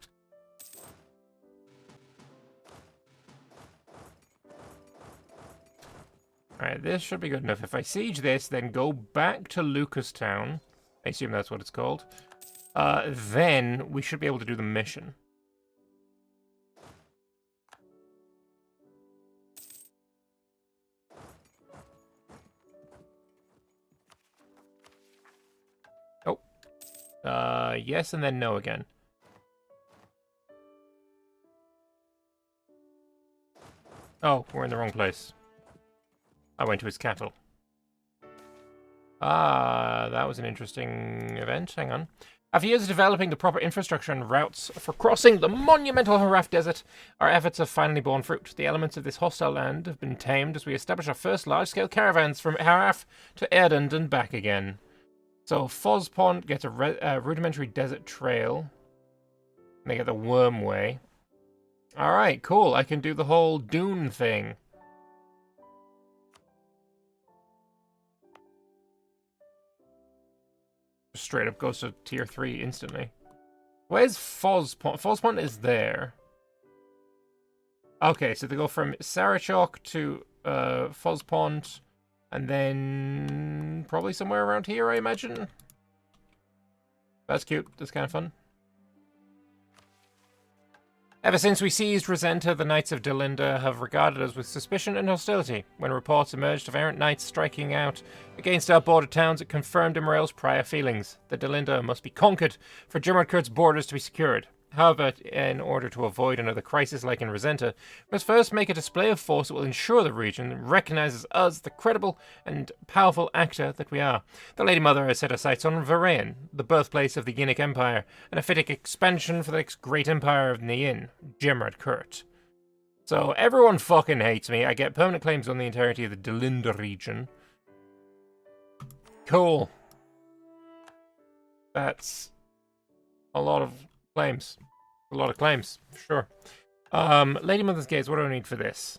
Alright, this should be good enough. If I siege this, then go back to Lucastown. I assume that's what it's called. Then we should be able to do the mission. Oh. Yes and then no again. Oh, we're in the wrong place. I went to his capital. Ah, that was an interesting event. Hang on. After years of developing the proper infrastructure and routes for crossing the monumental Haraf Desert, our efforts have finally borne fruit. The elements of this hostile land have been tamed as we establish our first large-scale caravans from Haraf to Erdund and back again. So Fospont gets a rudimentary desert trail. And they get the Worm Way. Alright, cool. I can do the whole dune thing. Straight up goes to tier 3 instantly. Where's Fospont? Fospont is there. Okay, so they go from Sarachok to Fospont, and then probably somewhere around here, I imagine. That's cute. That's kind of fun. Ever since we seized Rosenta, the Knights of Delinda have regarded us with suspicion and hostility. When reports emerged of errant knights striking out against our border towns, it confirmed Imrail's prior feelings. The Delinda must be conquered for Gemradcurt's borders to be secured. However, in order to avoid another crisis like in Rosenta, we must first make a display of force that will ensure the region recognizes us, the credible and powerful actor that we are. The Lady Mother has set her sights on Varain, the birthplace of the Yinnick Empire, and a fitting expansion for the next great empire of the Yin, Gemradcurt. So everyone fucking hates me. I get permanent claims on the entirety of the Delinda region. Cool. That's a lot of claims. A lot of claims, for sure. Lady Mother's Gates, what do I need for this?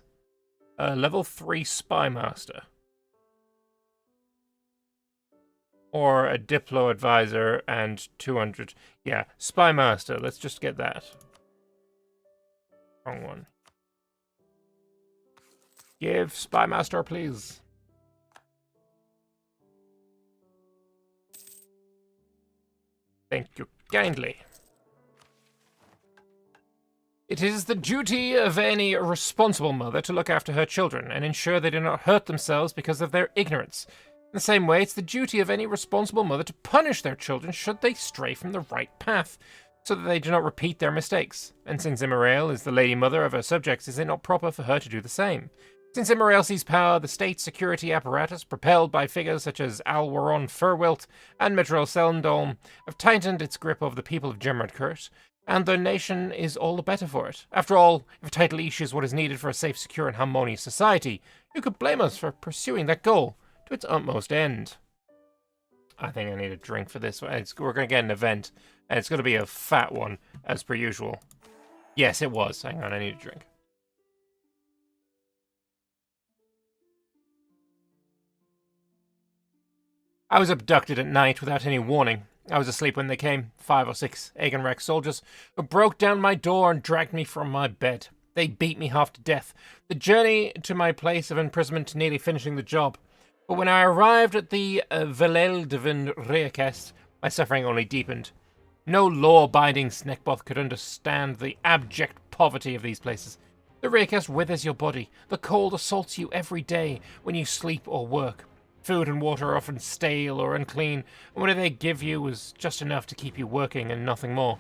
Level 3 Spy Master. Or a Diplo Advisor and 200. Yeah, Spy Master. Let's just get that. Wrong one. Give Spy Master, please. Thank you kindly. It is the duty of any responsible mother to look after her children and ensure they do not hurt themselves because of their ignorance. In the same way, it's the duty of any responsible mother to punish their children should they stray from the right path, so that they do not repeat their mistakes. And since Imperial is the Lady Mother of her subjects, is it not proper for her to do the same? Since Imperial sees power, the state security apparatus, propelled by figures such as Alwaron Furwilt and Mitril Selendolm, have tightened its grip over the people of Gemradcurt, and the nation is all the better for it. After all, if Title Ish is what is needed for a safe, secure, and harmonious society, who could blame us for pursuing that goal to its utmost end? I think I need a drink for this one. We're going to get an event, and it's going to be a fat one, as per usual. Yes, it was. Hang on, I need a drink. I was abducted at night without any warning. I was asleep when they came, 5 or 6 Agenrex soldiers, who broke down my door and dragged me from my bed. They beat me half to death, the journey to my place of imprisonment nearly finishing the job. But when I arrived at the Veleldeven Reakest, my suffering only deepened. No law-abiding Snekboth could understand the abject poverty of these places. The Reakest withers your body. The cold assaults you every day when you sleep or work. Food and water are often stale or unclean, and whatever they give you is just enough to keep you working and nothing more.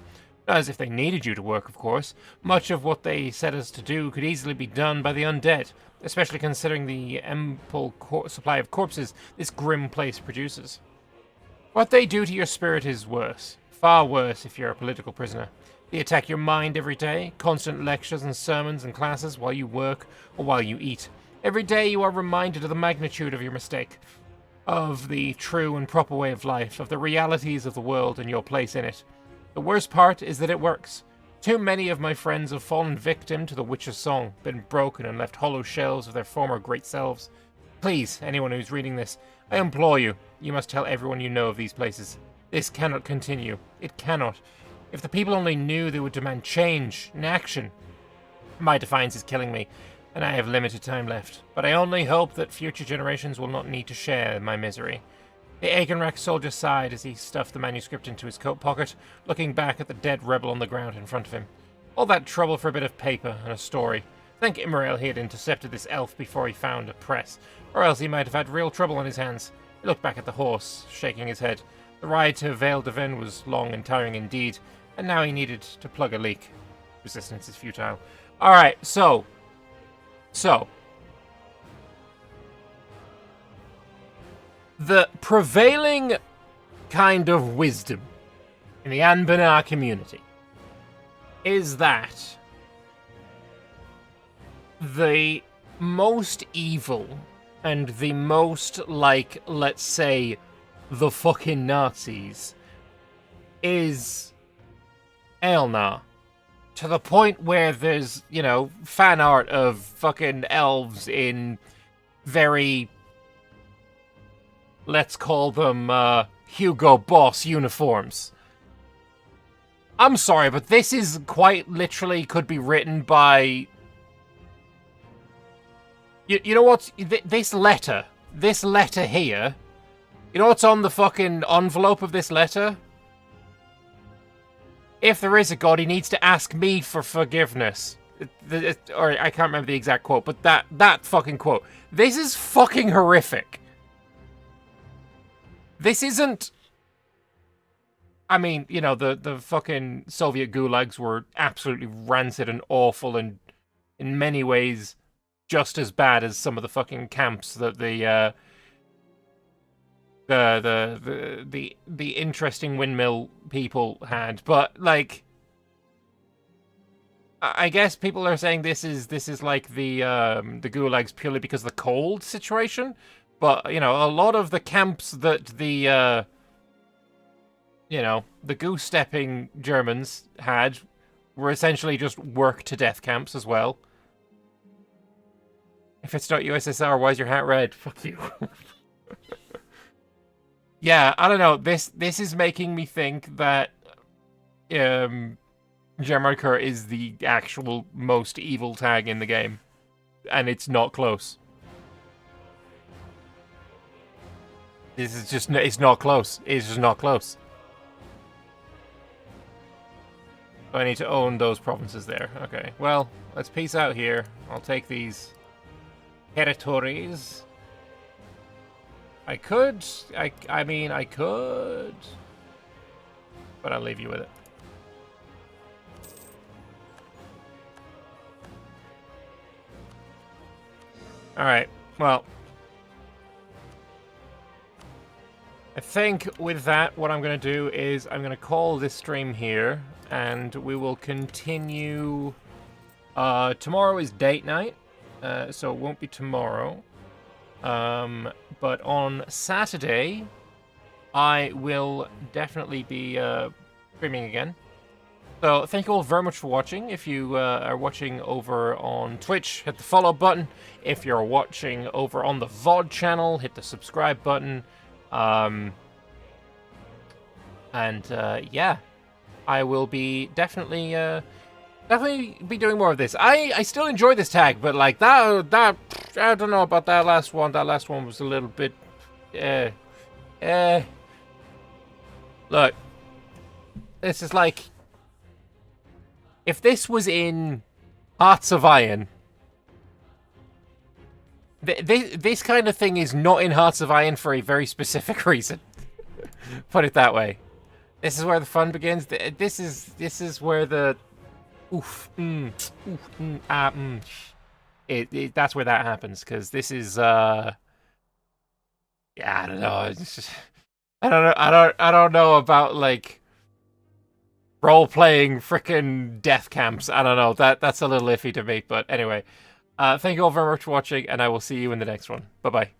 Not as if they needed you to work, of course. Much of what they set us to do could easily be done by the undead, especially considering the ample supply of corpses this grim place produces. What they do to your spirit is worse. Far worse if you're a political prisoner. They attack your mind every day, constant lectures and sermons and classes while you work or while you eat. Every day you are reminded of the magnitude of your mistake, of the true and proper way of life, of the realities of the world and your place in it. The worst part is that it works. Too many of my friends have fallen victim to the witch's song, been broken and left hollow shells of their former great selves. Please, anyone who's reading this, I implore you, you must tell everyone you know of these places. This cannot continue. It cannot. If the people only knew, they would demand change and action. My defiance is killing me, and I have limited time left, but I only hope that future generations will not need to share my misery. The Agenrak soldier sighed as he stuffed the manuscript into his coat pocket, looking back at the dead rebel on the ground in front of him. All that trouble for a bit of paper and a story. Thank Imperial he had intercepted this elf before he found a press, or else he might have had real trouble on his hands. He looked back at the horse, shaking his head. The ride to Vale de Ven was long and tiring indeed, and now he needed to plug a leak. Resistance is futile. Alright, so... the prevailing kind of wisdom in the Anbennar community is that the most evil and the most, like, let's say, the fucking Nazis is Elnar. To the point where there's, you know, fan art of fucking elves in very, let's call them, Hugo Boss uniforms. I'm sorry, but this is quite literally could be written by... You know what? This letter here, you know what's on the fucking envelope of this letter? If there is a God, he needs to ask me for forgiveness. Or I can't remember the exact quote, but that fucking quote. This is fucking horrific. This isn't... I mean, you know, the fucking Soviet gulags were absolutely rancid and awful and in many ways just as bad as some of the fucking camps that the interesting windmill people had. But like, I guess people are saying this is like the gulags purely because of the cold situation. But you know, a lot of the camps that the you know, the goose stepping Germans had were essentially just work to death camps as well. If it's not USSR, why is your hat red? Fuck you. Yeah, I don't know. This is making me think that Gemradcurt is the actual most evil tag in the game, and it's not close. This is just, it's not close. It's just not close. So I need to own those provinces there. Okay, well, let's peace out here. I'll take these territories. I could, I mean, I could, but I'll leave you with it. Alright, well, I think with that, what I'm going to do is I'm going to call this stream here, and we will continue. Tomorrow is date night, so it won't be tomorrow. But on Saturday, I will definitely be streaming again. So thank you all very much for watching. If you are watching over on Twitch, hit the follow button. If you're watching over on the VOD channel, hit the subscribe button. Yeah, I will be definitely be doing more of this. I still enjoy this tag, but like that I don't know about that last one. That last one was a little bit Look, this is like, if this was in Hearts of Iron, This kind of thing is not in Hearts of Iron for a very specific reason. Put it that way. This is where the fun begins. This is where the that's where that happens, because this is yeah, I don't know. It's just, I don't know about like role playing frickin' death camps. I don't know. That's a little iffy to me. But anyway, thank you all very much for watching, and I will see you in the next one. Bye bye.